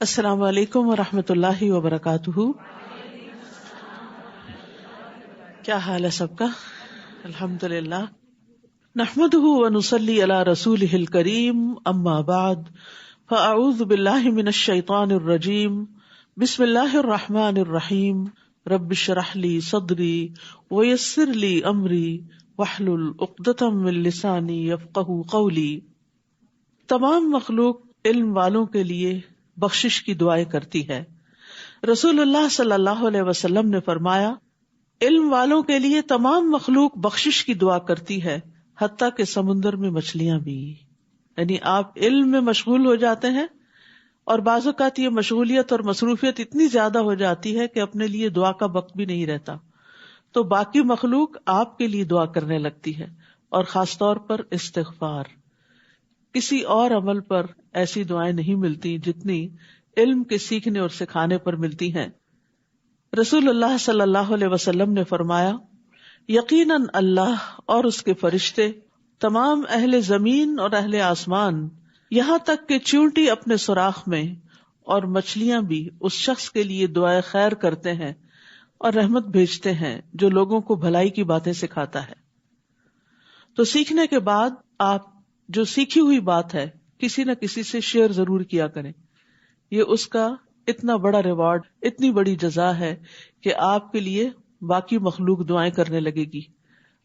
السلام علیکم ورحمۃ اللہ وبرکاتہ. کیا حال ہے سب کا؟ الحمد للہ. نحمده ونصلی علی رسولہ الکریم. اما بعد فاعوذ باللہ من الشیطان الرجیم. بسم اللہ الرحمن الرحیم. رب اشرح لی صدری ویسر لی امری واحلل عقدۃ من لسانی یفقہوا قولی. تمام مخلوق علم والوں کے لیے بخشش کی دعائیں کرتی ہے. رسول اللہ صلی اللہ علیہ وسلم نے فرمایا، علم والوں کے لیے تمام مخلوق بخشش کی دعا کرتی ہے، حتیٰ کہ سمندر میں مچھلیاں بھی. یعنی آپ علم میں مشغول ہو جاتے ہیں اور بعض اوقات یہ مشغولیت اور مصروفیت اتنی زیادہ ہو جاتی ہے کہ اپنے لیے دعا کا وقت بھی نہیں رہتا، تو باقی مخلوق آپ کے لیے دعا کرنے لگتی ہے. اور خاص طور پر استغفار. کسی اور عمل پر ایسی دعائیں نہیں ملتی جتنی علم کے سیکھنے اور سکھانے پر ملتی ہیں. رسول اللہ صلی اللہ علیہ وسلم نے فرمایا، یقیناً اللہ اور اس کے فرشتے، تمام اہل زمین اور اہل آسمان، یہاں تک کہ چیونٹی اپنے سوراخ میں اور مچھلیاں بھی اس شخص کے لیے دعائے خیر کرتے ہیں اور رحمت بھیجتے ہیں جو لوگوں کو بھلائی کی باتیں سکھاتا ہے. تو سیکھنے کے بعد آپ جو سیکھی ہوئی بات ہے کسی نہ کسی سے شیئر ضرور کیا کریں. یہ اس کا اتنا بڑا ریوارڈ، اتنی بڑی جزا ہے کہ آپ کے لیے باقی مخلوق دعائیں کرنے لگے گی.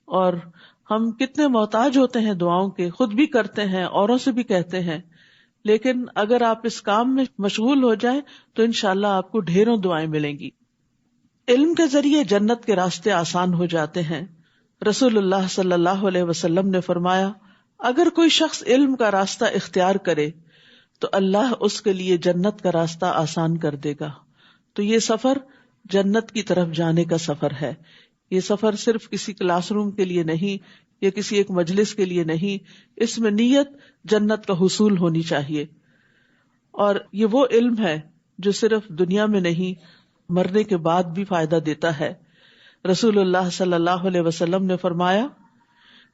اور ہم کتنے محتاج ہوتے ہیں دعاؤں کے، خود بھی کرتے ہیں، اوروں سے بھی کہتے ہیں، لیکن اگر آپ اس کام میں مشغول ہو جائیں تو انشاءاللہ آپ کو ڈھیروں دعائیں ملیں گی. علم کے ذریعے جنت کے راستے آسان ہو جاتے ہیں. رسول اللہ صلی اللہ علیہ وسلم نے فرمایا، اگر کوئی شخص علم کا راستہ اختیار کرے تو اللہ اس کے لیے جنت کا راستہ آسان کر دے گا. تو یہ سفر جنت کی طرف جانے کا سفر ہے. یہ سفر صرف کسی کلاس روم کے لیے نہیں یا کسی ایک مجلس کے لیے نہیں، اس میں نیت جنت کا حصول ہونی چاہیے. اور یہ وہ علم ہے جو صرف دنیا میں نہیں، مرنے کے بعد بھی فائدہ دیتا ہے. رسول اللہ صلی اللہ علیہ وسلم نے فرمایا،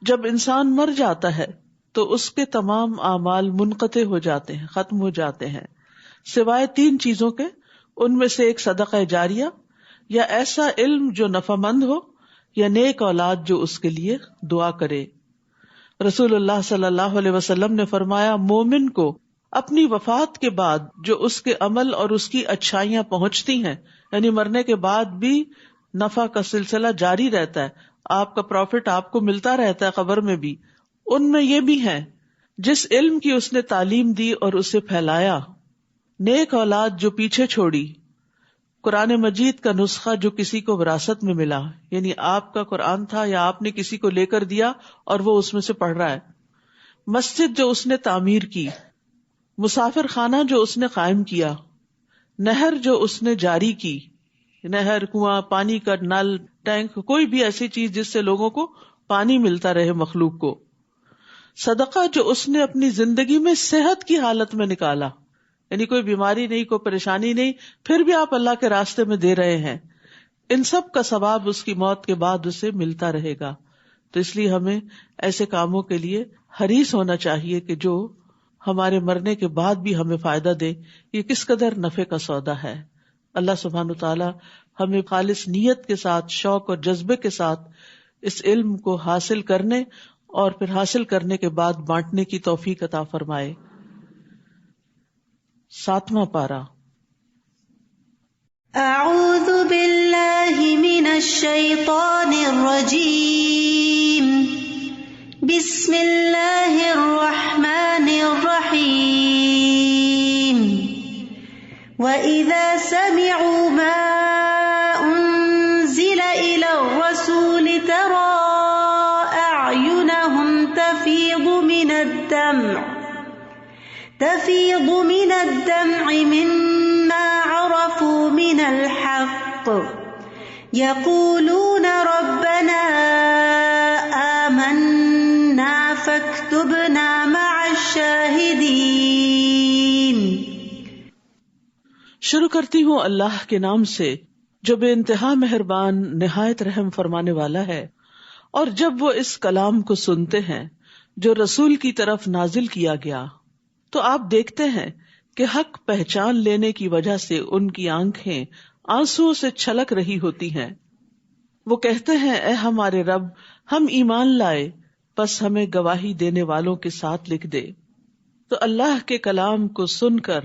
جب انسان مر جاتا ہے تو اس کے تمام اعمال منقطع ہو جاتے ہیں، ختم ہو جاتے ہیں، سوائے 3 چیزوں کے. ان میں سے ایک صدقہ جاریہ، یا ایسا علم جو نفع مند ہو، یا نیک اولاد جو اس کے لیے دعا کرے. رسول اللہ صلی اللہ علیہ وسلم نے فرمایا، مومن کو اپنی وفات کے بعد جو اس کے عمل اور اس کی اچھائیاں پہنچتی ہیں، یعنی مرنے کے بعد بھی نفع کا سلسلہ جاری رہتا ہے، آپ کا پروفٹ آپ کو ملتا رہتا ہے قبر میں بھی. ان میں یہ بھی ہے جس علم کی اس نے تعلیم دی اور اسے پھیلایا، نیک اولاد جو پیچھے چھوڑی، قرآن مجید کا نسخہ جو کسی کو وراثت میں ملا، یعنی آپ کا قرآن تھا یا آپ نے کسی کو لے کر دیا اور وہ اس میں سے پڑھ رہا ہے، مسجد جو اس نے تعمیر کی، مسافر خانہ جو اس نے قائم کیا، نہر جو اس نے جاری کی، نہر، کنواں، پانی کا نل، ٹینک، کوئی بھی ایسی چیز جس سے لوگوں کو پانی ملتا رہے مخلوق کو. صدقہ جو اس نے اپنی زندگی میں صحت کی حالت میں نکالا، یعنی کوئی بیماری نہیں، کوئی پریشانی نہیں، پھر بھی آپ اللہ کے راستے میں دے رہے ہیں، ان سب کا ثواب اس کی موت کے بعد اسے ملتا رہے گا. تو اس لیے ہمیں ایسے کاموں کے لیے حریص ہونا چاہیے کہ جو ہمارے مرنے کے بعد بھی ہمیں فائدہ دے. یہ کس قدر نفع کا سودا ہے. اللہ سبحانہ وتعالی ہمیں خالص نیت کے ساتھ، شوق اور جذبے کے ساتھ اس علم کو حاصل کرنے اور پھر حاصل کرنے کے بعد بانٹنے کی توفیق عطا فرمائے. 7واں پارہ. اعوذ باللہ من الشیطان الرجیم. بسم اللہ الرحمن الرحیم. وَإِذَا سَمِعُوا مَا أُنزِلَ إِلَى الرَّسُولِ تَرَىٰ أَعْيُنَهُمْ تَفِيضُ مِنَ الدَّمْعِ مِمَّا عَرَفُوا مِنَ الْحَقِّ يَقُولُونَ رَبَّنَا آمَنَّا فَاكْتُبْنَا مَعَ الشَّاهِدِينَ. شروع کرتی ہوں اللہ کے نام سے جو بے انتہا مہربان نہایت رحم فرمانے والا ہے. اور جب وہ اس کلام کو سنتے ہیں جو رسول کی طرف نازل کیا گیا تو آپ دیکھتے ہیں کہ حق پہچان لینے کی وجہ سے ان کی آنکھیں آنسو سے چھلک رہی ہوتی ہیں. وہ کہتے ہیں اے ہمارے رب ہم ایمان لائے، پس ہمیں گواہی دینے والوں کے ساتھ لکھ دے. تو اللہ کے کلام کو سن کر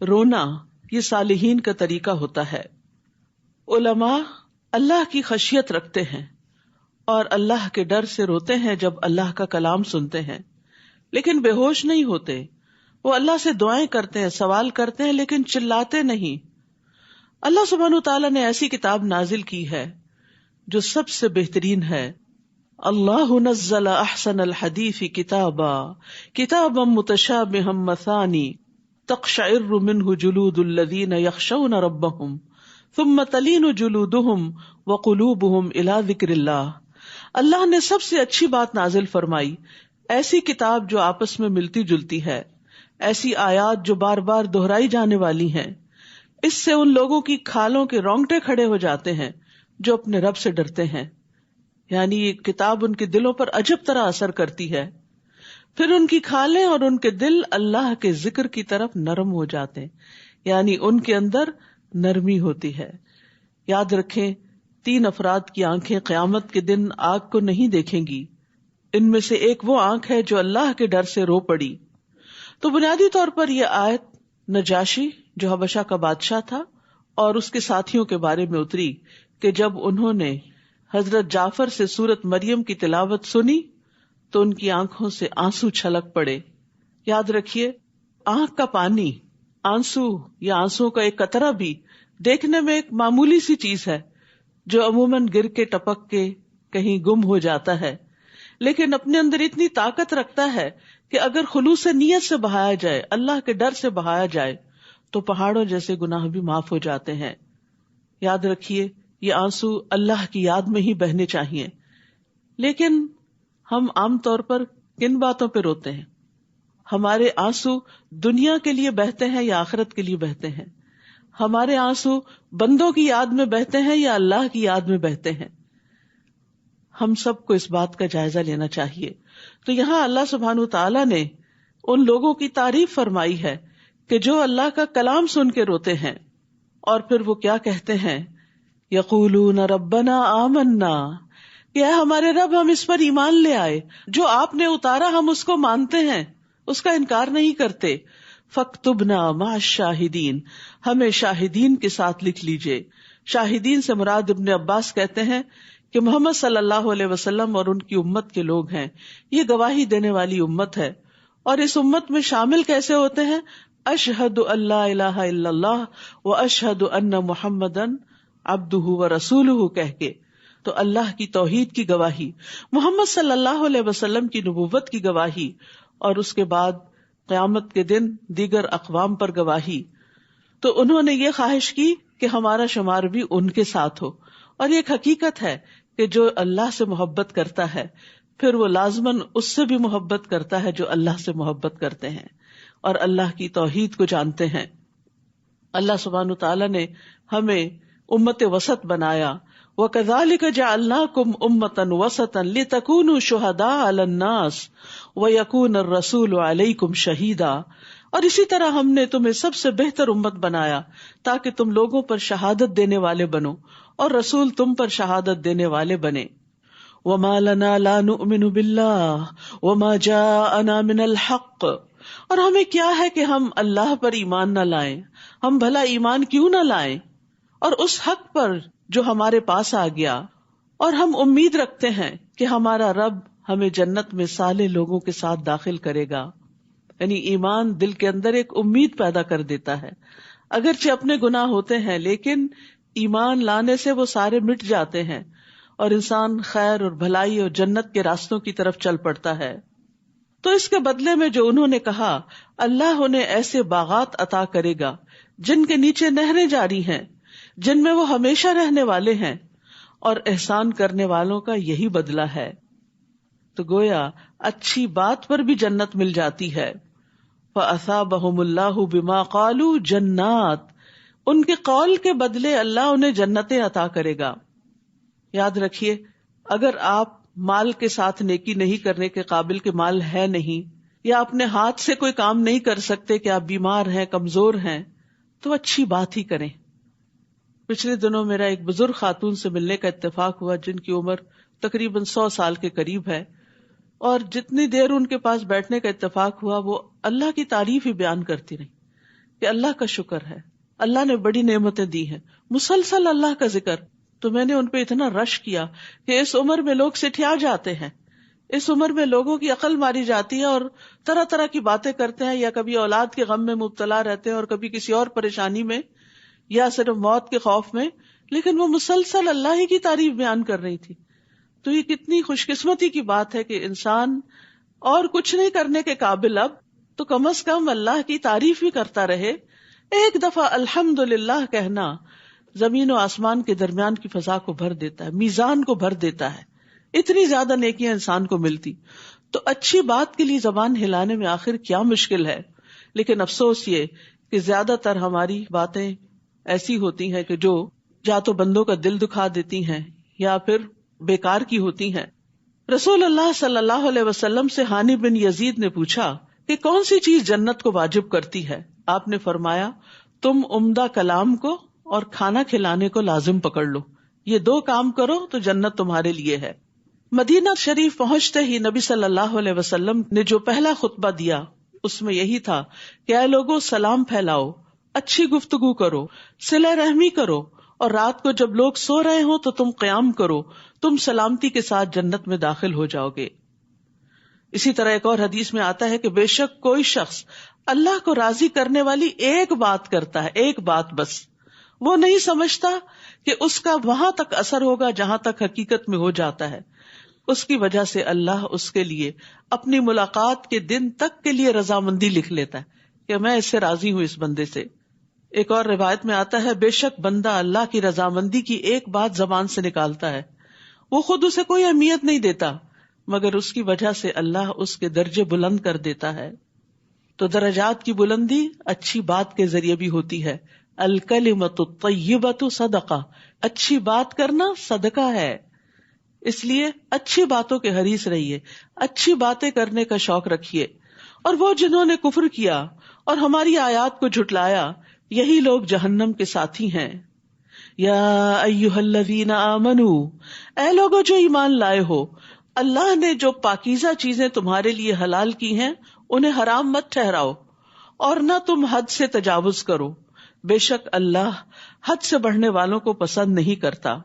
رونا یہ صالحین کا طریقہ ہوتا ہے. علماء اللہ کی خشیت رکھتے ہیں اور اللہ کے ڈر سے روتے ہیں جب اللہ کا کلام سنتے ہیں، لیکن بے ہوش نہیں ہوتے. وہ اللہ سے دعائیں کرتے ہیں، سوال کرتے ہیں، لیکن چلاتے نہیں. اللہ سبحانہ وتعالیٰ نے ایسی کتاب نازل کی ہے جو سب سے بہترین ہے. اللہ نزل احسن الحدیث کتابا متشابہا مثانی تقشعر منہ جلود الذین یخشون ربہم ثم تلین جلودہم وقلوبہم الی ذکر اللہ. اللہ نے سب سے اچھی بات نازل فرمائی، ایسی کتاب جو آپس میں ملتی جلتی ہے، ایسی آیات جو بار بار دہرائی جانے والی ہیں. اس سے ان لوگوں کی کھالوں کے رونگٹے کھڑے ہو جاتے ہیں جو اپنے رب سے ڈرتے ہیں. یعنی یہ کتاب ان کے دلوں پر عجب طرح اثر کرتی ہے. پھر ان کی کھالیں اور ان کے دل اللہ کے ذکر کی طرف نرم ہو جاتے ہیں، یعنی ان کے اندر نرمی ہوتی ہے. یاد رکھیں 3 افراد کی آنکھیں قیامت کے دن آگ کو نہیں دیکھیں گی. ان میں سے ایک وہ آنکھ ہے جو اللہ کے ڈر سے رو پڑی. تو بنیادی طور پر یہ آیت نجاشی جو حبشہ کا بادشاہ تھا اور اس کے ساتھیوں کے بارے میں اتری کہ جب انہوں نے حضرت جعفر سے سورت مریم کی تلاوت سنی تو ان کی آنکھوں سے آنسو چھلک پڑے. یاد رکھیے آنکھ کا پانی، آنسو یا آنسو کا ایک قطرہ بھی دیکھنے میں ایک معمولی سی چیز ہے جو عموماً گر کے ٹپک کے کہیں گم ہو جاتا ہے، لیکن اپنے اندر اتنی طاقت رکھتا ہے کہ اگر خلوص نیت سے بہایا جائے، اللہ کے ڈر سے بہایا جائے تو پہاڑوں جیسے گناہ بھی معاف ہو جاتے ہیں. یاد رکھیے یہ آنسو اللہ کی یاد میں ہی بہنے چاہیے. لیکن ہم عام طور پر کن باتوں پہ روتے ہیں؟ ہمارے آنسو دنیا کے لیے بہتے ہیں یا آخرت کے لیے بہتے ہیں؟ ہمارے آنسو بندوں کی یاد میں بہتے ہیں یا اللہ کی یاد میں بہتے ہیں؟ ہم سب کو اس بات کا جائزہ لینا چاہیے. تو یہاں اللہ سبحانہ تعالیٰ نے ان لوگوں کی تعریف فرمائی ہے کہ جو اللہ کا کلام سن کے روتے ہیں اور پھر وہ کیا کہتے ہیں، یقولون ربنا آمنا، کہ ہمارے رب ہم اس پر ایمان لے آئے، جو آپ نے اتارا ہم اس کو مانتے ہیں، اس کا انکار نہیں کرتے. فاکتبنا مع الشاہدین، ہمیں شاہدین کے ساتھ لکھ لیجئے. شاہدین سے مراد ابن عباس کہتے ہیں کہ محمد صلی اللہ علیہ وسلم اور ان کی امت کے لوگ ہیں. یہ گواہی دینے والی امت ہے. اور اس امت میں شامل کیسے ہوتے ہیں؟ اشہد ان لا الہ الا اللہ و اشہد ان محمدن عبدہ و رسولہ کہہ کے. تو اللہ کی توحید کی گواہی، محمد صلی اللہ علیہ وسلم کی نبوت کی گواہی، اور اس کے بعد قیامت کے دن دیگر اقوام پر گواہی. تو انہوں نے یہ خواہش کی کہ ہمارا شمار بھی ان کے ساتھ ہو. اور یہ ایک حقیقت ہے کہ جو اللہ سے محبت کرتا ہے پھر وہ لازماً اس سے بھی محبت کرتا ہے جو اللہ سے محبت کرتے ہیں اور اللہ کی توحید کو جانتے ہیں. اللہ سبحانہ تعالیٰ نے ہمیں امت وسط بنایا. وَكَذَلِكَ جَعَلْنَاكُمْ أُمَّةً وَسَطًا لِتَكُونُوا شُهَدَاءَ عَلَى النَّاسِ وَيَكُونَ الرَّسُولُ عَلَيْكُمْ شَهِيدًا، اور اسی طرح ہم نے تمہیں سب سے بہتر امت بنایا تاکہ تم لوگوں پر شہادت دینے والے بنو اور رسول تم پر شہادت دینے والے بنے. وَمَا لَنَا لَا نُؤْمِنُ بِاللَّهِ وَمَا جَاءَنَا مِنَ الْحَقِّ، اور ہمیں کیا ہے کہ ہم اللہ پر ایمان نہ لائیں، ہم بھلا ایمان کیوں نہ لائیں، اور اس حق پر جو ہمارے پاس آ گیا. اور ہم امید رکھتے ہیں کہ ہمارا رب ہمیں جنت میں صالح لوگوں کے ساتھ داخل کرے گا. یعنی ایمان دل کے اندر ایک امید پیدا کر دیتا ہے. اگرچہ اپنے گناہ ہوتے ہیں لیکن ایمان لانے سے وہ سارے مٹ جاتے ہیں اور انسان خیر اور بھلائی اور جنت کے راستوں کی طرف چل پڑتا ہے. تو اس کے بدلے میں جو انہوں نے کہا اللہ انہیں ایسے باغات عطا کرے گا جن کے نیچے نہریں جاری ہیں، جن میں وہ ہمیشہ رہنے والے ہیں، اور احسان کرنے والوں کا یہی بدلہ ہے. تو گویا اچھی بات پر بھی جنت مل جاتی ہے. فَأَثَابَهُمُ اللَّهُ بِمَا قَالُوا جَنَّاتٍ، ان کے قول کے بدلے اللہ انہیں جنتیں عطا کرے گا. یاد رکھیے اگر آپ مال کے ساتھ نیکی نہیں کرنے کے قابل کے مال ہے نہیں یا اپنے ہاتھ سے کوئی کام نہیں کر سکتے کہ آپ بیمار ہیں، کمزور ہیں، تو اچھی بات ہی کریں. پچھلے دنوں میرا ایک بزرگ خاتون سے ملنے کا اتفاق ہوا جن کی عمر تقریباً 100 سال کے قریب ہے، اور جتنی دیر ان کے پاس بیٹھنے کا اتفاق ہوا وہ اللہ کی تعریف ہی بیان کرتی رہی کہ اللہ کا شکر ہے، اللہ نے بڑی نعمتیں دی ہیں، مسلسل اللہ کا ذکر. تو میں نے ان پہ اتنا رش کیا کہ اس عمر میں لوگ سٹھیا جاتے ہیں، اس عمر میں لوگوں کی عقل ماری جاتی ہے اور طرح طرح کی باتیں کرتے ہیں، یا کبھی اولاد کے غم میں مبتلا رہتے ہیں اور کبھی کسی اور پریشانی میں یا صرف موت کے خوف میں، لیکن وہ مسلسل اللہ ہی کی تعریف بیان کر رہی تھی. تو یہ کتنی خوش قسمتی کی بات ہے کہ انسان اور کچھ نہیں کرنے کے قابل اب تو کم از کم اللہ کی تعریف بھی کرتا رہے. ایک دفعہ الحمدللہ کہنا زمین و آسمان کے درمیان کی فضا کو بھر دیتا ہے، میزان کو بھر دیتا ہے، اتنی زیادہ نیکیاں انسان کو ملتی. تو اچھی بات کے لیے زبان ہلانے میں آخر کیا مشکل ہے؟ لیکن افسوس یہ کہ زیادہ تر ہماری باتیں ایسی ہوتی ہیں کہ جو یا تو بندوں کا دل دکھا دیتی ہیں یا پھر بیکار کی ہوتی ہیں. رسول اللہ صلی اللہ علیہ وسلم سے ہانی بن یزید نے پوچھا کہ کون سی چیز جنت کو واجب کرتی ہے؟ آپ نے فرمایا تم عمدہ کلام کو اور کھانا کھلانے کو لازم پکڑ لو، یہ 2 کام کرو تو جنت تمہارے لیے ہے. مدینہ شریف پہنچتے ہی نبی صلی اللہ علیہ وسلم نے جو پہلا خطبہ دیا اس میں یہی تھا کہ اے لوگوں سلام پھیلاؤ، اچھی گفتگو کرو، صلہ رحمی کرو، اور رات کو جب لوگ سو رہے ہوں تو تم قیام کرو، تم سلامتی کے ساتھ جنت میں داخل ہو جاؤ گے. اسی طرح ایک اور حدیث میں آتا ہے کہ بے شک کوئی شخص اللہ کو راضی کرنے والی ایک بات کرتا ہے، ایک بات بس، وہ نہیں سمجھتا کہ اس کا وہاں تک اثر ہوگا جہاں تک حقیقت میں ہو جاتا ہے. اس کی وجہ سے اللہ اس کے لیے اپنی ملاقات کے دن تک کے لیے رضامندی لکھ لیتا ہے کہ میں اس سے راضی ہوں، اس بندے سے. ایک اور روایت میں آتا ہے بے شک بندہ اللہ کی رضامندی کی ایک بات زبان سے نکالتا ہے، وہ خود اسے کوئی اہمیت نہیں دیتا مگر اس کی وجہ سے اللہ اس کے درجے بلند کر دیتا ہے. تو درجات کی بلندی اچھی بات کے ذریعے بھی ہوتی ہے. الکلمۃ الطیبۃ صدقہ، اچھی بات کرنا صدقہ ہے. اس لیے اچھی باتوں کے حریص رہیے، اچھی باتیں کرنے کا شوق رکھیے. اور وہ جنہوں نے کفر کیا اور ہماری آیات کو جھٹلایا یہی لوگ جہنم کے ساتھی ہیں. یا ایھا الذین آمنوا، اے لوگو جو ایمان لائے ہو، اللہ نے جو پاکیزہ چیزیں تمہارے لیے حلال کی ہیں انہیں حرام مت ٹھہراؤ، اور نہ تم حد سے تجاوز کرو، بے شک اللہ حد سے بڑھنے والوں کو پسند نہیں کرتا.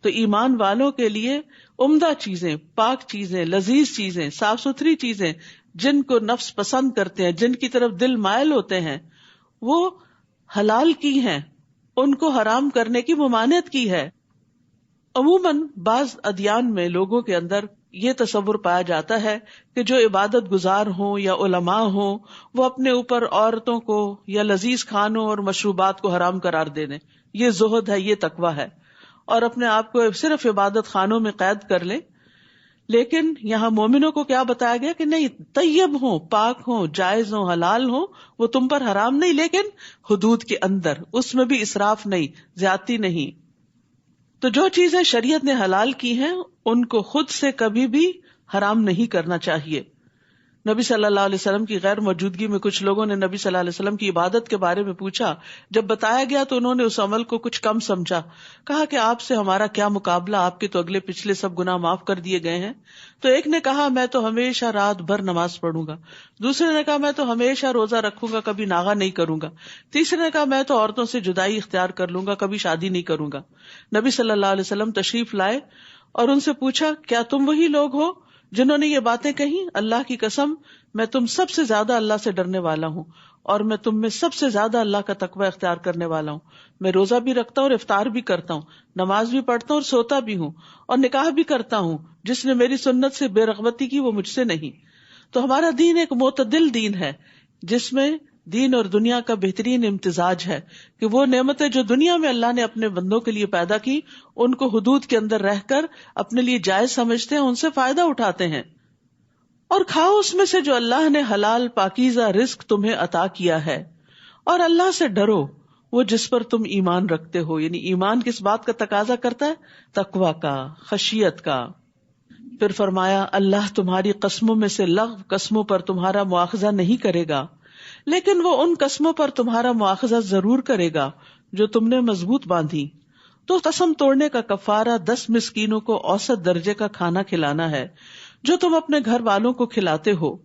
تو ایمان والوں کے لیے عمدہ چیزیں، پاک چیزیں، لذیذ چیزیں، صاف ستھری چیزیں جن کو نفس پسند کرتے ہیں، جن کی طرف دل مائل ہوتے ہیں، وہ حلال کی ہیں، ان کو حرام کرنے کی ممانعت کی ہے. عموماً بعض ادیان میں لوگوں کے اندر یہ تصور پایا جاتا ہے کہ جو عبادت گزار ہوں یا علماء ہوں وہ اپنے اوپر عورتوں کو یا لذیذ کھانوں اور مشروبات کو حرام قرار دے دیں. یہ زہد ہے، یہ تقویٰ ہے، اور اپنے آپ کو صرف عبادت خانوں میں قید کر لیں. لیکن یہاں مومنوں کو کیا بتایا گیا کہ نہیں، طیب ہوں، پاک ہوں، جائز ہوں، حلال ہوں، وہ تم پر حرام نہیں، لیکن حدود کے اندر، اس میں بھی اسراف نہیں، زیادتی نہیں. تو جو چیزیں شریعت نے حلال کی ہیں ان کو خود سے کبھی بھی حرام نہیں کرنا چاہیے. نبی صلی اللہ علیہ وسلم کی غیر موجودگی میں کچھ لوگوں نے نبی صلی اللہ علیہ وسلم کی عبادت کے بارے میں پوچھا. جب بتایا گیا تو انہوں نے اس عمل کو کچھ کم سمجھا، کہا کہ آپ سے ہمارا کیا مقابلہ، آپ کے تو اگلے پچھلے سب گناہ معاف کر دیے گئے ہیں. تو ایک نے کہا میں تو ہمیشہ رات بھر نماز پڑھوں گا، دوسرے نے کہا میں تو ہمیشہ روزہ رکھوں گا، کبھی ناغہ نہیں کروں گا، تیسرے نے کہا میں تو عورتوں سے جدائی اختیار کر لوں گا، کبھی شادی نہیں کروں گا. نبی صلی اللہ علیہ وسلم تشریف لائے اور ان سے پوچھا کیا تم وہی لوگ ہو جنہوں نے یہ باتیں کہیں؟ اللہ کی قسم میں تم سب سے زیادہ اللہ سے ڈرنے والا ہوں، اور میں تم میں سب سے زیادہ اللہ کا تقوی اختیار کرنے والا ہوں. میں روزہ بھی رکھتا ہوں اور افطار بھی کرتا ہوں، نماز بھی پڑھتا ہوں اور سوتا بھی ہوں، اور نکاح بھی کرتا ہوں. جس نے میری سنت سے بے رغبتی کی وہ مجھ سے نہیں. تو ہمارا دین ایک معتدل دین ہے جس میں دین اور دنیا کا بہترین امتزاج ہے کہ وہ نعمتیں جو دنیا میں اللہ نے اپنے بندوں کے لیے پیدا کی ان کو حدود کے اندر رہ کر اپنے لیے جائز سمجھتے ہیں، ان سے فائدہ اٹھاتے ہیں. اور کھاؤ اس میں سے جو اللہ نے حلال پاکیزہ رزق تمہیں عطا کیا ہے، اور اللہ سے ڈرو وہ جس پر تم ایمان رکھتے ہو. یعنی ایمان کس بات کا تقاضا کرتا ہے؟ تقویٰ کا، خشیت کا. پھر فرمایا اللہ تمہاری قسموں میں سے لغو قسموں پر تمہارا مواخذہ نہیں کرے گا، لیکن وہ ان قسموں پر تمہارا مواخذہ ضرور کرے گا جو تم نے مضبوط باندھی. تو قسم توڑنے کا کفارہ 10 مسکینوں کو اوسط درجے کا کھانا کھلانا ہے جو تم اپنے گھر والوں کو کھلاتے ہو،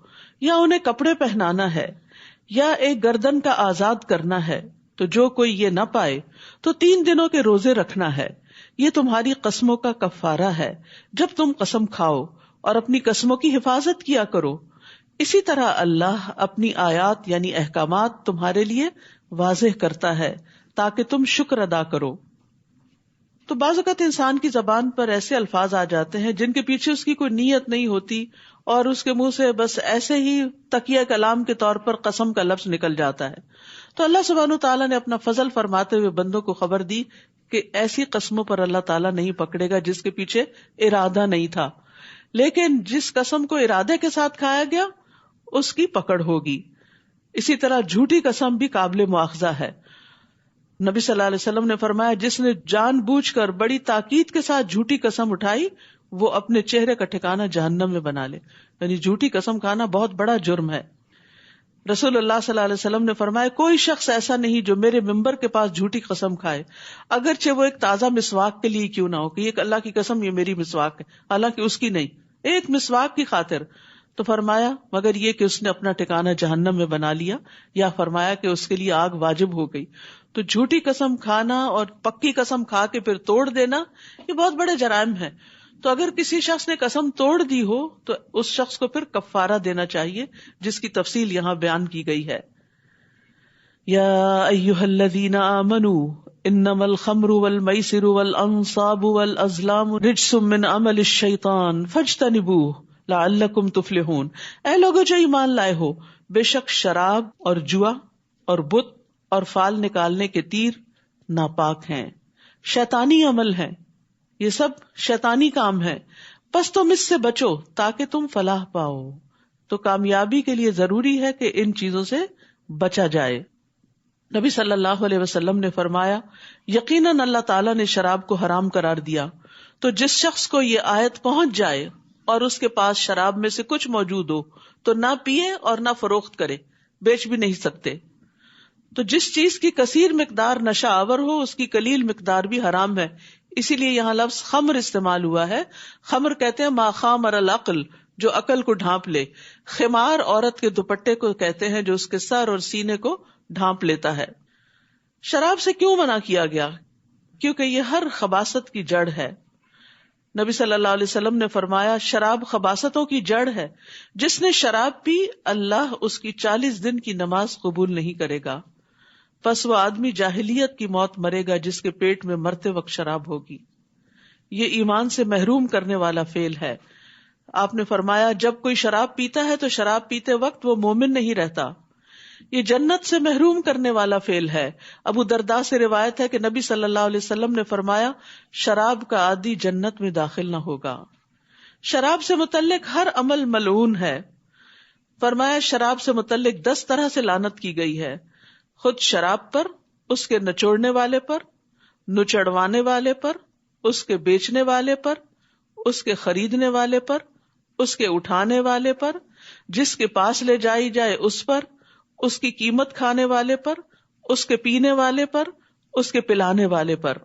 یا انہیں کپڑے پہنانا ہے، یا ایک گردن کا آزاد کرنا ہے. تو جو کوئی یہ نہ پائے تو 3 دنوں کے روزے رکھنا ہے. یہ تمہاری قسموں کا کفارہ ہے جب تم قسم کھاؤ، اور اپنی قسموں کی حفاظت کیا کرو. اسی طرح اللہ اپنی آیات یعنی احکامات تمہارے لیے واضح کرتا ہے تاکہ تم شکر ادا کرو. تو بعض اوقات انسان کی زبان پر ایسے الفاظ آ جاتے ہیں جن کے پیچھے اس کی کوئی نیت نہیں ہوتی، اور اس کے منہ سے بس ایسے ہی تکیہ کلام کے طور پر قسم کا لفظ نکل جاتا ہے. تو اللہ سبحانہ تعالیٰ نے اپنا فضل فرماتے ہوئے بندوں کو خبر دی کہ ایسی قسموں پر اللہ تعالیٰ نہیں پکڑے گا جس کے پیچھے ارادہ نہیں تھا، لیکن جس قسم کو ارادے کے ساتھ کھایا گیا اس کی پکڑ ہوگی. اسی طرح جھوٹی قسم بھی قابل مواخذہ ہے. نبی صلی اللہ علیہ وسلم نے فرمایا جس نے جان بوجھ کر بڑی تاکید کے ساتھ جھوٹی قسم اٹھائی وہ اپنے چہرے کا ٹھکانہ جہنم میں بنا لے. یعنی جھوٹی قسم کھانا بہت بڑا جرم ہے. رسول اللہ صلی اللہ علیہ وسلم نے فرمایا کوئی شخص ایسا نہیں جو میرے ممبر کے پاس جھوٹی قسم کھائے، اگرچہ وہ ایک تازہ مسواک کے لیے کیوں نہ ہو، کہ یہ اللہ کی قسم یہ میری مسواک ہے، حالانکہ اس کی نہیں، ایک مسواک کی خاطر. تو فرمایا مگر یہ کہ اس نے اپنا ٹھکانہ جہنم میں بنا لیا، یا فرمایا کہ اس کے لیے آگ واجب ہو گئی. تو جھوٹی قسم کھانا اور پکی قسم کھا کے پھر توڑ دینا یہ بہت بڑے جرائم ہیں. تو اگر کسی شخص نے قسم توڑ دی ہو تو اس شخص کو پھر کفارہ دینا چاہیے، جس کی تفصیل یہاں بیان کی گئی ہے. یا ایھا الذین آمنوا انما الخمر والمیسر والانصاب والازلام رجس من عمل الشیطان فاجتنبوہ لعلکم تفلحون. اے لوگو جو ایمان لائے ہو، بے شک شراب اور جوا اور بت اور فال نکالنے کے تیر ناپاک ہیں، شیطانی عمل ہیں، یہ سب شیطانی کام ہے، پس تم اس سے بچو تاکہ تم فلاح پاؤ. تو کامیابی کے لیے ضروری ہے کہ ان چیزوں سے بچا جائے. نبی صلی اللہ علیہ وسلم نے فرمایا یقیناً اللہ تعالیٰ نے شراب کو حرام قرار دیا، تو جس شخص کو یہ آیت پہنچ جائے اور اس کے پاس شراب میں سے کچھ موجود ہو تو نہ پیے اور نہ فروخت کرے، بیچ بھی نہیں سکتے. تو جس چیز کی کثیر مقدار نشہ آور ہو اس کی قلیل مقدار بھی حرام ہے. اسی لیے یہاں لفظ خمر استعمال ہوا ہے. خمر کہتے ہیں ما خامر العقل، جو عقل کو ڈھانپ لے. خمار عورت کے دوپٹے کو کہتے ہیں جو اس کے سر اور سینے کو ڈھانپ لیتا ہے. شراب سے کیوں منع کیا گیا؟ کیونکہ یہ ہر خباثت کی جڑ ہے. نبی صلی اللہ علیہ وسلم نے فرمایا شراب خباثتوں کی جڑ ہے، جس نے شراب پی اللہ اس کی 40 دن کی نماز قبول نہیں کرے گا. پس وہ آدمی جاہلیت کی موت مرے گا جس کے پیٹ میں مرتے وقت شراب ہوگی. یہ ایمان سے محروم کرنے والا فعل ہے. آپ نے فرمایا جب کوئی شراب پیتا ہے تو شراب پیتے وقت وہ مومن نہیں رہتا. یہ جنت سے محروم کرنے والا فعل ہے. ابو درداء سے روایت ہے کہ نبی صلی اللہ علیہ وسلم نے فرمایا شراب کا عادی جنت میں داخل نہ ہوگا. شراب سے متعلق ہر عمل ملعون ہے. فرمایا شراب سے متعلق 10 طرح سے لعنت کی گئی ہے. خود شراب پر، اس کے نچوڑنے والے پر، نچڑوانے والے پر، اس کے بیچنے والے پر، اس کے خریدنے والے پر، اس کے اٹھانے والے پر، جس کے پاس لے جائی جائے اس پر، اس کی قیمت کھانے والے پر، اس کے پینے والے پر، اس کے پلانے والے پر.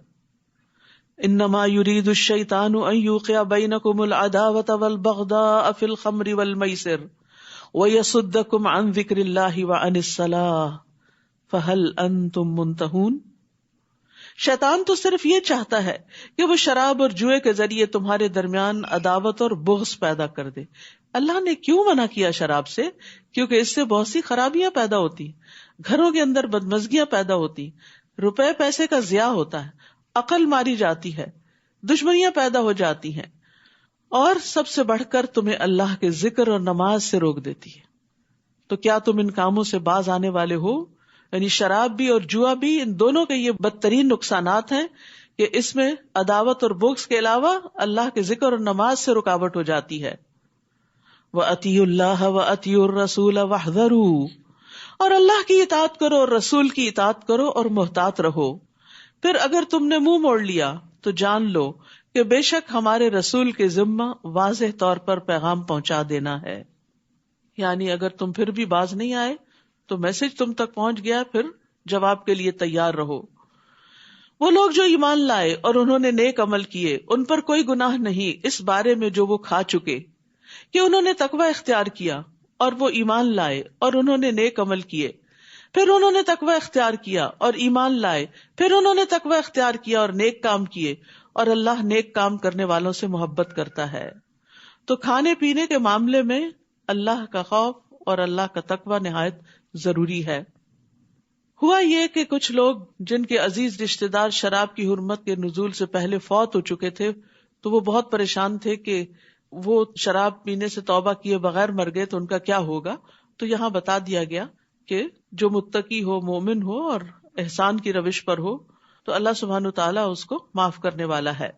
انما یرید الشیطان ان یوقع بینکم العداوۃ والبغضاء فی الخمر والمیسر ویصدکم عن ذکر اللہ وعن الصلاۃ فہل انتم منتہون. شیطان تو صرف یہ چاہتا ہے کہ وہ شراب اور جوئے کے ذریعے تمہارے درمیان عداوت اور بغض پیدا کر دے. اللہ نے کیوں منع کیا شراب سے؟ کیونکہ اس سے بہت سی خرابیاں پیدا ہوتی، گھروں کے اندر بدمزگیاں پیدا ہوتی، روپے پیسے کا ضیاع ہوتا ہے، عقل ماری جاتی ہے، دشمنیاں پیدا ہو جاتی ہیں، اور سب سے بڑھ کر تمہیں اللہ کے ذکر اور نماز سے روک دیتی ہے. تو کیا تم ان کاموں سے باز آنے والے ہو؟ یعنی شراب بھی اور جوا بھی، ان دونوں کے یہ بدترین نقصانات ہیں کہ اس میں عداوت اور بغض کے علاوہ اللہ کے ذکر اور نماز سے رکاوٹ ہو جاتی ہے. وَأَطِيعُوا اللَّهَ وَأَطِيعُوا الرَّسُولَ وَاحْذَرُوا، اور اللہ کی اطاعت کرو اور رسول کی اطاعت کرو اور محتاط رہو. پھر اگر تم نے منہ موڑ لیا تو جان لو کہ بے شک ہمارے رسول کے ذمہ واضح طور پر پیغام پہنچا دینا ہے. یعنی اگر تم پھر بھی باز نہیں آئے تو میسج تم تک پہنچ گیا، پھر جواب کے لیے تیار رہو. وہ لوگ جو ایمان لائے اور انہوں نے نیک عمل کیے ان پر کوئی گناہ نہیں اس بارے میں جو وہ کھا چکے، کہ انہوں نے تقوی اختیار کیا اور وہ ایمان لائے اور انہوں نے نیک عمل کیے، پھر انہوں نے تقوی اختیار کیا اور ایمان لائے، پھر انہوں نے تقوی اختیار کیا اور نیک کام کیے، اور اللہ نیک کام کرنے والوں سے محبت کرتا ہے. تو کھانے پینے کے معاملے میں اللہ کا خوف اور اللہ کا تقوی نہایت ضروری ہے. ہوا یہ کہ کچھ لوگ جن کے عزیز رشتہ دار شراب کی حرمت کے نزول سے پہلے فوت ہو چکے تھے تو وہ بہت پریشان تھے کہ وہ شراب پینے سے توبہ کیے بغیر مر گئے تو ان کا کیا ہوگا. تو یہاں بتا دیا گیا کہ جو متقی ہو، مومن ہو اور احسان کی روش پر ہو تو اللہ سبحانہ تعالیٰ اس کو معاف کرنے والا ہے،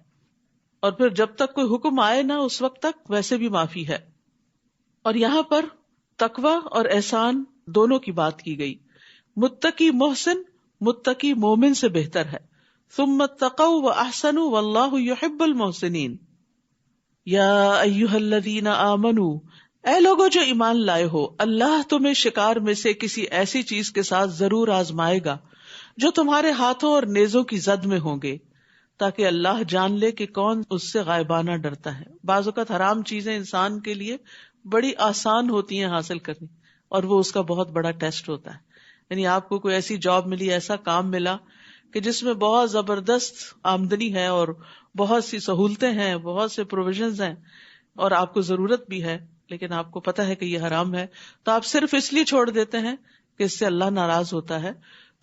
اور پھر جب تک کوئی حکم آئے نہ اس وقت تک ویسے بھی معافی ہے. اور یہاں پر تقوی اور احسان دونوں کی بات کی گئی. متقی محسن متقی مومن سے بہتر ہے. ثم اتقوا واحسنوا واللہ یحب المحسنین. یا ایھا الذین آمنوا، اے لوگوں جو ایمان لائے ہو، اللہ تمہیں شکار میں سے کسی ایسی چیز کے ساتھ ضرور آزمائے گا جو تمہارے ہاتھوں اور نیزوں کی زد میں ہوں گے، تاکہ اللہ جان لے کہ کون اس سے غائبانہ ڈرتا ہے. بعض اوقات حرام چیزیں انسان کے لیے بڑی آسان ہوتی ہیں حاصل کرنی، اور وہ اس کا بہت بڑا ٹیسٹ ہوتا ہے. یعنی آپ کو کوئی ایسی جاب ملی، ایسا کام ملا کہ جس میں بہت زبردست آمدنی ہے اور بہت سی سہولتیں ہیں، بہت سے پروویژنز ہیں، اور آپ کو ضرورت بھی ہے، لیکن آپ کو پتا ہے کہ یہ حرام ہے، تو آپ صرف اس لیے چھوڑ دیتے ہیں کہ اس سے اللہ ناراض ہوتا ہے.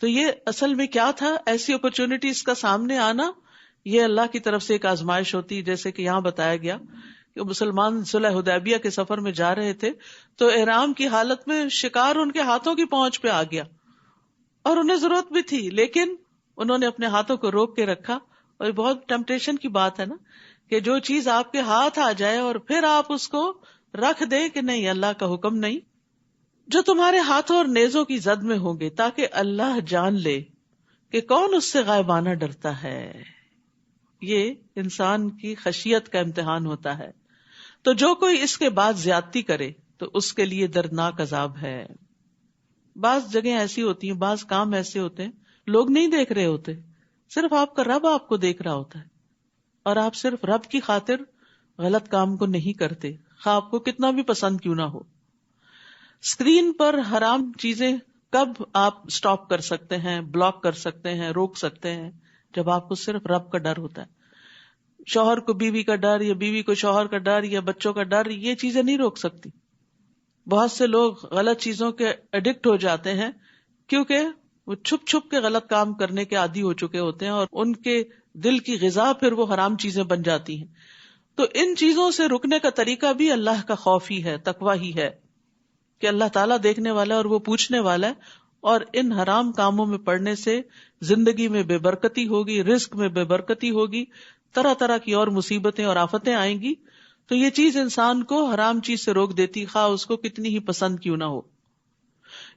تو یہ اصل میں کیا تھا؟ ایسی اپرچونٹیز کا سامنے آنا یہ اللہ کی طرف سے ایک آزمائش ہوتی ہے. جیسے کہ یہاں بتایا گیا کہ مسلمان صلح حدیبیہ کے سفر میں جا رہے تھے تو احرام کی حالت میں شکار ان کے ہاتھوں کی پہنچ پہ آ گیا، اور انہیں ضرورت بھی تھی لیکن انہوں نے اپنے ہاتھوں کو روک کے رکھا. اور یہ بہت ٹیمپٹیشن کی بات ہے نا کہ جو چیز آپ کے ہاتھ آ جائے اور پھر آپ اس کو رکھ دیں کہ نہیں، اللہ کا حکم نہیں. جو تمہارے ہاتھوں اور نیزوں کی زد میں ہوں گے تاکہ اللہ جان لے کہ کون اس سے غائبانہ ڈرتا ہے. یہ انسان کی خشیت کا امتحان ہوتا ہے. تو جو کوئی اس کے بعد زیادتی کرے تو اس کے لیے دردناک عذاب ہے. بعض جگہیں ایسی ہوتی ہیں، بعض کام ایسے ہوتے ہیں لوگ نہیں دیکھ رہے ہوتے، صرف آپ کا رب آپ کو دیکھ رہا ہوتا ہے، اور آپ صرف رب کی خاطر غلط کام کو نہیں کرتے، خواہ آپ کو کتنا بھی پسند کیوں نہ ہو. اسکرین پر حرام چیزیں کب آپ سٹاپ کر سکتے ہیں، بلاک کر سکتے ہیں، روک سکتے ہیں؟ جب آپ کو صرف رب کا ڈر ہوتا ہے. شوہر کو بیوی کا ڈر، یا بیوی کو شوہر کا ڈر، یا بچوں کا ڈر، یہ چیزیں نہیں روک سکتی. بہت سے لوگ غلط چیزوں کے ایڈکٹ ہو جاتے ہیں کیونکہ وہ چھپ چھپ کے غلط کام کرنے کے عادی ہو چکے ہوتے ہیں، اور ان کے دل کی غذا پھر وہ حرام چیزیں بن جاتی ہیں. تو ان چیزوں سے رکنے کا طریقہ بھی اللہ کا خوف ہی ہے، تقوی ہی ہے کہ اللہ تعالیٰ دیکھنے والا ہے اور وہ پوچھنے والا ہے. اور ان حرام کاموں میں پڑنے سے زندگی میں بے برکتی ہوگی، رزق میں بے برکتی ہوگی، طرح طرح کی اور مصیبتیں اور آفتیں آئیں گی. تو یہ چیز انسان کو حرام چیز سے روک دیتی، خواہ اس کو کتنی ہی پسند کیوں نہ ہو.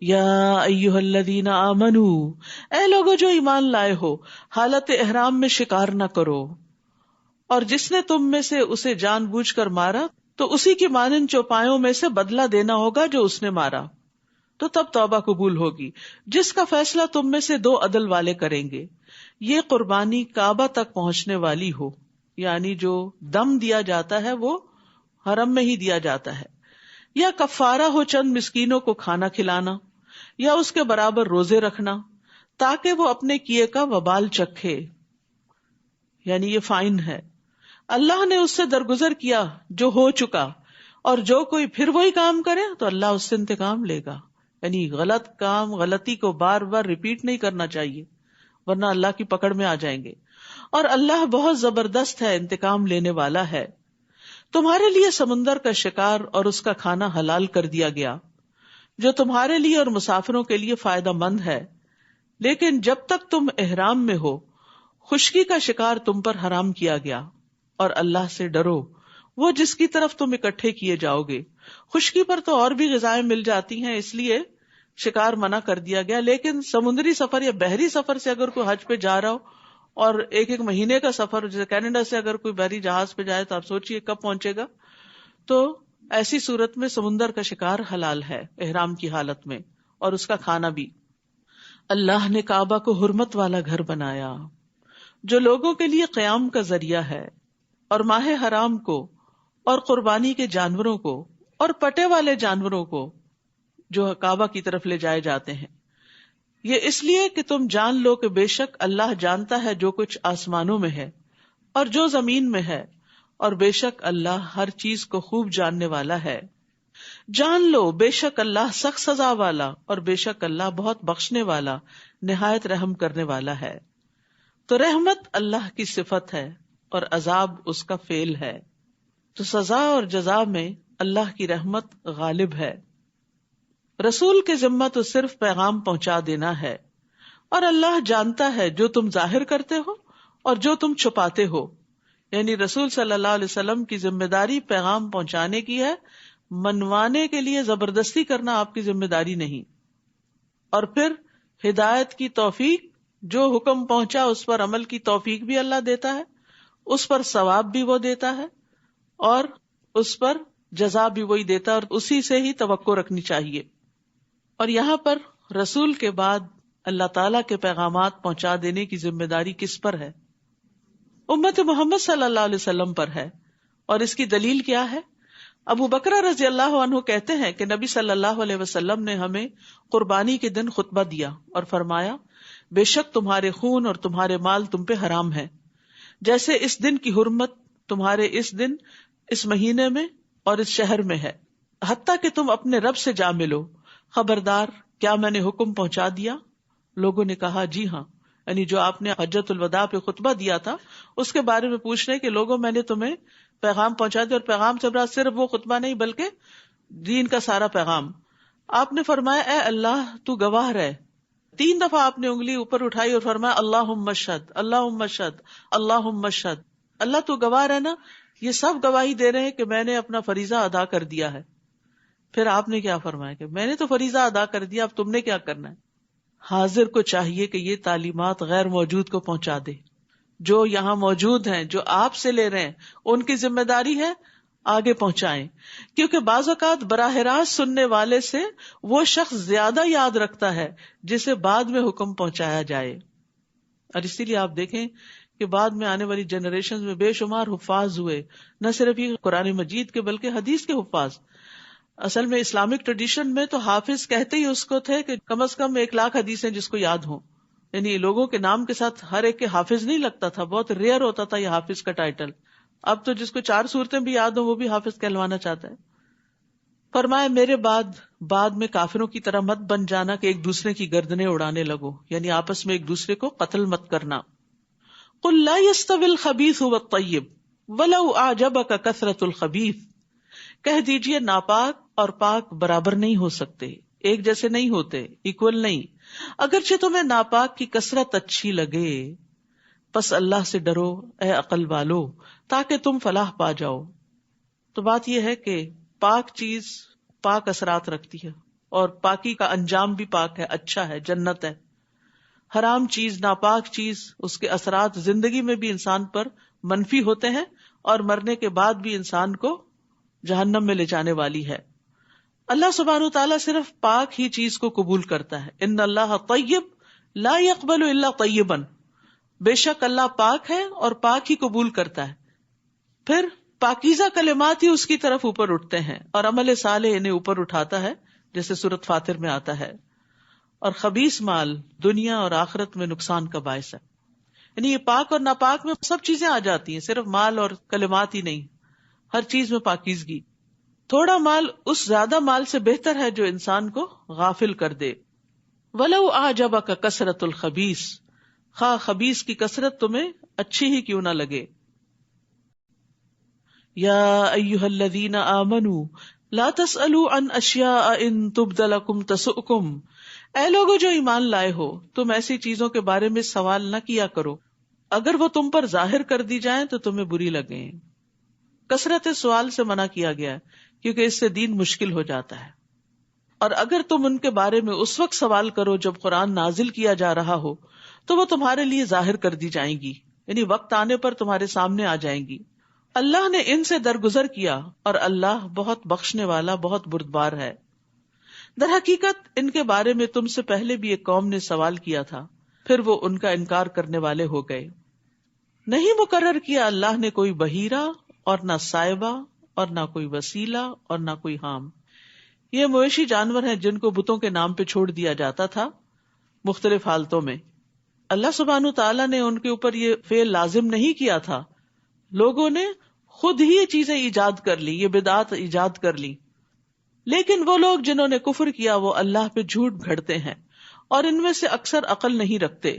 یا ایھا الذین آمنوا، اے لوگو جو ایمان لائے ہو، حالت احرام میں شکار نہ کرو، اور جس نے تم میں سے اسے جان بوجھ کر مارا تو اسی کی مانند چوپایوں میں سے بدلہ دینا ہوگا جو اس نے مارا، تو تب توبہ قبول ہوگی. جس کا فیصلہ تم میں سے 2 عدل والے کریں گے، یہ قربانی کعبہ تک پہنچنے والی ہو، یعنی جو دم دیا جاتا ہے وہ حرم میں ہی دیا جاتا ہے، یا کفارہ ہو چند مسکینوں کو کھانا کھلانا، یا اس کے برابر روزے رکھنا، تاکہ وہ اپنے کیے کا وبال چکھے. یعنی یہ فائن ہے، اللہ نے اس سے درگزر کیا جو ہو چکا، اور جو کوئی پھر وہی کام کرے تو اللہ اس سے انتقام لے گا. یعنی غلط کام، غلطی کو بار بار ریپیٹ نہیں کرنا چاہیے، ورنہ اللہ کی پکڑ میں آ جائیں گے. اور اللہ بہت زبردست ہے، انتقام لینے والا ہے. تمہارے لیے سمندر کا شکار اور اس کا کھانا حلال کر دیا گیا، جو تمہارے لیے اور مسافروں کے لیے فائدہ مند ہے، لیکن جب تک تم احرام میں ہو خشکی کا شکار تم پر حرام کیا گیا. اور اللہ سے ڈرو، وہ جس کی طرف تم اکٹھے کیے جاؤ گے. خشکی پر تو اور بھی غذائیں مل جاتی ہیں، اس لیے شکار منع کر دیا گیا، لیکن سمندری سفر یا بحری سفر سے اگر کوئی حج پہ جا رہا ہو اور ایک ایک مہینے کا سفر، جیسے کینیڈا سے اگر کوئی بحری جہاز پہ جائے تو آپ سوچئے کب پہنچے گا. تو ایسی صورت میں سمندر کا شکار حلال ہے احرام کی حالت میں، اور اس کا کھانا بھی. اللہ نے کعبہ کو حرمت والا گھر بنایا جو لوگوں کے لیے قیام کا ذریعہ ہے، اور ماہ حرام کو اور قربانی کے جانوروں کو اور پٹے والے جانوروں کو جو کعبہ کی طرف لے جائے جاتے ہیں، یہ اس لیے کہ تم جان لو کہ بے شک اللہ جانتا ہے جو کچھ آسمانوں میں ہے اور جو زمین میں ہے، اور بے شک اللہ ہر چیز کو خوب جاننے والا ہے. جان لو بے شک اللہ سخت سزا والا اور بے شک اللہ بہت بخشنے والا نہایت رحم کرنے والا ہے. تو رحمت اللہ کی صفت ہے اور عذاب اس کا فعل ہے. تو سزا اور جزا میں اللہ کی رحمت غالب ہے. رسول کے ذمہ تو صرف پیغام پہنچا دینا ہے، اور اللہ جانتا ہے جو تم ظاہر کرتے ہو اور جو تم چھپاتے ہو. یعنی رسول صلی اللہ علیہ وسلم کی ذمہ داری پیغام پہنچانے کی ہے، منوانے کے لیے زبردستی کرنا آپ کی ذمہ داری نہیں. اور پھر ہدایت کی توفیق، جو حکم پہنچا اس پر عمل کی توفیق بھی اللہ دیتا ہے، اس پر ثواب بھی وہ دیتا ہے، اور اس پر جزا بھی وہی دیتا ہے، اور اسی سے ہی توقع رکھنی چاہیے. اور یہاں پر رسول کے بعد اللہ تعالیٰ کے پیغامات پہنچا دینے کی ذمہ داری کس پر ہے؟ امت محمد صلی اللہ علیہ وسلم پر ہے. اور اس کی دلیل کیا ہے؟ ابو بکر رضی اللہ عنہ کہتے ہیں کہ نبی صلی اللہ علیہ وسلم نے ہمیں قربانی کے دن خطبہ دیا اور فرمایا، بے شک تمہارے خون اور تمہارے مال تم پہ حرام ہے، جیسے اس دن کی حرمت تمہارے اس دن، اس مہینے میں اور اس شہر میں ہے، حتیٰ کہ تم اپنے رب سے جا ملو. خبردار، کیا میں نے حکم پہنچا دیا؟ لوگوں نے کہا جی ہاں. یعنی جو آپ نے حجۃ الوداع پہ خطبہ دیا تھا اس کے بارے میں پوچھ رہے کہ لوگوں میں نے تمہیں پیغام پہنچا دیا، اور پیغام سے مراد صرف وہ خطبہ نہیں بلکہ دین کا سارا پیغام. آپ نے فرمایا اے اللہ تو گواہ رہے. 3 دفعہ آپ نے انگلی اوپر اٹھائی اور فرمایا اللہم اشہد، اللہم اشہد، اللہم اشہد. اللہ تو گواہ رہنا، یہ سب گواہی دے رہے ہیں کہ میں نے اپنا فریضہ ادا کر دیا ہے. پھر آپ نے کیا فرمایا کہ میں نے تو فریضہ ادا کر دیا، اب تم نے کیا کرنا ہے؟ حاضر کو چاہیے کہ یہ تعلیمات غیر موجود کو پہنچا دے. جو یہاں موجود ہیں، جو آپ سے لے رہے ہیں، ان کی ذمہ داری ہے آگے پہنچائیں، کیونکہ بعض اوقات براہ راست سننے والے سے وہ شخص زیادہ یاد رکھتا ہے جسے بعد میں حکم پہنچایا جائے. اور اسی لیے آپ دیکھیں کہ بعد میں آنے والی جنریشن میں بے شمار حفاظ ہوئے، نہ صرف یہ قرآن مجید کے بلکہ حدیث کے حفاظ. اصل میں اسلامک ٹریڈیشن میں تو حافظ کہتے ہی اس کو تھے کہ کم از کم 1,00,000 حدیثیں جس کو یاد ہوں. یعنی لوگوں کے نام کے ساتھ ہر ایک کے حافظ نہیں لگتا تھا، بہت ریئر ہوتا تھا یہ حافظ کا ٹائٹل. اب تو جس کو 4 سورتیں بھی یاد ہوں وہ بھی حافظ کہلوانا چاہتا ہے. فرمایا میرے بعد میں کافروں کی طرح مت بن جانا کہ ایک دوسرے کی گردنیں اڑانے لگو، یعنی آپس میں ایک دوسرے کو قتل مت کرنا. قل لا يستوي الخبيث والطيب ولو اعجبك كثرة الخبيث، کہہ دیجئے ناپاک اور پاک برابر نہیں ہو سکتے، ایک جیسے نہیں ہوتے، ایکول نہیں، اگرچہ تمہیں ناپاک کی کثرت اچھی لگے. پس اللہ سے ڈرو اے عقل والو تاکہ تم فلاح پا جاؤ. تو بات یہ ہے کہ پاک چیز پاک اثرات رکھتی ہے، اور پاکی کا انجام بھی پاک ہے، اچھا ہے، جنت ہے. حرام چیز، ناپاک چیز، اس کے اثرات زندگی میں بھی انسان پر منفی ہوتے ہیں اور مرنے کے بعد بھی انسان کو جہنم میں لے جانے والی ہے. اللہ سبحانہ وتعالیٰ صرف پاک ہی چیز کو قبول کرتا ہے. ان اللہ طیب لا يقبل الا طیبا، بے شک اللہ پاک ہے اور پاک ہی قبول کرتا ہے. پھر پاکیزہ کلمات ہی اس کی طرف اوپر اٹھتے ہیں اور عمل صالح انہیں اوپر اٹھاتا ہے، جیسے سورۃ فاطر میں آتا ہے. اور خبیث مال دنیا اور آخرت میں نقصان کا باعث ہے. یعنی یہ پاک اور ناپاک میں سب چیزیں آ جاتی ہیں، صرف مال اور کلمات ہی نہیں، ہر چیز میں پاکیزگی. تھوڑا مال اس زیادہ مال سے بہتر ہے جو انسان کو غافل کر دے. وَلَوْ أَعْجَبَكَ كَثْرَةُ الْخَبِيثِ، خواہ خبیث کی کثرت تمہیں اچھی ہی کیوں نہ لگے. یا ایھا الذین آمنوا لا تسألوا عن اشیاء ان تبد لکم تسؤکم، اے لوگو جو ایمان لائے ہو تم ایسی چیزوں کے بارے میں سوال نہ کیا کرو اگر وہ تم پر ظاہر کر دی جائیں تو تمہیں بری لگیں. کثرت سوال سے منع کیا گیا ہے کیونکہ اس سے دین مشکل ہو جاتا ہے. اور اگر تم ان کے بارے میں اس وقت سوال کرو جب قرآن نازل کیا جا رہا ہو تو وہ تمہارے لیے ظاہر کر دی جائیں گی، یعنی وقت آنے پر تمہارے سامنے آ جائیں گی۔ اللہ نے ان سے درگزر کیا اور اللہ بہت بخشنے والا، بہت بردبار ہے۔ در حقیقت ان کے بارے میں تم سے پہلے بھی ایک قوم نے سوال کیا تھا، پھر وہ ان کا انکار کرنے والے ہو گئے۔ نہیں مقرر کیا اللہ نے کوئی بحیرہ اور نہ سائبہ اور نہ کوئی وسیلہ اور نہ کوئی حام۔ یہ مویشی جانور ہیں جن کو بتوں کے نام پہ چھوڑ دیا جاتا تھا مختلف حالتوں میں۔ اللہ سبحانہ تعالیٰ نے ان کے اوپر یہ فعل لازم نہیں کیا تھا، لوگوں نے خود ہی یہ چیزیں ایجاد کر لی، یہ بدعات ایجاد کر لی۔ لیکن وہ لوگ جنہوں نے کفر کیا وہ اللہ پہ جھوٹ گھڑتے ہیں اور ان میں سے اکثر عقل نہیں رکھتے۔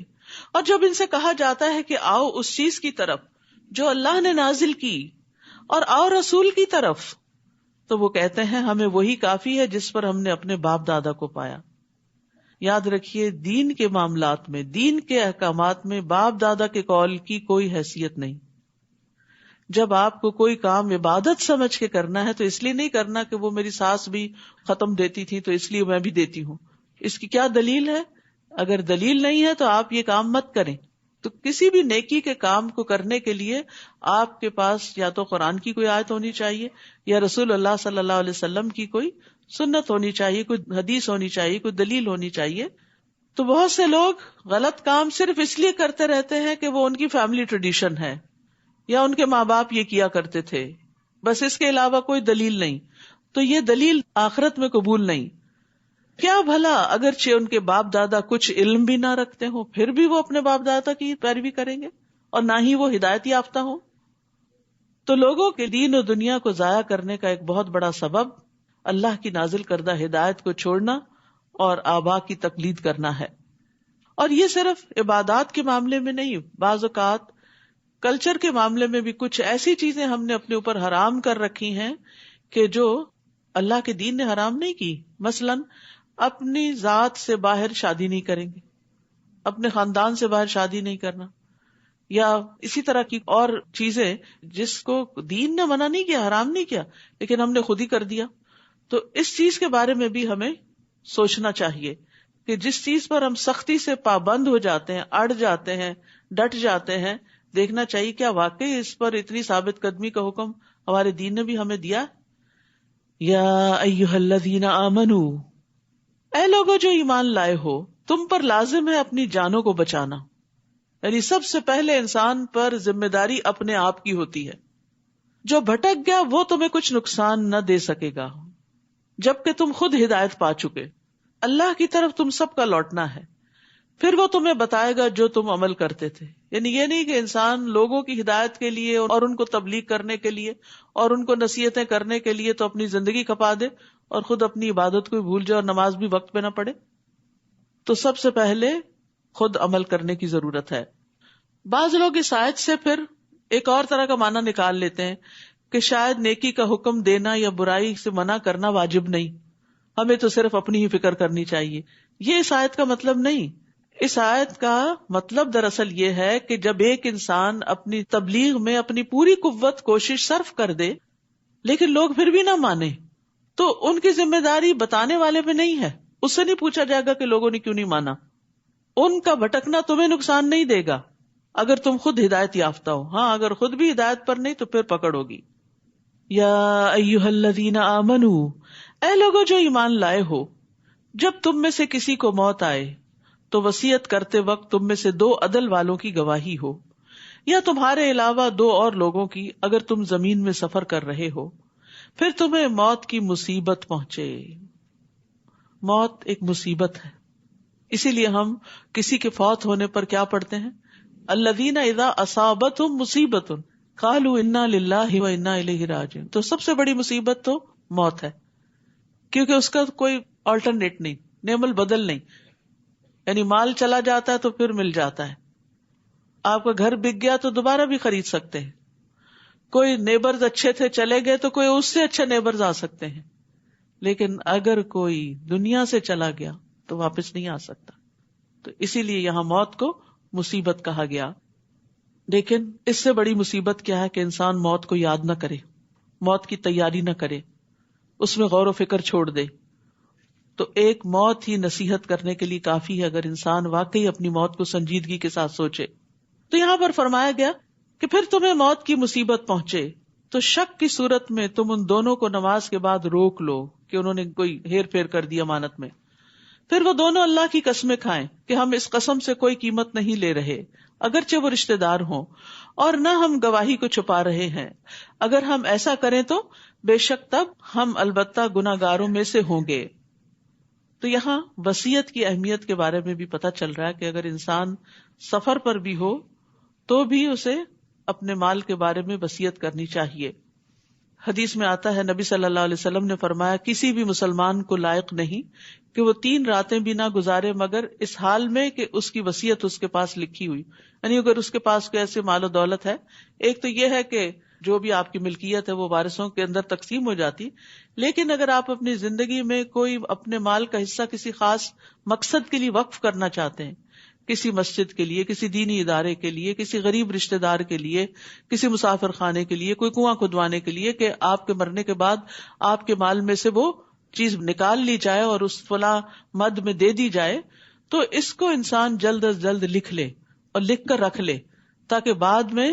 اور جب ان سے کہا جاتا ہے کہ آؤ اس چیز کی طرف جو اللہ نے نازل کی اور آؤ رسول کی طرف، تو وہ کہتے ہیں ہمیں وہی کافی ہے جس پر ہم نے اپنے باپ دادا کو پایا۔ یاد رکھیے دین کے معاملات میں، دین کے احکامات میں باپ دادا کے قول کی کوئی حیثیت نہیں۔ جب آپ کو کوئی کام عبادت سمجھ کے کرنا ہے تو اس لیے نہیں کرنا کہ وہ میری ساس بھی ختم دیتی تھی تو اس لیے میں بھی دیتی ہوں۔ اس کی کیا دلیل ہے؟ اگر دلیل نہیں ہے تو آپ یہ کام مت کریں۔ تو کسی بھی نیکی کے کام کو کرنے کے لیے آپ کے پاس یا تو قرآن کی کوئی آیت ہونی چاہیے یا رسول اللہ صلی اللہ علیہ وسلم کی کوئی سنت ہونی چاہیے، کوئی حدیث ہونی چاہیے، کوئی دلیل ہونی چاہیے۔ تو بہت سے لوگ غلط کام صرف اس لیے کرتے رہتے ہیں کہ وہ ان کی فیملی ٹریڈیشن ہے یا ان کے ماں باپ یہ کیا کرتے تھے، بس اس کے علاوہ کوئی دلیل نہیں۔ تو یہ دلیل آخرت میں قبول نہیں۔ کیا بھلا اگرچہ ان کے باپ دادا کچھ علم بھی نہ رکھتے ہوں پھر بھی وہ اپنے باپ دادا کی پیروی کریں گے اور نہ ہی وہ ہدایت یافتہ ہوں؟ تو لوگوں کے دین و دنیا کو ضائع کرنے کا ایک بہت بڑا سبب اللہ کی نازل کردہ ہدایت کو چھوڑنا اور آبا کی تقلید کرنا ہے۔ اور یہ صرف عبادات کے معاملے میں نہیں، بعض اوقات کلچر کے معاملے میں بھی کچھ ایسی چیزیں ہم نے اپنے اوپر حرام کر رکھی ہیں کہ جو اللہ کے دین نے حرام نہیں کی۔ مثلاً اپنی ذات سے باہر شادی نہیں کریں گے، اپنے خاندان سے باہر شادی نہیں کرنا، یا اسی طرح کی اور چیزیں جس کو دین نے منع نہیں کیا، حرام نہیں کیا، لیکن ہم نے خود ہی کر دیا۔ تو اس چیز کے بارے میں بھی ہمیں سوچنا چاہیے کہ جس چیز پر ہم سختی سے پابند ہو جاتے ہیں، اڑ جاتے ہیں، ڈٹ جاتے ہیں، دیکھنا چاہیے کیا واقعی اس پر اتنی ثابت قدمی کا حکم ہمارے دین نے بھی ہمیں دیا۔ یا ایھا الذین آمنوا، اے لوگو جو ایمان لائے ہو، تم پر لازم ہے اپنی جانوں کو بچانا، یعنی سب سے پہلے انسان پر ذمہ داری اپنے آپ کی ہوتی ہے۔ جو بھٹک گیا وہ تمہیں کچھ نقصان نہ دے سکے گا جبکہ تم خود ہدایت پا چکے۔ اللہ کی طرف تم سب کا لوٹنا ہے، پھر وہ تمہیں بتائے گا جو تم عمل کرتے تھے۔ یعنی یہ نہیں کہ انسان لوگوں کی ہدایت کے لیے اور ان کو تبلیغ کرنے کے لیے اور ان کو نصیحتیں کرنے کے لیے تو اپنی زندگی کھپا دے اور خود اپنی عبادت کو بھول جائے اور نماز بھی وقت پہ نہ پڑھے۔ تو سب سے پہلے خود عمل کرنے کی ضرورت ہے۔ بعض لوگ اس آیت سے پھر ایک اور طرح کا معنی نکال لیتے ہیں کہ شاید نیکی کا حکم دینا یا برائی سے منع کرنا واجب نہیں، ہمیں تو صرف اپنی ہی فکر کرنی چاہیے۔ یہ اس آیت کا مطلب نہیں۔ اس آیت کا مطلب دراصل یہ ہے کہ جب ایک انسان اپنی تبلیغ میں اپنی پوری قوت کوشش صرف کر دے لیکن لوگ پھر بھی نہ مانے تو ان کی ذمہ داری بتانے والے پہ نہیں ہے۔ اس سے نہیں پوچھا جائے گا کہ لوگوں نے کیوں نہیں مانا۔ ان کا بھٹکنا تمہیں نقصان نہیں دے گا اگر تم خود ہدایت یافتہ ہو۔ ہاں، اگر خود بھی ہدایت پر نہیں تو پھر پکڑ ہوگی۔ یا ایھا الذین آمنوا، اے لوگو جو ایمان لائے ہو، جب تم میں سے کسی کو موت آئے تو وصیت کرتے وقت تم میں سے 2 عدل والوں کی گواہی ہو، یا تمہارے علاوہ 2 اور لوگوں کی، اگر تم زمین میں سفر کر رہے ہو، پھر تمہیں موت کی مصیبت پہنچے۔ موت ایک مصیبت ہے، اسی لیے ہم کسی کے فوت ہونے پر کیا پڑھتے ہیں؟ الذین اذا اصابتہم مصیبۃ قالوا انا للہ و انا الیہ راجعون۔ تو سب سے بڑی مصیبت تو موت ہے، کیونکہ اس کا کوئی آلٹرنیٹ نہیں، نعم البدل نہیں۔ یعنی مال چلا جاتا ہے تو پھر مل جاتا ہے، آپ کا گھر بک گیا تو دوبارہ بھی خرید سکتے ہیں، کوئی نیبرز اچھے تھے چلے گئے تو کوئی اس سے اچھے نیبرز آ سکتے ہیں، لیکن اگر کوئی دنیا سے چلا گیا تو واپس نہیں آ سکتا۔ تو اسی لیے یہاں موت کو مصیبت کہا گیا۔ لیکن اس سے بڑی مصیبت کیا ہے کہ انسان موت کو یاد نہ کرے، موت کی تیاری نہ کرے، اس میں غور و فکر چھوڑ دے۔ تو ایک موت ہی نصیحت کرنے کے لیے کافی ہے، اگر انسان واقعی اپنی موت کو سنجیدگی کے ساتھ سوچے. تو یہاں پر فرمایا گیا کہ پھر تمہیں موت کی مصیبت پہنچے تو شک کی صورت میں تم ان دونوں کو نماز کے بعد روک لو کہ انہوں نے کوئی ہیر پھیر کر دی امانت میں. پھر وہ دونوں اللہ کی قسمیں کھائیں کہ ہم اس قسم سے کوئی قیمت نہیں لے رہے اگرچہ وہ رشتہ دار ہوں، اور نہ ہم گواہی کو چھپا رہے ہیں. اگر ہم ایسا کریں تو بے شک تب ہم البتہ گناہ گاروں میں سے ہوں گے. تو یہاں وصیت کی اہمیت کے بارے میں بھی پتہ چل رہا ہے کہ اگر انسان سفر پر بھی ہو تو بھی اسے اپنے مال کے بارے میں وصیت کرنی چاہیے. حدیث میں آتا ہے نبی صلی اللہ علیہ وسلم نے فرمایا کسی بھی مسلمان کو لائق نہیں کہ وہ 3 راتیں بھی نہ گزارے مگر اس حال میں کہ اس کی وصیت اس کے پاس لکھی ہوئی. یعنی اگر اس کے پاس کوئی ایسے مال و دولت ہے، ایک تو یہ ہے کہ جو بھی آپ کی ملکیت ہے وہ وارثوں کے اندر تقسیم ہو جاتی، لیکن اگر آپ اپنی زندگی میں کوئی اپنے مال کا حصہ کسی خاص مقصد کے لیے وقف کرنا چاہتے ہیں، کسی مسجد کے لیے، کسی دینی ادارے کے لیے، کسی غریب رشتہ دار کے لیے، کسی مسافر خانے کے لیے، کوئی کنواں کھدوانے کے لیے، کہ آپ کے مرنے کے بعد آپ کے مال میں سے وہ چیز نکال لی جائے اور اس فلاں مد میں دے دی جائے، تو اس کو انسان جلد از جلد لکھ لے اور لکھ کر رکھ لے تاکہ بعد میں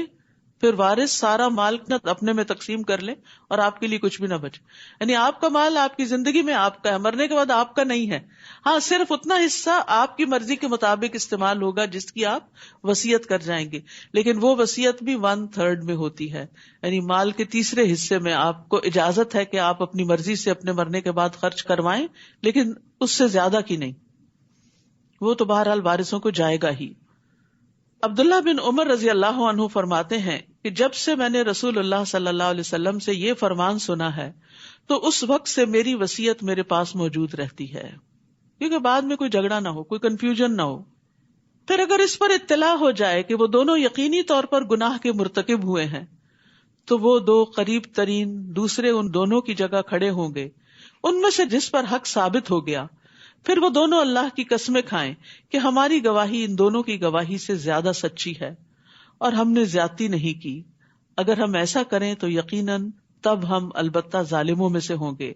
پھر وارث سارا مال اپنے میں تقسیم کر لے اور آپ کے لیے کچھ بھی نہ بچے. یعنی آپ کا مال آپ کی زندگی میں آپ کا ہے، مرنے کے بعد آپ کا نہیں ہے. ہاں صرف اتنا حصہ آپ کی مرضی کے مطابق استعمال ہوگا جس کی آپ وصیت کر جائیں گے، لیکن وہ وصیت بھی 1/3 میں ہوتی ہے. یعنی مال کے تیسرے حصے میں آپ کو اجازت ہے کہ آپ اپنی مرضی سے اپنے مرنے کے بعد خرچ کروائیں، لیکن اس سے زیادہ کی نہیں، وہ تو بہرحال وارثوں کو جائے گا ہی. عبداللہ بن عمر رضی اللہ عنہ فرماتے ہیں کہ جب سے میں نے رسول اللہ صلی اللہ علیہ وسلم سے یہ فرمان سنا ہے تو اس وقت سے میری وصیت میرے پاس موجود رہتی ہے، کیونکہ بعد میں کوئی جھگڑا نہ ہو، کوئی کنفیوژن نہ ہو. پھر اگر اس پر اطلاع ہو جائے کہ وہ دونوں یقینی طور پر گناہ کے مرتکب ہوئے ہیں تو وہ 2 قریب ترین دوسرے ان دونوں کی جگہ کھڑے ہوں گے، ان میں سے جس پر حق ثابت ہو گیا، پھر وہ دونوں اللہ کی قسمیں کھائیں کہ ہماری گواہی ان دونوں کی گواہی سے زیادہ سچی ہے اور ہم نے زیادتی نہیں کی. اگر ہم ایسا کریں تو یقیناً تب ہم البتہ ظالموں میں سے ہوں گے.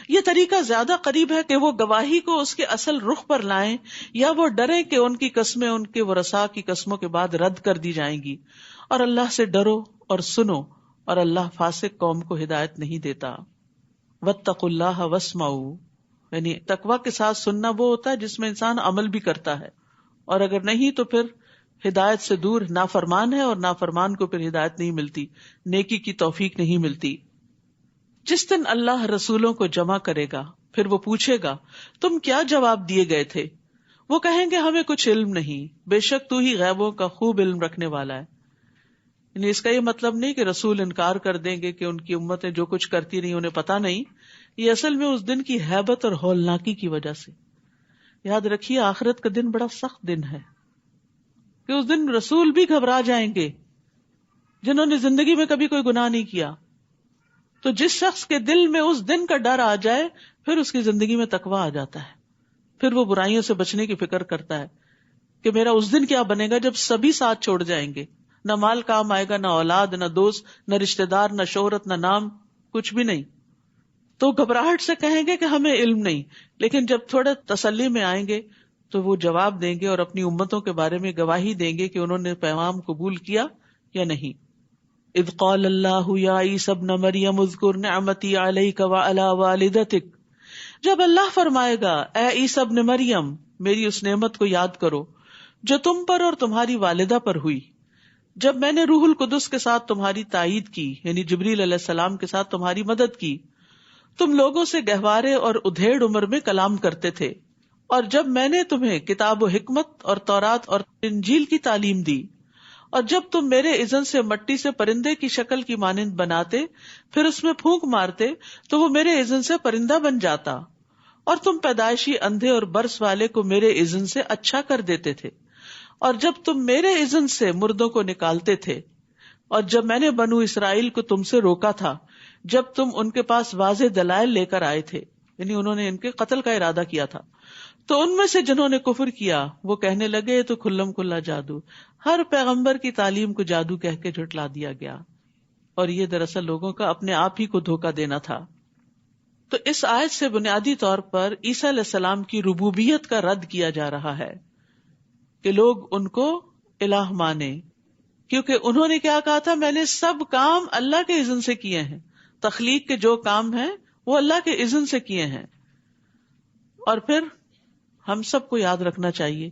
یہ طریقہ زیادہ قریب ہے کہ وہ گواہی کو اس کے اصل رخ پر لائیں یا وہ ڈریں کہ ان کی قسمیں ان کے ورثاء کی قسموں کے بعد رد کر دی جائیں گی. اور اللہ سے ڈرو اور سنو، اور اللہ فاسق قوم کو ہدایت نہیں دیتا. واتقوا اللہ واسمعوا، یعنی تقوی کے ساتھ سننا وہ ہوتا ہے جس میں انسان عمل بھی کرتا ہے، اور اگر نہیں تو پھر ہدایت سے دور نافرمان ہے، اور نافرمان کو پھر ہدایت نہیں ملتی، نیکی کی توفیق نہیں ملتی. جس دن اللہ رسولوں کو جمع کرے گا پھر وہ پوچھے گا تم کیا جواب دیے گئے تھے؟ وہ کہیں گے ہمیں کچھ علم نہیں، بے شک تو ہی غیبوں کا خوب علم رکھنے والا ہے. یعنی اس کا یہ مطلب نہیں کہ رسول انکار کر دیں گے کہ ان کی امتیں جو کچھ کرتی رہی انہیں پتا نہیں. یہ اصل میں اس دن کی ہیبت اور ہولناکی کی وجہ سے. یاد رکھیے آخرت کا دن بڑا سخت دن ہے کہ اس دن رسول بھی گھبرا جائیں گے جنہوں نے زندگی میں کبھی کوئی گناہ نہیں کیا. تو جس شخص کے دل میں اس دن کا ڈر آ جائے پھر اس کی زندگی میں تقویٰ آ جاتا ہے، پھر وہ برائیوں سے بچنے کی فکر کرتا ہے کہ میرا اس دن کیا بنے گا جب سبھی ساتھ چھوڑ جائیں گے، نہ مال کام آئے گا، نہ اولاد، نہ دوست، نہ رشتہ دار، نہ شہرت، نہ نام، کچھ بھی نہیں. تو گھبراہٹ سے کہیں گے کہ ہمیں علم نہیں، لیکن جب تھوڑے تسلی میں آئیں گے تو وہ جواب دیں گے اور اپنی امتوں کے بارے میں گواہی دیں گے کہ انہوں نے پیغام قبول کیا یا نہیں. اذ قال اللہ یا عیسی ابن مریم اذکر نعمتی علیک وعلی والدتک، جب اللہ فرمائے گا اے عیسی ابن مریم میری اس نعمت کو یاد کرو جو تم پر اور تمہاری والدہ پر ہوئی، جب میں نے روح القدس کے ساتھ تمہاری تائید کی، یعنی جبریل علیہ السلام کے ساتھ تمہاری مدد کی، تم لوگوں سے گہوارے اور ادھیڑ عمر میں کلام کرتے تھے، اور جب میں نے تمہیں کتاب و حکمت اور تورات اور انجیل کی تعلیم دی، اور جب تم میرے اذن سے مٹی سے پرندے کی شکل کی مانند بناتے پھر اس میں پھونک مارتے تو وہ میرے اذن سے پرندہ بن جاتا، اور تم پیدائشی اندھے اور برس والے کو میرے اذن سے اچھا کر دیتے تھے، اور جب تم میرے اذن سے مردوں کو نکالتے تھے، اور جب میں نے بنو اسرائیل کو تم سے روکا تھا جب تم ان کے پاس واضح دلائل لے کر آئے تھے، یعنی انہوں نے ان کے قتل کا ارادہ کیا تھا، تو ان میں سے جنہوں نے کفر کیا وہ کہنے لگے تو کھلم کھلا جادو، ہر پیغمبر کی تعلیم کو جادو کہہ کے جھٹلا دیا گیا، اور یہ دراصل لوگوں کا اپنے آپ ہی کو دھوکہ دینا تھا. تو اس آیت سے بنیادی طور پر عیسیٰ علیہ السلام کی ربوبیت کا رد کیا جا رہا ہے کہ لوگ ان کو الہ مانے، کیونکہ انہوں نے کیا کہا تھا، میں نے سب کام اللہ کے اذن سے کیے ہیں، تخلیق کے جو کام ہیں وہ اللہ کے اذن سے کیے ہیں. اور پھر ہم سب کو یاد رکھنا چاہیے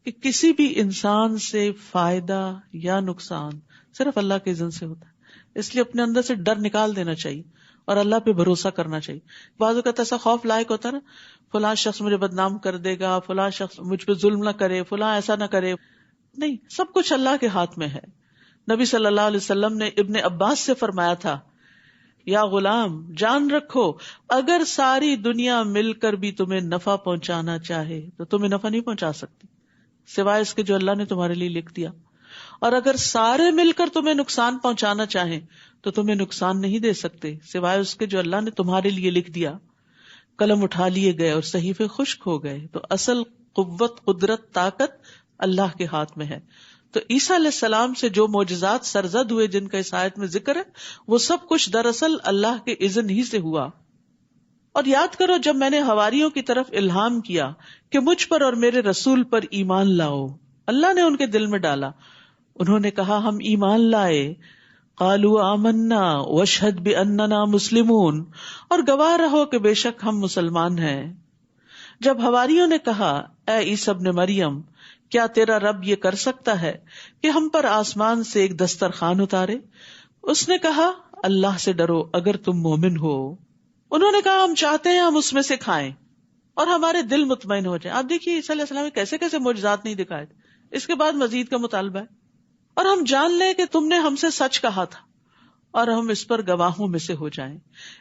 کہ کسی بھی انسان سے فائدہ یا نقصان صرف اللہ کے اذن سے ہوتا ہے، اس لیے اپنے اندر سے ڈر نکال دینا چاہیے اور اللہ پہ بھروسہ کرنا چاہیے. بعض اوقات ایسا خوف لائق ہوتا ہے نا، فلاں شخص مجھے بدنام کر دے گا، فلاں شخص مجھ پہ ظلم نہ کرے، فلاں ایسا نہ کرے. نہیں، سب کچھ اللہ کے ہاتھ میں ہے. نبی صلی اللہ علیہ وسلم نے ابن عباس سے فرمایا تھا، یا غلام جان رکھو، اگر ساری دنیا مل کر بھی تمہیں نفع پہنچانا چاہے تو تمہیں نفع نہیں پہنچا سکتی سوائے اس کے جو اللہ نے تمہارے لیے لکھ دیا، اور اگر سارے مل کر تمہیں نقصان پہنچانا چاہیں تو تمہیں نقصان نہیں دے سکتے سوائے اس کے جو اللہ نے تمہارے لیے لکھ دیا. قلم اٹھا لیے گئے اور صحیفے خشک ہو گئے. تو اصل قوت، قدرت، طاقت اللہ کے ہاتھ میں ہے. تو عیسیٰ علیہ السلام سے جو معجزات سرزد ہوئے جن کا اس آیت میں ذکر ہے، وہ سب کچھ دراصل اللہ کے اذن ہی سے ہوا. اور یاد کرو جب میں نے حواریوں کی طرف الہام کیا کہ مجھ پر اور میرے رسول پر ایمان لاؤ، اللہ نے ان کے دل میں ڈالا. انہوں نے کہا ہم ایمان لائے. قالوا آمنا واشہد باننا مسلمون، اور گواہ رہو کہ بے شک ہم مسلمان ہیں. جب حواریوں نے کہا اے عیسیٰ ابن مریم، کیا تیرا رب یہ کر سکتا ہے کہ ہم پر آسمان سے ایک دسترخوان اتارے؟ اس نے کہا اللہ سے ڈرو اگر تم مومن ہو. انہوں نے کہا ہم چاہتے ہیں ہم اس میں سے کھائیں اور ہمارے دل مطمئن ہو جائیں. آپ دیکھیے عیسیٰ علیہ السلام کیسے کیسے معجزات نہیں دکھائے، اس کے بعد مزید کا مطالبہ ہے. اور ہم جان لیں کہ تم نے ہم سے سچ کہا تھا اور ہم اس پر گواہوں میں سے ہو جائیں.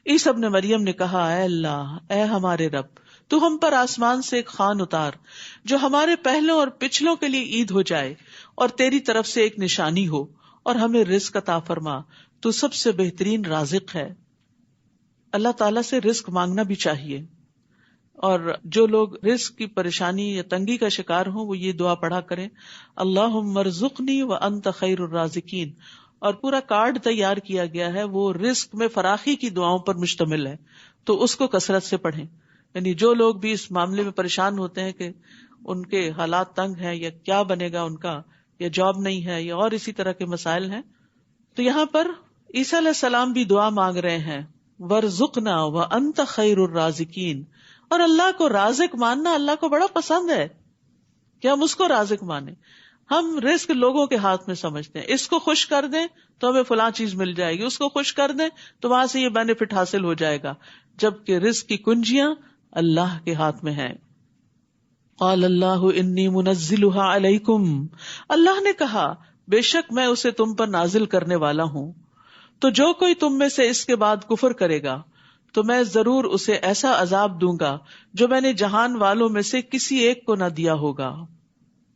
عیسیٰ ابن مریم نے کہا اے اللہ، اے ہمارے رب، تو ہم پر آسمان سے ایک خوان اتار جو ہمارے پہلوں اور پچھلوں کے لیے عید ہو جائے اور تیری طرف سے ایک نشانی ہو، اور ہمیں رزق عطا فرما، تو سب سے بہترین رازق ہے. اللہ تعالیٰ سے رزق مانگنا بھی چاہیے. اور جو لوگ رزق کی پریشانی یا تنگی کا شکار ہوں وہ یہ دعا پڑھا کریں، اللہم ارزقنی وانت خیر الرازقین. اور پورا کارڈ تیار کیا گیا ہے، وہ رزق میں فراخی کی دعاؤں پر مشتمل ہے، تو اس کو کثرت سے پڑھیں. یعنی جو لوگ بھی اس معاملے میں پریشان ہوتے ہیں کہ ان کے حالات تنگ ہیں یا کیا بنے گا ان کا، یا جاب نہیں ہے یا اور اسی طرح کے مسائل ہیں، تو یہاں پر عیسیٰ علیہ السلام بھی دعا مانگ رہے ہیں، وارزقنا وانت خیر الرازقین. اور اللہ کو رازق ماننا اللہ کو بڑا پسند ہے کہ ہم اس کو رازق مانیں. ہم رزق لوگوں کے ہاتھ میں سمجھتے ہیں، اس کو خوش کر دیں تو ہمیں فلاں چیز مل جائے گی، اس کو خوش کر دیں تو وہاں سے یہ بینیفٹ حاصل ہو جائے گا، جبکہ رزق کی کنجیاں اللہ کے ہاتھ میں ہیں. قال اللہ انی منزلها علیکم، اللہ نے کہا بے شک میں اسے تم پر نازل کرنے والا ہوں، تو جو کوئی تم میں سے اس کے بعد کفر کرے گا تو میں ضرور اسے ایسا عذاب دوں گا جو میں نے جہان والوں میں سے کسی ایک کو نہ دیا ہوگا.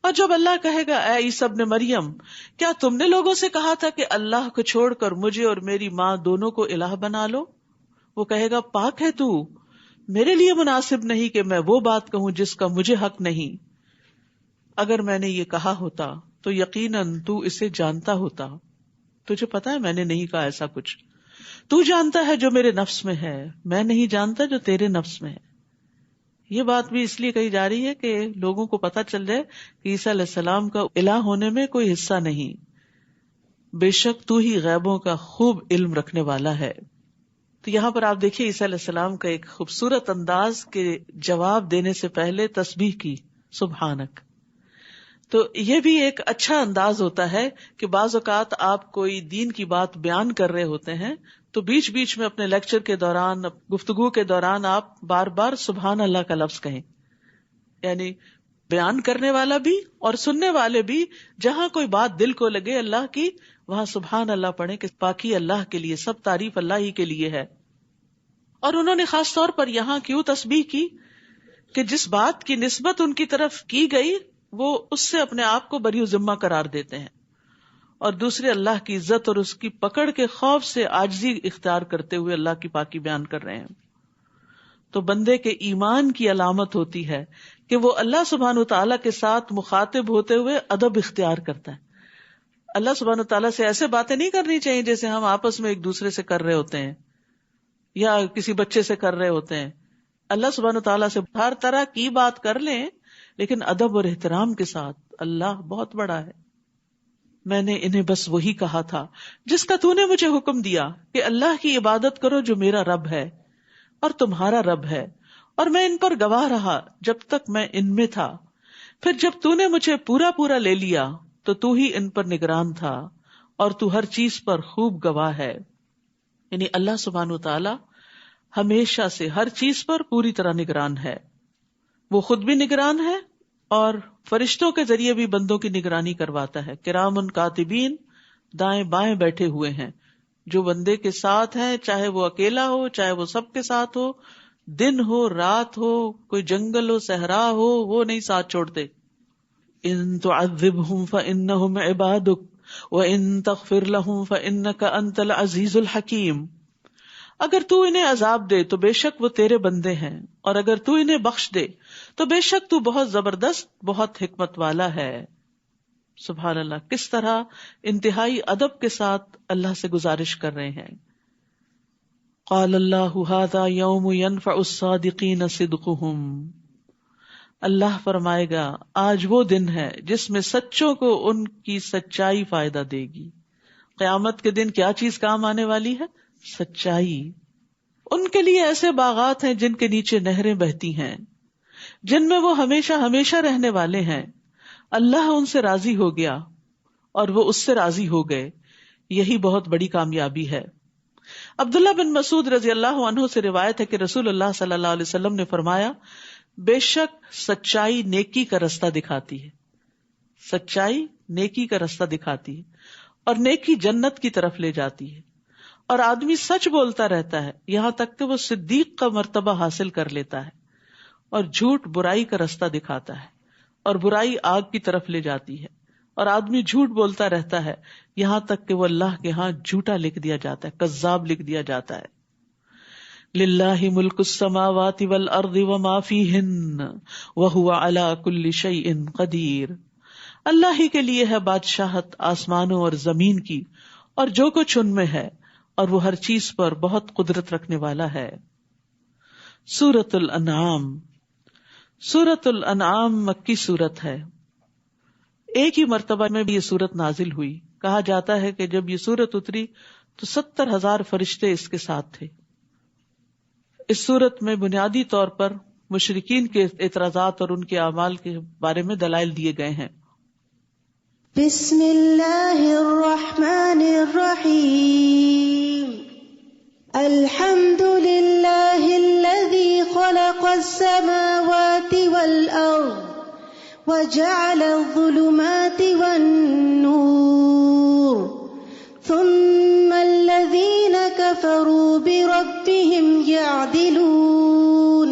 اور جب اللہ کہے گا اے عیسیٰ ابن مریم، کیا تم نے لوگوں سے کہا تھا کہ اللہ کو چھوڑ کر مجھے اور میری ماں دونوں کو الہ بنا لو؟ وہ کہے گا پاک ہے تو، میرے لیے مناسب نہیں کہ میں وہ بات کہوں جس کا مجھے حق نہیں. اگر میں نے یہ کہا ہوتا تو یقیناً تو اسے جانتا ہوتا. تجھے پتا ہے میں نے نہیں کہا ایسا کچھ. تو جانتا ہے جو میرے نفس میں ہے، میں نہیں جانتا جو تیرے نفس میں ہے. یہ بات بھی اس لیے کہی جا رہی ہے کہ لوگوں کو پتہ چل جائے کہ عیسیٰ علیہ السلام کا الہ ہونے میں کوئی حصہ نہیں. بے شک تو ہی غیبوں کا خوب علم رکھنے والا ہے. تو یہاں پر آپ دیکھیے عیسیٰ علیہ السلام کا ایک خوبصورت انداز کے جواب دینے سے پہلے تسبیح کی، سبحانک. تو یہ بھی ایک اچھا انداز ہوتا ہے کہ بعض اوقات آپ کوئی دین کی بات بیان کر رہے ہوتے ہیں تو بیچ بیچ میں اپنے لیکچر کے دوران، گفتگو کے دوران آپ بار بار سبحان اللہ کا لفظ کہیں. یعنی بیان کرنے والا بھی اور سننے والے بھی جہاں کوئی بات دل کو لگے اللہ کی، وہاں سبحان اللہ پڑھیں کہ پاکی اللہ کے لیے، سب تعریف اللہ ہی کے لیے ہے. اور انہوں نے خاص طور پر یہاں کیوں تسبیح کی کہ جس بات کی نسبت ان کی طرف کی گئی وہ اس سے اپنے آپ کو بری ذمہ قرار دیتے ہیں، اور دوسرے اللہ کی عزت اور اس کی پکڑ کے خوف سے عاجزی اختیار کرتے ہوئے اللہ کی پاکی بیان کر رہے ہیں. تو بندے کے ایمان کی علامت ہوتی ہے کہ وہ اللہ سبحانہ وتعالیٰ کے ساتھ مخاطب ہوتے ہوئے ادب اختیار کرتا ہے. اللہ سبحانہ وتعالیٰ سے ایسے باتیں نہیں کرنی چاہیے جیسے ہم آپس میں ایک دوسرے سے کر رہے ہوتے ہیں. یا کسی بچے سے کر رہے ہوتے ہیں. اللہ سبحانہ تعالیٰ سے ہر طرح کی بات کر لیں لیکن ادب اور احترام کے ساتھ. اللہ بہت بڑا ہے. میں نے انہیں بس وہی کہا تھا جس کا تو نے مجھے حکم دیا کہ اللہ کی عبادت کرو جو میرا رب ہے اور تمہارا رب ہے، اور میں ان پر گواہ رہا جب تک میں ان میں تھا. پھر جب تو نے مجھے پورا پورا لے لیا تو تو ہی ان پر نگران تھا اور تو ہر چیز پر خوب گواہ ہے. یعنی اللہ سبحانہ وتعالی ہمیشہ سے ہر چیز پر پوری طرح نگران ہے. وہ خود بھی نگران ہے اور فرشتوں کے ذریعے بھی بندوں کی نگرانی کرواتا ہے. کرامن کاتبین دائیں بائیں بیٹھے ہوئے ہیں جو بندے کے ساتھ ہیں، چاہے وہ اکیلا ہو چاہے وہ سب کے ساتھ ہو، دن ہو رات ہو، کوئی جنگل ہو صحرا ہو، وہ نہیں ساتھ چھوڑتے. ان تعذبہم فانہم عبادک وان تغفر لہم فانک انت العزیز الحکیم. اگر تو انہیں عذاب دے تو بے شک وہ تیرے بندے ہیں، اور اگر تو انہیں بخش دے تو بے شک تو بہت زبردست، بہت حکمت والا ہے. سبحان اللہ، کس طرح انتہائی ادب کے ساتھ اللہ سے گزارش کر رہے ہیں. قال اللہ ھذا یوم ینفع الصادقین صدقہم. اللہ فرمائے گا آج وہ دن ہے جس میں سچوں کو ان کی سچائی فائدہ دے گی. قیامت کے دن کیا چیز کام آنے والی ہے؟ سچائی. ان کے لیے ایسے باغات ہیں جن کے نیچے نہریں بہتی ہیں، جن میں وہ ہمیشہ ہمیشہ رہنے والے ہیں. اللہ ان سے راضی ہو گیا اور وہ اس سے راضی ہو گئے. یہی بہت بڑی کامیابی ہے. عبداللہ بن مسعود رضی اللہ عنہ سے روایت ہے کہ رسول اللہ صلی اللہ علیہ وسلم نے فرمایا، بے شک سچائی نیکی کا رستہ دکھاتی ہے. سچائی نیکی کا رستہ دکھاتی ہے اور نیکی جنت کی طرف لے جاتی ہے. اور آدمی سچ بولتا رہتا ہے یہاں تک کہ وہ صدیق کا مرتبہ حاصل کر لیتا ہے. اور جھوٹ برائی کا رستہ دکھاتا ہے اور برائی آگ کی طرف لے جاتی ہے. اور آدمی جھوٹ بولتا رہتا ہے یہاں تک کہ وہ اللہ کے ہاں جھوٹا لکھ دیا جاتا ہے، کذاب لکھ دیا جاتا ہے. للہ ملک السماوات والارض وما فیہن وہو علی کل شیء قدیر. اللہ ہی کے لیے ہے بادشاہت آسمانوں اور زمین کی اور جو کچھ ان میں ہے، اور وہ ہر چیز پر بہت قدرت رکھنے والا ہے. سورۃ الانعام. سورۃ الانعام مکی سورت ہے. ایک ہی مرتبہ میں بھی یہ سورت نازل ہوئی. کہا جاتا ہے کہ جب یہ سورت اتری تو 70,000 فرشتے اس کے ساتھ تھے. اس سورت میں بنیادی طور پر مشرکین کے اعتراضات اور ان کے اعمال کے بارے میں دلائل دیے گئے ہیں. بسم اللہ الرحمن الرحیم. الحمد للہ الذی خلق السماوات والارض وجعل الظلمات والنور ثم الذین کفروا بربهم یعدلون.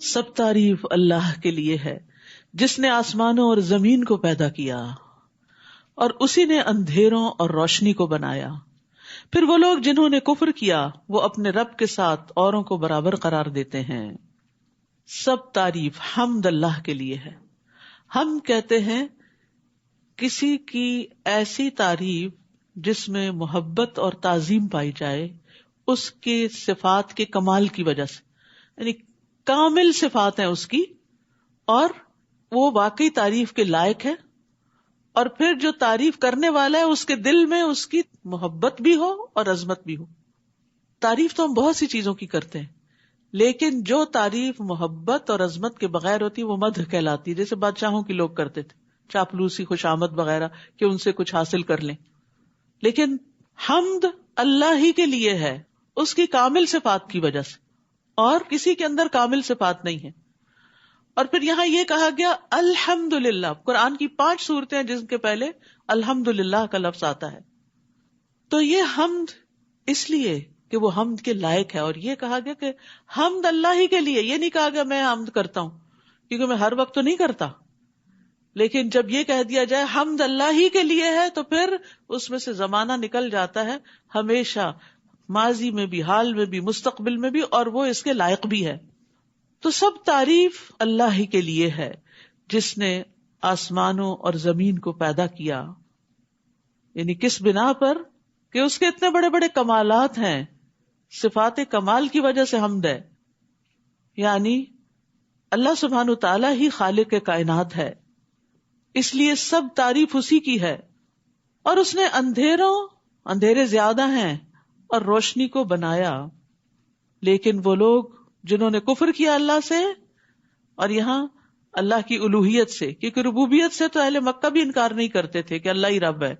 سب تعریف اللہ کے لیے ہے جس نے آسمانوں اور زمین کو پیدا کیا اور اسی نے اندھیروں اور روشنی کو بنایا. پھر وہ لوگ جنہوں نے کفر کیا وہ اپنے رب کے ساتھ اوروں کو برابر قرار دیتے ہیں. سب تعریف حمد اللہ کے لیے ہے. ہم کہتے ہیں کسی کی ایسی تعریف جس میں محبت اور تعظیم پائی جائے اس کے صفات کے کمال کی وجہ سے، یعنی کامل صفات ہیں اس کی اور وہ واقعی تعریف کے لائق ہے. اور پھر جو تعریف کرنے والا ہے اس کے دل میں اس کی محبت بھی ہو اور عظمت بھی ہو. تعریف تو ہم بہت سی چیزوں کی کرتے ہیں لیکن جو تعریف محبت اور عظمت کے بغیر ہوتی وہ مدح کہلاتی. جیسے بادشاہوں کی لوگ کرتے تھے، چاپلوسی، خوشامد وغیرہ کہ ان سے کچھ حاصل کر لیں. لیکن حمد اللہ ہی کے لیے ہے اس کی کامل صفات کی وجہ سے، اور کسی کے اندر کامل صفات نہیں ہے. اور پھر یہاں یہ کہا گیا الحمدللہ. قرآن کی 5 سورتیں ہیں جن کے پہلے الحمدللہ کا لفظ آتا ہے. تو یہ حمد اس لیے کہ وہ حمد کے لائق ہے. اور یہ کہا گیا کہ حمد اللہ ہی کے لیے. یہ نہیں کہا گیا میں حمد کرتا ہوں، کیونکہ میں ہر وقت تو نہیں کرتا. لیکن جب یہ کہہ دیا جائے حمد اللہ ہی کے لیے ہے تو پھر اس میں سے زمانہ نکل جاتا ہے ہمیشہ، ماضی میں بھی، حال میں بھی، مستقبل میں بھی، اور وہ اس کے لائق بھی ہے. تو سب تعریف اللہ ہی کے لیے ہے جس نے آسمانوں اور زمین کو پیدا کیا. یعنی کس بنا پر کہ اس کے اتنے بڑے بڑے کمالات ہیں صفات کمال کی وجہ سے حمد ہے، یعنی اللہ سبحانہ تعالیٰ ہی خالق کائنات ہے، اس لیے سب تعریف اسی کی ہے. اور اس نے اندھیرے زیادہ ہیں اور روشنی کو بنایا. لیکن وہ لوگ جنہوں نے کفر کیا اللہ سے، اور یہاں اللہ کی الوہیت سے، کیونکہ ربوبیت سے تو اہل مکہ بھی انکار نہیں کرتے تھے کہ اللہ ہی رب ہے،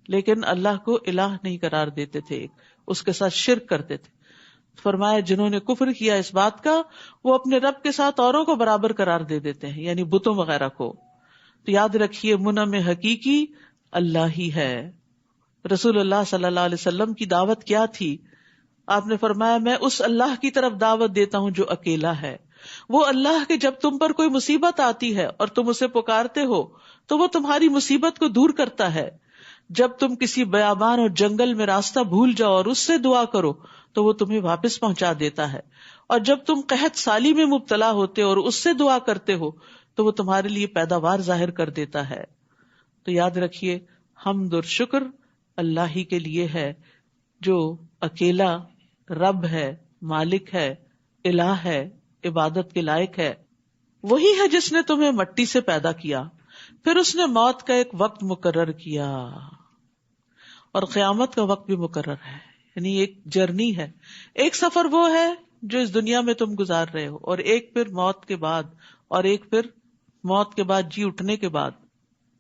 لیکن اللہ کو الہ نہیں قرار دیتے تھے، اس کے ساتھ شرک کرتے تھے. فرمایا جنہوں نے کفر کیا اس بات کا، وہ اپنے رب کے ساتھ اوروں کو برابر قرار دے دیتے ہیں، یعنی بتوں وغیرہ کو. تو یاد رکھیے منعم حقیقی اللہ ہی ہے. رسول اللہ صلی اللہ علیہ وسلم کی دعوت کیا تھی؟ آپ نے فرمایا میں اس اللہ کی طرف دعوت دیتا ہوں جو اکیلا ہے. وہ اللہ کہ جب تم پر کوئی مصیبت آتی ہے اور تم اسے پکارتے ہو تو وہ تمہاری مصیبت کو دور کرتا ہے. جب تم کسی بیابان اور جنگل میں راستہ بھول جاؤ اور اس سے دعا کرو تو وہ تمہیں واپس پہنچا دیتا ہے. اور جب تم قحط سالی میں مبتلا ہوتے اور اس سے دعا کرتے ہو تو وہ تمہارے لیے پیداوار ظاہر کر دیتا ہے. تو یاد رکھیے حمد اور شکر اللہ ہی کے لیے ہے جو اکیلا رب ہے، مالک ہے، الہ ہے، عبادت کے لائق ہے. وہی ہے جس نے تمہیں مٹی سے پیدا کیا، پھر اس نے موت کا ایک وقت مقرر کیا اور قیامت کا وقت بھی مقرر ہے. یعنی ایک جرنی ہے، ایک سفر وہ ہے جو اس دنیا میں تم گزار رہے ہو، اور ایک پھر موت کے بعد، اور ایک پھر موت کے بعد جی اٹھنے کے بعد.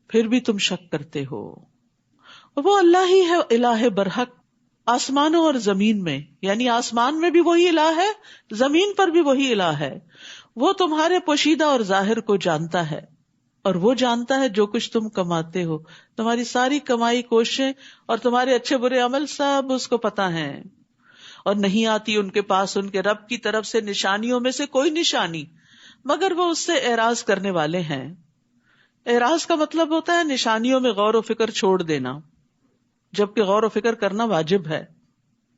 پھر بھی تم شک کرتے ہو. وہ اللہ ہی ہے الہ برحق آسمانوں اور زمین میں، یعنی آسمان میں بھی وہی الہ ہے، زمین پر بھی وہی الہ ہے. وہ تمہارے پوشیدہ اور ظاہر کو جانتا ہے، اور وہ جانتا ہے جو کچھ تم کماتے ہو. تمہاری ساری کمائی، کوششیں اور تمہارے اچھے برے عمل سب اس کو پتا ہیں. اور نہیں آتی ان کے پاس ان کے رب کی طرف سے نشانیوں میں سے کوئی نشانی مگر وہ اس سے اعراض کرنے والے ہیں. اعراض کا مطلب ہوتا ہے نشانیوں میں غور و فکر چھوڑ دینا، جبکہ غور و فکر کرنا واجب ہے.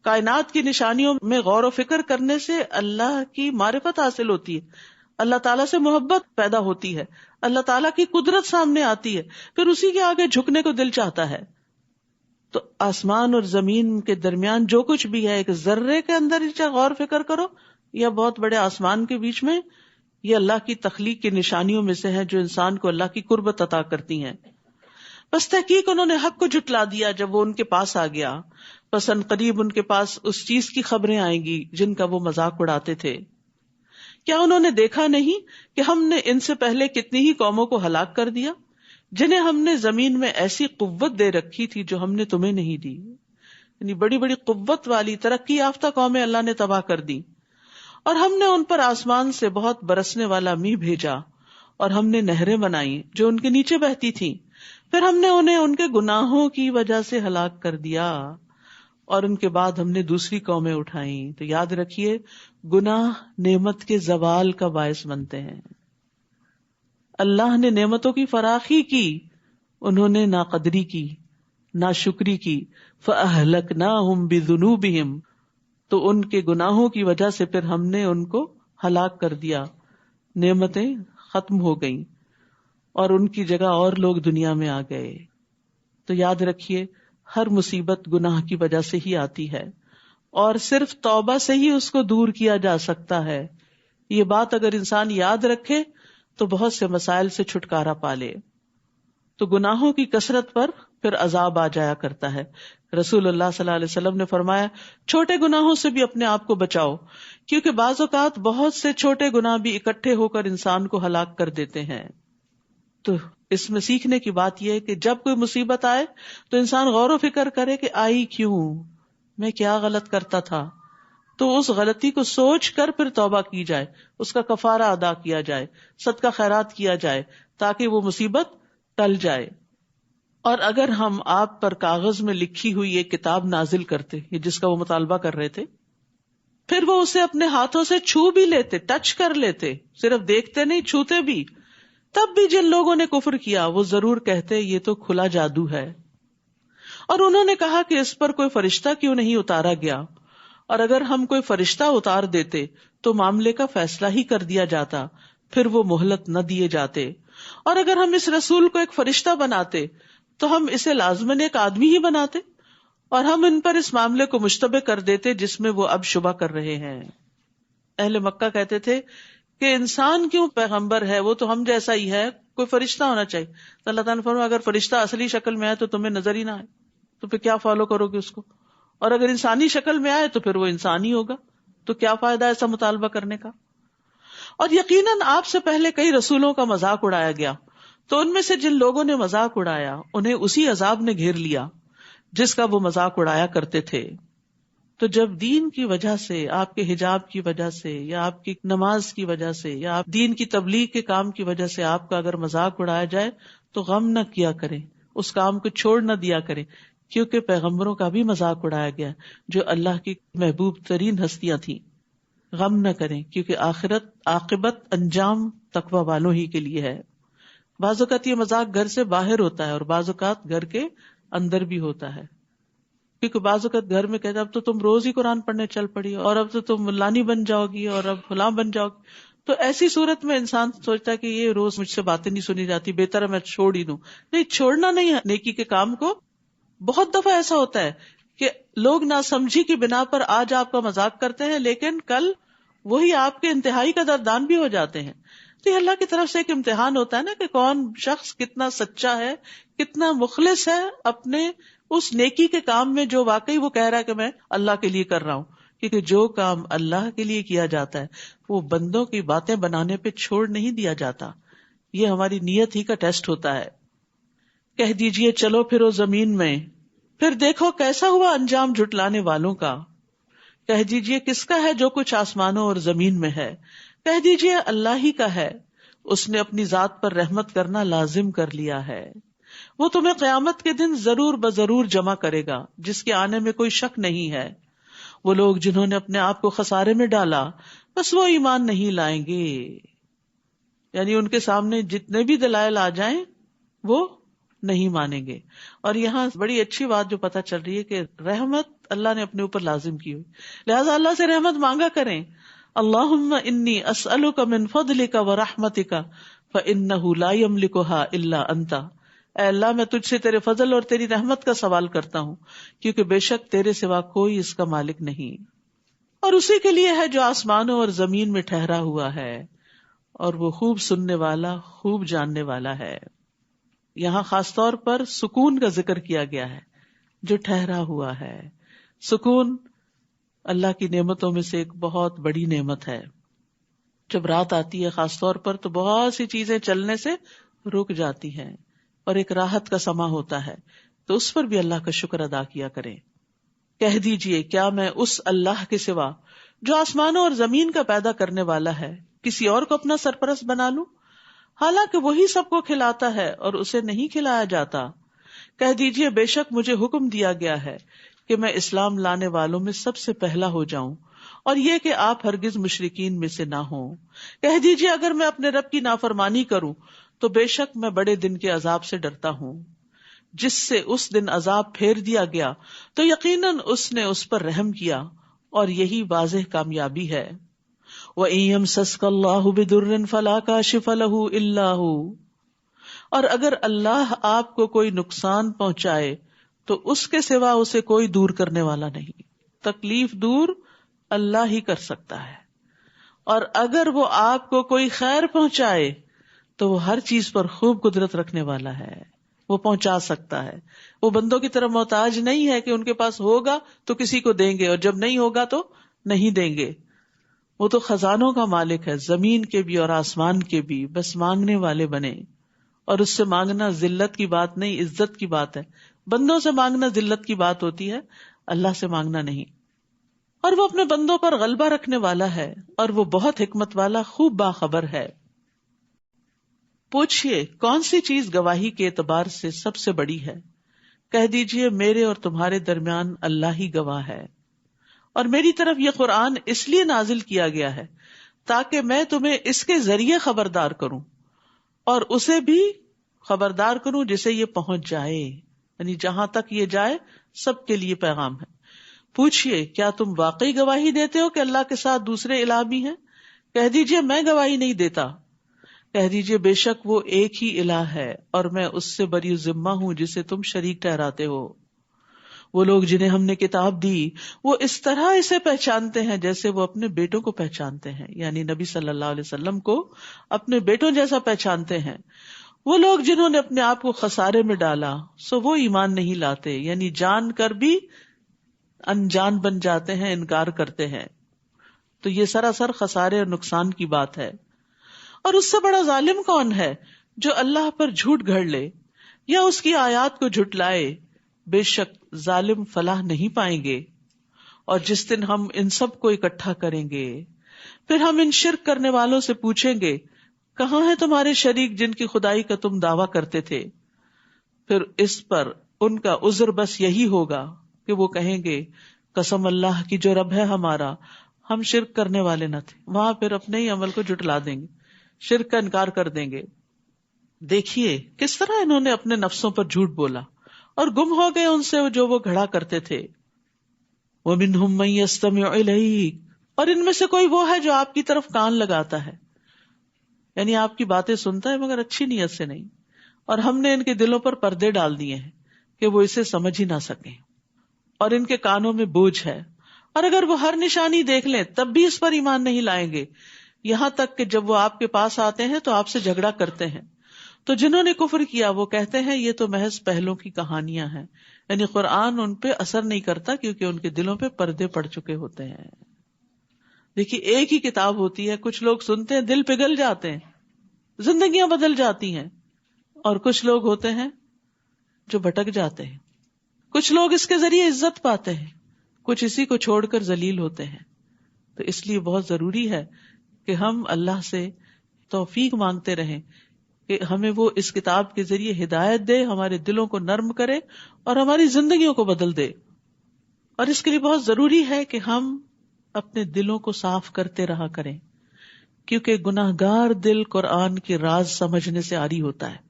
کائنات کی نشانیوں میں غور و فکر کرنے سے اللہ کی معرفت حاصل ہوتی ہے، اللہ تعالیٰ سے محبت پیدا ہوتی ہے، اللہ تعالیٰ کی قدرت سامنے آتی ہے، پھر اسی کے آگے جھکنے کو دل چاہتا ہے. تو آسمان اور زمین کے درمیان جو کچھ بھی ہے، ایک ذرے کے اندر چاہے غور فکر کرو یا بہت بڑے آسمان کے بیچ میں، یہ اللہ کی تخلیق کی نشانیوں میں سے ہے جو انسان کو اللہ کی قربت عطا کرتی ہیں. بس تحقیق انہوں نے حق کو جھٹلا دیا جب وہ ان کے پاس آ گیا، بس ان قریب ان کے پاس اس چیز کی خبریں آئیں گی جن کا وہ مذاق اڑاتے تھے. کیا انہوں نے دیکھا نہیں کہ ہم نے ان سے پہلے کتنی ہی قوموں کو ہلاک کر دیا جنہیں ہم نے زمین میں ایسی قوت دے رکھی تھی جو ہم نے تمہیں نہیں دی. یعنی بڑی بڑی قوت والی ترقی یافتہ قومیں اللہ نے تباہ کر دی. اور ہم نے ان پر آسمان سے بہت برسنے والا میਂہ بھیجا، اور ہم نے نہریں بنائی جو ان کے نیچے بہتی تھیں. پھر ہم نے انہیں ان کے گناہوں کی وجہ سے ہلاک کر دیا، اور ان کے بعد ہم نے دوسری قومیں اٹھائیں. تو یاد رکھیے گناہ نعمت کے زوال کا باعث بنتے ہیں. اللہ نے نعمتوں کی فراخی کی، انہوں نے ناقدری کی، ناشکری کی. فَأَهْلَكْنَاهُمْ بِذُنُوبِهِمْ، تو ان کے گناہوں کی وجہ سے پھر ہم نے ان کو ہلاک کر دیا. نعمتیں ختم ہو گئیں اور ان کی جگہ اور لوگ دنیا میں آ گئے. تو یاد رکھیے ہر مصیبت گناہ کی وجہ سے ہی آتی ہے، اور صرف توبہ سے ہی اس کو دور کیا جا سکتا ہے. یہ بات اگر انسان یاد رکھے تو بہت سے مسائل سے چھٹکارا پا لے. تو گناہوں کی کثرت پر پھر عذاب آ جایا کرتا ہے. رسول اللہ صلی اللہ علیہ وسلم نے فرمایا چھوٹے گناہوں سے بھی اپنے آپ کو بچاؤ، کیونکہ بعض اوقات بہت سے چھوٹے گناہ بھی اکٹھے ہو کر انسان کو ہلاک کر دیتے ہیں. تو اس میں سیکھنے کی بات یہ ہے کہ جب کوئی مصیبت آئے تو انسان غور و فکر کرے کہ آئی کیوں، میں کیا غلط کرتا تھا. تو اس غلطی کو سوچ کر پھر توبہ کی جائے، اس کا کفارہ ادا کیا جائے، صدقہ خیرات کیا جائے تاکہ وہ مصیبت ٹل جائے. اور اگر ہم آپ پر کاغذ میں لکھی ہوئی ایک کتاب نازل کرتے جس کا وہ مطالبہ کر رہے تھے، پھر وہ اسے اپنے ہاتھوں سے چھو بھی لیتے، ٹچ کر لیتے، صرف دیکھتے نہیں چھوتے بھی، تب بھی جن لوگوں نے کفر کیا وہ ضرور کہتے یہ تو کھلا جادو ہے. اور انہوں نے کہا کہ اس پر کوئی فرشتہ کیوں نہیں اتارا گیا، اور اگر ہم کوئی فرشتہ اتار دیتے تو معاملے کا فیصلہ ہی کر دیا جاتا، پھر وہ مہلت نہ دیے جاتے. اور اگر ہم اس رسول کو ایک فرشتہ بناتے تو ہم اسے لازماً ایک آدمی ہی بناتے، اور ہم ان پر اس معاملے کو مشتبہ کر دیتے جس میں وہ اب شبہ کر رہے ہیں. اہل مکہ کہتے تھے کہ انسان کیوں پیغمبر ہے، وہ تو ہم جیسا ہی ہے، کوئی فرشتہ ہونا چاہیے. تو اللہ تعالیٰ نے فرمایا اگر فرشتہ اصلی شکل میں آئے تو تمہیں نظر ہی نہ آئے تو پھر کیا فالو کرو گے اس کو، اور اگر انسانی شکل میں آئے تو پھر وہ انسان ہی ہوگا، تو کیا فائدہ ایسا مطالبہ کرنے کا. اور یقیناً آپ سے پہلے کئی رسولوں کا مذاق اڑایا گیا، تو ان میں سے جن لوگوں نے مذاق اڑایا انہیں اسی عذاب نے گھیر لیا جس کا وہ مذاق اڑایا کرتے تھے. تو جب دین کی وجہ سے، آپ کے حجاب کی وجہ سے، یا آپ کی نماز کی وجہ سے، یا آپ دین کی تبلیغ کے کام کی وجہ سے آپ کا اگر مذاق اڑایا جائے تو غم نہ کیا کریں، اس کام کو چھوڑ نہ دیا کریں، کیونکہ پیغمبروں کا بھی مذاق اڑایا گیا جو اللہ کی محبوب ترین ہستیاں تھیں. غم نہ کریں کیونکہ آخرت عاقبت انجام تقوی والوں ہی کے لیے ہے. بعض اوقات یہ مذاق گھر سے باہر ہوتا ہے اور بعض اوقات گھر کے اندر بھی ہوتا ہے، کیونکہ بعض اوقات گھر میں کہتے اب تو تم روز ہی قرآن پڑھنے چل پڑی، اور اب تو تم ملانی بن جاؤ گی، اور اب فلاں بن جاؤ گی. تو ایسی صورت میں انسان سوچتا ہے کہ یہ روز مجھ سے باتیں نہیں سنی جاتی، بہتر ہے میں چھوڑ ہی دوں. نہیں، چھوڑنا نہیں ہے نیکی کے کام کو. بہت دفعہ ایسا ہوتا ہے کہ لوگ ناسمجھی کی بنا پر آج آپ کا مذاق کرتے ہیں لیکن کل وہی آپ کے انتہائی قدردان بھی ہو جاتے ہیں. تو یہ اللہ کی طرف سے ایک امتحان ہوتا ہے نا کہ کون شخص کتنا سچا ہے، کتنا مخلص ہے اپنے اس نیکی کے کام میں جو واقعی وہ کہہ رہا ہے کہ میں اللہ کے لیے کر رہا ہوں. کیونکہ جو کام اللہ کے لیے کیا جاتا ہے وہ بندوں کی باتیں بنانے پہ چھوڑ نہیں دیا جاتا. یہ ہماری نیت ہی کا ٹیسٹ ہوتا ہے. کہہ دیجئے چلو پھرو زمین میں، پھر دیکھو کیسا ہوا انجام جھٹلانے والوں کا. کہہ دیجئے کس کا ہے جو کچھ آسمانوں اور زمین میں ہے. کہہ دیجئے اللہ ہی کا ہے، اس نے اپنی ذات پر رحمت کرنا لازم کر لیا ہے. وہ تمہیں قیامت کے دن ضرور بضرور جمع کرے گا جس کے آنے میں کوئی شک نہیں ہے. وہ لوگ جنہوں نے اپنے آپ کو خسارے میں ڈالا بس وہ ایمان نہیں لائیں گے. یعنی ان کے سامنے جتنے بھی دلائل آ جائیں وہ نہیں مانیں گے. اور یہاں بڑی اچھی بات جو پتہ چل رہی ہے کہ رحمت اللہ نے اپنے اوپر لازم کی ہوئی، لہذا اللہ سے رحمت مانگا کریں. اللہم انی اسألک من فضلک ورحمتک فإنہ لا یملکھا الا انت. اے اللہ میں تجھ سے تیرے فضل اور تیری رحمت کا سوال کرتا ہوں کیونکہ بے شک تیرے سوا کوئی اس کا مالک نہیں، اور اسی کے لیے ہے جو آسمانوں اور زمین میں ٹھہرا ہوا ہے، اور وہ خوب سننے والا خوب جاننے والا ہے. یہاں خاص طور پر سکون کا ذکر کیا گیا ہے جو ٹھہرا ہوا ہے. سکون اللہ کی نعمتوں میں سے ایک بہت بڑی نعمت ہے. جب رات آتی ہے خاص طور پر تو بہت سی چیزیں چلنے سے رک جاتی ہیں اور ایک راحت کا سما ہوتا ہے، تو اس پر بھی اللہ کا شکر ادا کیا کریں. کہہ دیجئے کیا میں اس اللہ کے سوا جو آسمانوں اور زمین کا پیدا کرنے والا ہے کسی اور کو اپنا سرپرست بنا لوں، حالانکہ وہی سب کو کھلاتا ہے اور اسے نہیں کھلایا جاتا. کہہ دیجئے بے شک مجھے حکم دیا گیا ہے کہ میں اسلام لانے والوں میں سب سے پہلا ہو جاؤں، اور یہ کہ آپ ہرگز مشرکین میں سے نہ ہوں. کہہ دیجئے اگر میں اپنے رب کی نافرمانی کروں تو بے شک میں بڑے دن کے عذاب سے ڈرتا ہوں. جس سے اس دن عذاب پھیر دیا گیا تو یقیناً اس نے اس پر رحم کیا، اور یہی واضح کامیابی ہے. وَإِن يَمْسَسْكَ اللَّهُ بِضُرٍّ فَلَا كَاشِفَ لَهُ إِلَّا هُوَ. اور اگر اللہ آپ کو کوئی نقصان پہنچائے تو اس کے سوا اسے کوئی دور کرنے والا نہیں. تکلیف دور اللہ ہی کر سکتا ہے، اور اگر وہ آپ کو کوئی خیر پہنچائے تو وہ ہر چیز پر خوب قدرت رکھنے والا ہے، وہ پہنچا سکتا ہے. وہ بندوں کی طرح محتاج نہیں ہے کہ ان کے پاس ہوگا تو کسی کو دیں گے اور جب نہیں ہوگا تو نہیں دیں گے. وہ تو خزانوں کا مالک ہے، زمین کے بھی اور آسمان کے بھی. بس مانگنے والے بنے، اور اس سے مانگنا ذلت کی بات نہیں، عزت کی بات ہے. بندوں سے مانگنا ذلت کی بات ہوتی ہے، اللہ سے مانگنا نہیں. اور وہ اپنے بندوں پر غلبہ رکھنے والا ہے، اور وہ بہت حکمت والا خوب باخبر ہے. پوچھئے کون سی چیز گواہی کے اعتبار سے سب سے بڑی ہے؟ کہہ دیجئے میرے اور تمہارے درمیان اللہ ہی گواہ ہے، اور میری طرف یہ قرآن اس لیے نازل کیا گیا ہے تاکہ میں تمہیں اس کے ذریعے خبردار کروں اور اسے بھی خبردار کروں جسے یہ پہنچ جائے، یعنی جہاں تک یہ جائے سب کے لیے پیغام ہے. پوچھئے کیا تم واقعی گواہی دیتے ہو کہ اللہ کے ساتھ دوسرے الہ بھی ہیں؟ کہہ دیجئے میں گواہی نہیں دیتا. کہہ دیجئے بے شک وہ ایک ہی الہ ہے اور میں اس سے بری ذمہ ہوں جسے تم شریک ٹھہراتے ہو. وہ لوگ جنہیں ہم نے کتاب دی وہ اس طرح اسے پہچانتے ہیں جیسے وہ اپنے بیٹوں کو پہچانتے ہیں، یعنی نبی صلی اللہ علیہ وسلم کو اپنے بیٹوں جیسا پہچانتے ہیں۔ وہ لوگ جنہوں نے اپنے آپ کو خسارے میں ڈالا سو وہ ایمان نہیں لاتے، یعنی جان کر بھی انجان بن جاتے ہیں، انکار کرتے ہیں۔ تو یہ سراسر خسارے اور نقصان کی بات ہے۔ اور اس سے بڑا ظالم کون ہے جو اللہ پر جھوٹ گھڑ لے یا اس کی آیات کو جھٹلائے؟ بے شک ظالم فلاح نہیں پائیں گے۔ اور جس دن ہم ان سب کو اکٹھا کریں گے پھر ہم ان شرک کرنے والوں سے پوچھیں گے کہاں ہیں تمہارے شریک جن کی خدائی کا تم دعویٰ کرتے تھے؟ پھر اس پر ان کا عذر بس یہی ہوگا کہ وہ کہیں گے قسم اللہ کی جو رب ہے ہمارا، ہم شرک کرنے والے نہ تھے۔ وہاں پھر اپنے ہی عمل کو جھٹلا دیں گے، شرک کا انکار کر دیں گے۔ دیکھیے کس طرح انہوں نے اپنے نفسوں پر جھوٹ بولا اور گم ہو گئے ان سے جو وہ گھڑا کرتے تھے۔ وَمِنْهُمْ مَن يَسْتَمِعُ إِلَيْكَ، اور ان میں سے کوئی وہ ہے جو آپ کی طرف کان لگاتا ہے، یعنی آپ کی باتیں سنتا ہے مگر اچھی نیت سے نہیں، اور ہم نے ان کے دلوں پر پردے ڈال دیے ہیں کہ وہ اسے سمجھ ہی نہ سکیں، اور ان کے کانوں میں بوجھ ہے، اور اگر وہ ہر نشانی دیکھ لیں تب بھی اس پر ایمان نہیں لائیں گے، یہاں تک کہ جب وہ آپ کے پاس آتے ہیں تو آپ سے جھگڑا کرتے ہیں۔ تو جنہوں نے کفر کیا وہ کہتے ہیں یہ تو محض پہلوں کی کہانیاں ہیں، یعنی قرآن ان پہ اثر نہیں کرتا کیونکہ ان کے دلوں پہ پردے پڑ چکے ہوتے ہیں۔ دیکھیے ایک ہی کتاب ہوتی ہے، کچھ لوگ سنتے ہیں دل پگھل جاتے ہیں، زندگیاں بدل جاتی ہیں، اور کچھ لوگ ہوتے ہیں جو بھٹک جاتے ہیں۔ کچھ لوگ اس کے ذریعے عزت پاتے ہیں، کچھ اسی کو چھوڑ کر ذلیل ہوتے ہیں۔ تو اس لیے بہت ضروری ہے کہ ہم اللہ سے توفیق مانگتے رہیں کہ ہمیں وہ اس کتاب کے ذریعے ہدایت دے، ہمارے دلوں کو نرم کرے اور ہماری زندگیوں کو بدل دے۔ اور اس کے لیے بہت ضروری ہے کہ ہم اپنے دلوں کو صاف کرتے رہا کریں، کیونکہ گناہگار دل قرآن کے راز سمجھنے سے عاری ہوتا ہے۔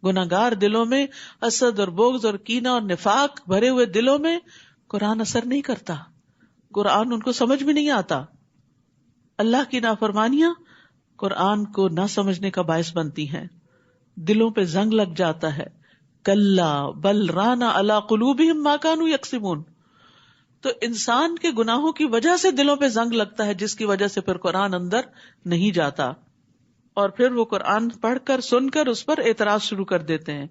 گناہگار دلوں میں حسد اور بغض اور کینہ اور نفاق بھرے ہوئے دلوں میں قرآن اثر نہیں کرتا، قرآن ان کو سمجھ بھی نہیں آتا۔ اللہ کی نافرمانیاں قرآن کو نہ سمجھنے کا باعث بنتی ہیں، دلوں پہ زنگ لگ جاتا ہے۔ کلا بل رانا علی قلوبہم ما کانوا یکسبون، تو انسان کے گناہوں کی وجہ سے دلوں پہ زنگ لگتا ہے، جس کی وجہ سے پھر قرآن اندر نہیں جاتا، اور پھر وہ قرآن پڑھ کر سن کر اس پر اعتراض شروع کر دیتے ہیں،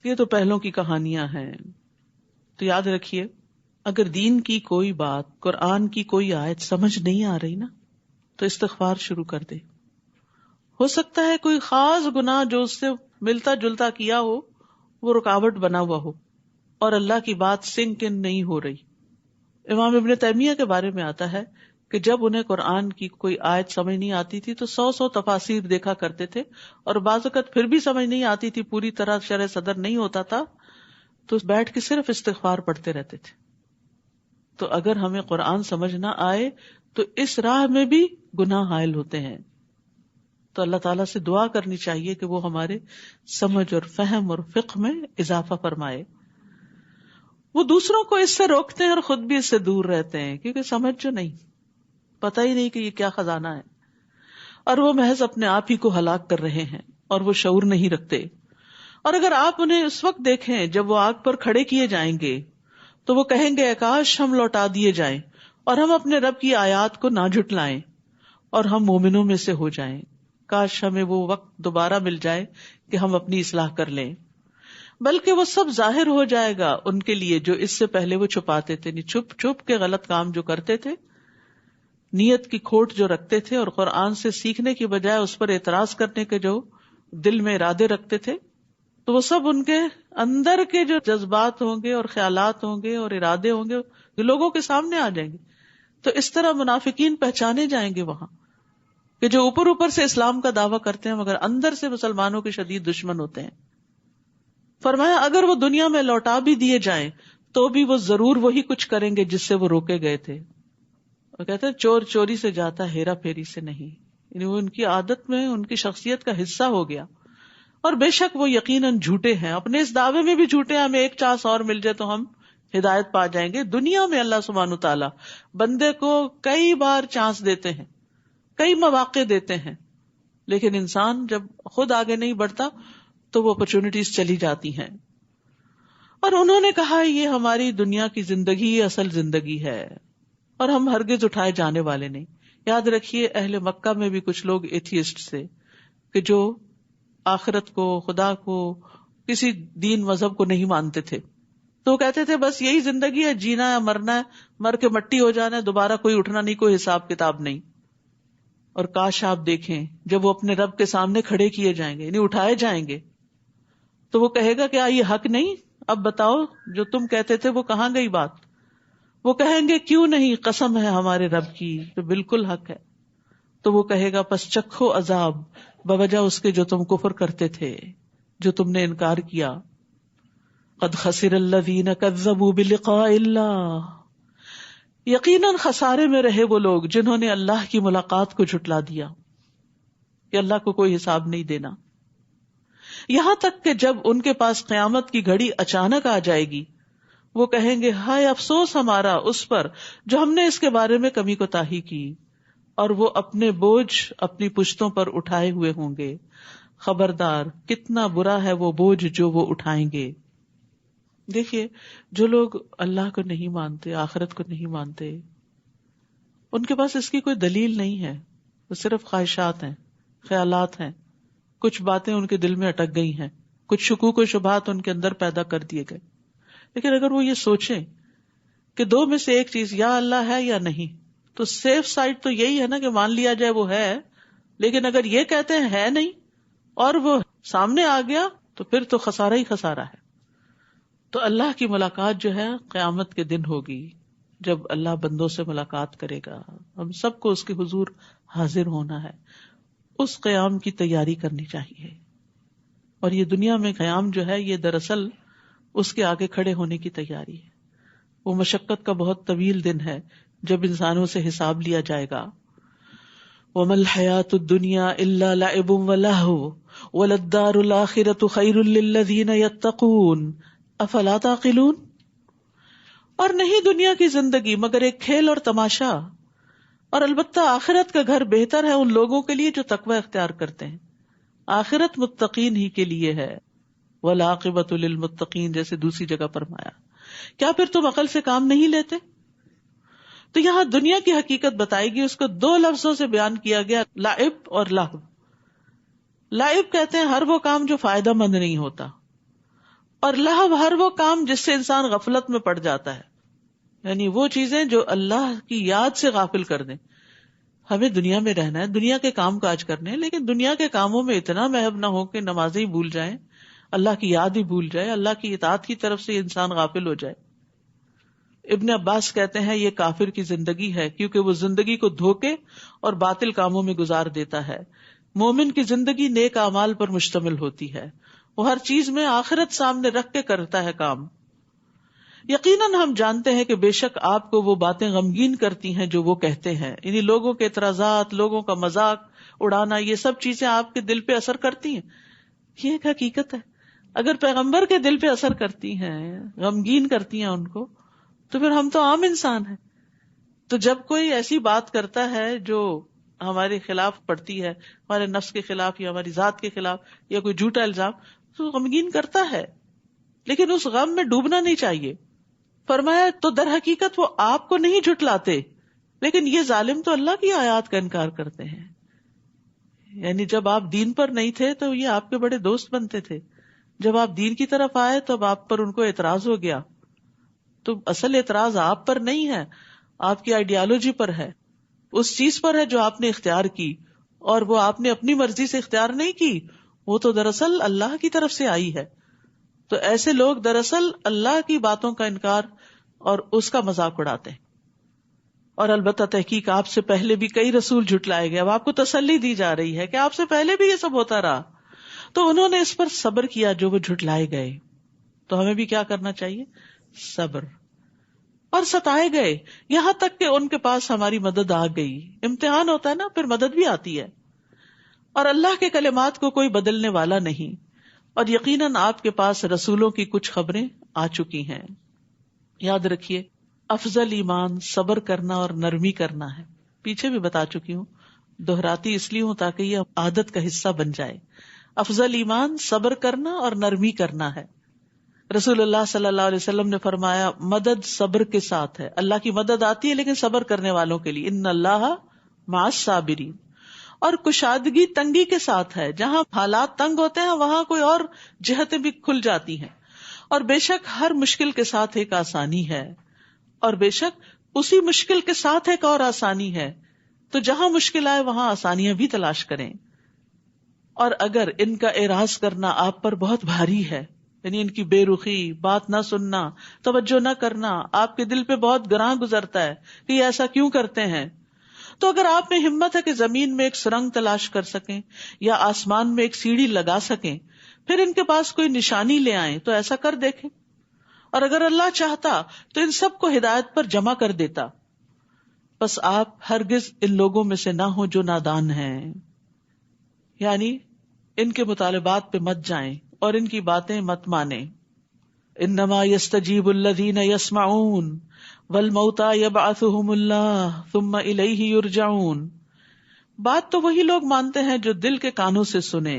یہ تو پہلوں کی کہانیاں ہیں۔ تو یاد رکھیے اگر دین کی کوئی بات، قرآن کی کوئی آیت سمجھ نہیں آ رہی نا تو استغفار شروع کر دے۔ ہو سکتا ہے کوئی خاص گناہ جو اس سے ملتا جلتا کیا ہو وہ رکاوٹ بنا ہوا ہو اور اللہ کی بات سنک ان نہیں ہو رہی۔ امام ابن تیمیہ کے بارے میں آتا ہے کہ جب انہیں قرآن کی کوئی آیت سمجھ نہیں آتی تھی تو 100 تفاسیر دیکھا کرتے تھے، اور بعض اوقات پھر بھی سمجھ نہیں آتی تھی، پوری طرح شرح صدر نہیں ہوتا تھا، تو بیٹھ کے صرف استغفار پڑھتے رہتے تھے۔ تو اگر ہمیں قرآن سمجھ نہ آئے تو اس راہ میں بھی گناہ حائل ہوتے ہیں، تو اللہ تعالیٰ سے دعا کرنی چاہیے کہ وہ ہمارے سمجھ اور فہم اور فقہ میں اضافہ فرمائے۔ وہ دوسروں کو اس سے روکتے ہیں اور خود بھی اس سے دور رہتے ہیں، کیونکہ سمجھ جو نہیں، پتہ ہی نہیں کہ یہ کیا خزانہ ہے، اور وہ محض اپنے آپ ہی کو ہلاک کر رہے ہیں اور وہ شعور نہیں رکھتے۔ اور اگر آپ انہیں اس وقت دیکھیں جب وہ آگ پر کھڑے کیے جائیں گے تو وہ کہیں گے کاش ہم لوٹا دیے جائیں اور ہم اپنے رب کی آیات کو نہ جھٹلائیں اور ہم مومنوں میں سے ہو جائیں، کاش ہمیں وہ وقت دوبارہ مل جائے کہ ہم اپنی اصلاح کر لیں۔ بلکہ وہ سب ظاہر ہو جائے گا ان کے لیے جو اس سے پہلے وہ چھپاتے تھے، چھپ چھپ کے غلط کام جو کرتے تھے، نیت کی کھوٹ جو رکھتے تھے، اور قرآن سے سیکھنے کی بجائے اس پر اعتراض کرنے کے جو دل میں ارادے رکھتے تھے، تو وہ سب ان کے اندر کے جو جذبات ہوں گے اور خیالات ہوں گے اور ارادے ہوں گے جو لوگوں کے سامنے آ جائیں گے۔ تو اس طرح منافقین پہچانے جائیں گے وہاں کہ جو اوپر اوپر سے اسلام کا دعویٰ کرتے ہیں مگر اندر سے مسلمانوں کے شدید دشمن ہوتے ہیں۔ فرمایا اگر وہ دنیا میں لوٹا بھی دیے جائیں تو بھی وہ ضرور وہی کچھ کریں گے جس سے وہ روکے گئے تھے۔ وہ کہتے ہیں چور چوری سے جاتا ہے، ہیرا پھیری سے نہیں، یعنی وہ ان کی عادت میں، ان کی شخصیت کا حصہ ہو گیا۔ اور بے شک وہ یقیناً جھوٹے ہیں، اپنے اس دعوے میں بھی جھوٹے ہیں، ہمیں ایک چانس اور مل جائے تو ہم ہدایت پا جائیں گے۔ دنیا میں اللہ سبحانہ تعالیٰ بندے کو کئی بار چانس دیتے ہیں، کئی مواقع دیتے ہیں، لیکن انسان جب خود آگے نہیں بڑھتا تو وہ اپرچونٹیز چلی جاتی ہیں۔ اور انہوں نے کہا یہ ہماری دنیا کی زندگی اصل زندگی ہے اور ہم ہرگز اٹھائے جانے والے نہیں. یاد رکھیے اہل مکہ میں بھی کچھ لوگ ایتھیسٹ تھے کہ جو آخرت کو، خدا کو، کسی دین مذہب کو نہیں مانتے تھے. تو وہ کہتے تھے بس یہی زندگی ہے، جینا ہے، مرنا ہے، مر کے مٹی ہو جانا ہے، دوبارہ کوئی اٹھنا نہیں، کوئی حساب کتاب نہیں. اور کاش آپ دیکھیں جب وہ اپنے رب کے سامنے کھڑے کیے جائیں گے، یعنی اٹھائے جائیں گے، تو وہ کہے گا کیا یہ حق نہیں؟ اب بتاؤ جو تم کہتے تھے وہ کہاں گئی بات؟ وہ کہیں گے کیوں نہیں، قسم ہے ہمارے رب کی تو بالکل حق ہے. تو وہ کہے گا پس چکھو عذاب بوجہ اس کے جو تم کفر کرتے تھے، جو تم نے انکار کیا. قد خسر الذین کذبوا بلقاء اللہ، یقیناً خسارے میں رہے وہ لوگ جنہوں نے اللہ کی ملاقات کو جھٹلا دیا کہ اللہ کو کوئی حساب نہیں دینا. یہاں تک کہ جب ان کے پاس قیامت کی گھڑی اچانک آ جائے گی، وہ کہیں گے ہائے افسوس ہمارا اس پر جو ہم نے اس کے بارے میں کمی کوتاہی کی، اور وہ اپنے بوجھ اپنی پشتوں پر اٹھائے ہوئے ہوں گے. خبردار کتنا برا ہے وہ بوجھ جو وہ اٹھائیں گے. دیکھیے جو لوگ اللہ کو نہیں مانتے، آخرت کو نہیں مانتے، ان کے پاس اس کی کوئی دلیل نہیں ہے، وہ صرف خواہشات ہیں، خیالات ہیں، کچھ باتیں ان کے دل میں اٹک گئی ہیں، کچھ شکوک و شبہات ان کے اندر پیدا کر دیے گئے. لیکن اگر وہ یہ سوچیں کہ دو میں سے ایک چیز یا اللہ ہے یا نہیں، تو سیف سائڈ تو یہی ہے نا کہ مان لیا جائے وہ ہے. لیکن اگر یہ کہتے ہیں ہے نہیں اور وہ سامنے آ گیا تو پھر تو خسارہ ہی خسارہ ہے. تو اللہ کی ملاقات جو ہے قیامت کے دن ہوگی، جب اللہ بندوں سے ملاقات کرے گا. ہم سب کو اس کے حضور حاضر ہونا ہے، اس قیام کی تیاری کرنی چاہیے. اور یہ دنیا میں قیام جو ہے یہ دراصل اس کے آگے کھڑے ہونے کی تیاری ہے. وہ مشقت کا بہت طویل دن ہے جب انسانوں سے حساب لیا جائے گا. وَمَا الْحَيَاةُ الدُّنْيَا إِلَّا لَعِبٌ وَلَهْوٌ وَلَلدَّارُ الْآخِرَةُ خَيْرٌ لِلَّذِينَ يَتَّقُونَ افلا تعقلون. اور نہیں دنیا کی زندگی مگر ایک کھیل اور تماشا، اور البتہ آخرت کا گھر بہتر ہے ان لوگوں کے لیے جو تقوی اختیار کرتے ہیں. آخرت متقین ہی کے لیے ہے، والعاقبۃ للمتقین جیسے دوسری جگہ فرمایا. کیا پھر تم عقل سے کام نہیں لیتے؟ تو یہاں دنیا کی حقیقت بتائی گئی، اس کو دو لفظوں سے بیان کیا گیا، لعب اور لہو. لعب کہتے ہیں ہر وہ کام جو فائدہ مند نہیں ہوتا، اور لہو ہر وہ کام جس سے انسان غفلت میں پڑ جاتا ہے، یعنی وہ چیزیں جو اللہ کی یاد سے غافل کر دیں. ہمیں دنیا میں رہنا ہے، دنیا کے کام کاج کرنے ہیں، لیکن دنیا کے کاموں میں اتنا محب نہ ہو کہ نمازیں ہی بھول جائیں، اللہ کی یاد ہی بھول جائے، اللہ کی اطاعت کی طرف سے انسان غافل ہو جائے. ابن عباس کہتے ہیں یہ کافر کی زندگی ہے، کیونکہ وہ زندگی کو دھوکے اور باطل کاموں میں گزار دیتا ہے. مومن کی زندگی نیک اعمال پر مشتمل ہوتی ہے، وہ ہر چیز میں آخرت سامنے رکھ کے کرتا ہے کام. یقیناً ہم جانتے ہیں کہ بے شک آپ کو وہ باتیں غمگین کرتی ہیں جو وہ کہتے ہیں، یعنی لوگوں کے اعتراضات، لوگوں کا مذاق اڑانا، یہ سب چیزیں آپ کے دل پہ اثر کرتی ہیں. یہ ایک حقیقت ہے. اگر پیغمبر کے دل پہ اثر کرتی ہیں، غمگین کرتی ہیں ان کو، تو پھر ہم تو عام انسان ہیں. تو جب کوئی ایسی بات کرتا ہے جو ہمارے خلاف پڑتی ہے، ہمارے نفس کے خلاف یا ہماری ذات کے خلاف، یا کوئی جھوٹا الزام، تو غمگین کرتا ہے، لیکن اس غم میں ڈوبنا نہیں چاہیے. فرمایا تو در حقیقت وہ آپ کو نہیں جھٹلاتے، لیکن یہ ظالم تو اللہ کی آیات کا انکار کرتے ہیں. یعنی جب آپ دین پر نہیں تھے تو یہ آپ کے بڑے دوست بنتے تھے، جب آپ دین کی طرف آئے تو آپ پر ان کو اعتراض ہو گیا. تو اصل اعتراض آپ پر نہیں ہے، آپ کی آئیڈیالوجی پر ہے، اس چیز پر ہے جو آپ نے اختیار کی، اور وہ آپ نے اپنی مرضی سے اختیار نہیں کی، وہ تو دراصل اللہ کی طرف سے آئی ہے. تو ایسے لوگ دراصل اللہ کی باتوں کا انکار اور اس کا مذاق اڑاتے ہیں. اور البتہ تحقیق آپ سے پہلے بھی کئی رسول جھٹلائے گئے. اب آپ کو تسلی دی جا رہی ہے کہ آپ سے پہلے بھی یہ سب ہوتا رہا، تو انہوں نے اس پر صبر کیا جو وہ جھٹلائے گئے. تو ہمیں بھی کیا کرنا چاہیے؟ صبر. اور ستائے گئے یہاں تک کہ ان کے پاس ہماری مدد آ گئی. امتحان ہوتا ہے نا، پھر مدد بھی آتی ہے. اور اللہ کے کلمات کو کوئی بدلنے والا نہیں. اور یقیناً آپ کے پاس رسولوں کی کچھ خبریں آ چکی ہیں. یاد رکھیے افضل ایمان صبر کرنا اور نرمی کرنا ہے. پیچھے بھی بتا چکی ہوں، دہراتی اس لیے ہوں تاکہ یہ عادت کا حصہ بن جائے. افضل ایمان صبر کرنا اور نرمی کرنا ہے. رسول اللہ صلی اللہ علیہ وسلم نے فرمایا مدد صبر کے ساتھ ہے. اللہ کی مدد آتی ہے لیکن صبر کرنے والوں کے لیے. ان اللہ مع الصابرین. اور کشادگی تنگی کے ساتھ ہے. جہاں حالات تنگ ہوتے ہیں وہاں کوئی اور جہتیں بھی کھل جاتی ہیں. اور بے شک ہر مشکل کے ساتھ ایک آسانی ہے, اور بے شک اسی مشکل کے ساتھ ایک اور آسانی ہے. تو جہاں مشکل آئے وہاں آسانیاں بھی تلاش کریں. اور اگر ان کا اعراض کرنا آپ پر بہت بھاری ہے, یعنی ان کی بے رخی, بات نہ سننا, توجہ نہ کرنا آپ کے دل پہ بہت گراں گزرتا ہے کہ یہ ایسا کیوں کرتے ہیں, تو اگر آپ میں ہمت ہے کہ زمین میں ایک سرنگ تلاش کر سکیں یا آسمان میں ایک سیڑھی لگا سکیں, پھر ان کے پاس کوئی نشانی لے آئیں تو ایسا کر دیکھیں. اور اگر اللہ چاہتا تو ان سب کو ہدایت پر جمع کر دیتا. بس آپ ہرگز ان لوگوں میں سے نہ ہوں جو نادان ہیں, یعنی ان کے مطالبات پہ مت جائیں اور ان کی باتیں مت مانیں. انما یستجیب الذین یسمعون والموتى یبعثهم اللہ ثم الیہ یرجعون. بات تو وہی لوگ مانتے ہیں جو دل کے کانوں سے سنے.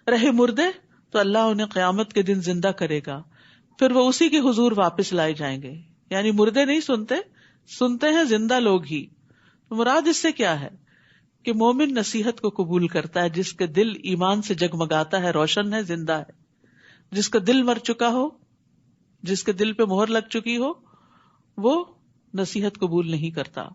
رہے مردے تو اللہ انہیں قیامت کے دن زندہ کرے گا, پھر وہ اسی کے حضور واپس لائے جائیں گے. یعنی مردے نہیں سنتے, سنتے ہیں زندہ لوگ ہی. مراد اس سے کیا ہے کہ مومن نصیحت کو قبول کرتا ہے جس کے دل ایمان سے جگمگاتا ہے, روشن ہے, زندہ ہے. جس کا دل مر چکا ہو, جس کے دل پہ مہر لگ چکی ہو, وہ نصیحت قبول نہیں کرتا.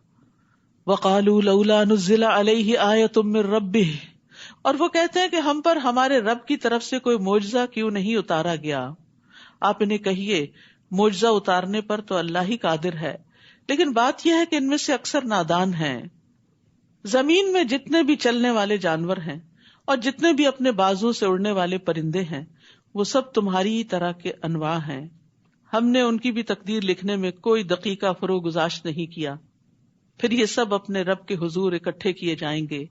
وَقَالُوا لَوْلَا نُزِّلَ عَلَيْهِ آيَةٌ مِّن رَبِّهِ. اور وہ کہتے ہیں کہ ہم پر ہمارے رب کی طرف سے کوئی معجزہ کیوں نہیں اتارا گیا. آپ انہیں کہیے معجزہ اتارنے پر تو اللہ ہی قادر ہے, لیکن بات یہ ہے کہ ان میں سے اکثر نادان ہیں. زمین میں جتنے بھی چلنے والے جانور ہیں اور جتنے بھی اپنے بازو سے اڑنے والے پرندے ہیں وہ سب تمہاری ہی طرح کے انواع ہیں. ہم نے ان کی بھی تقدیر لکھنے میں کوئی دقیقہ فروغ گزاشت نہیں کیا. پھر یہ سب اپنے رب کے حضور اکٹھے کیے جائیں گے.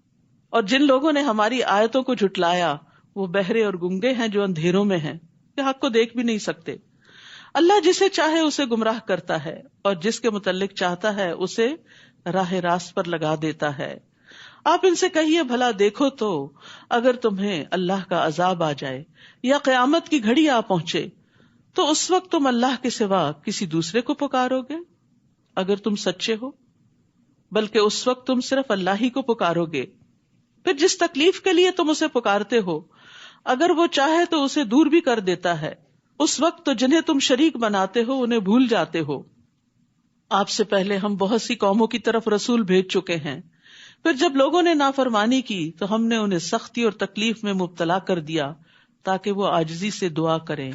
اور جن لوگوں نے ہماری آیتوں کو جھٹلایا وہ بہرے اور گنگے ہیں جو اندھیروں میں ہیں, کہ حق کو دیکھ بھی نہیں سکتے. اللہ جسے چاہے اسے گمراہ کرتا ہے اور جس کے متعلق چاہتا ہے اسے راہ راست پر لگا دیتا ہے. آپ ان سے کہیے بھلا دیکھو تو اگر تمہیں اللہ کا عذاب آ جائے یا قیامت کی گھڑی آ پہنچے تو اس وقت تم اللہ کے سوا کسی دوسرے کو پکارو گے اگر تم سچے ہو, بلکہ اس وقت تم صرف اللہ ہی کو پکارو گے. پھر جس تکلیف کے لیے تم اسے پکارتے ہو اگر وہ چاہے تو اسے دور بھی کر دیتا ہے. اس وقت تو جنہیں تم شریک بناتے ہو انہیں بھول جاتے ہو. آپ سے پہلے ہم بہت سی قوموں کی طرف رسول بھیج چکے ہیں, پھر جب لوگوں نے نافرمانی کی تو ہم نے انہیں سختی اور تکلیف میں مبتلا کر دیا تاکہ وہ عاجزی سے دعا کریں.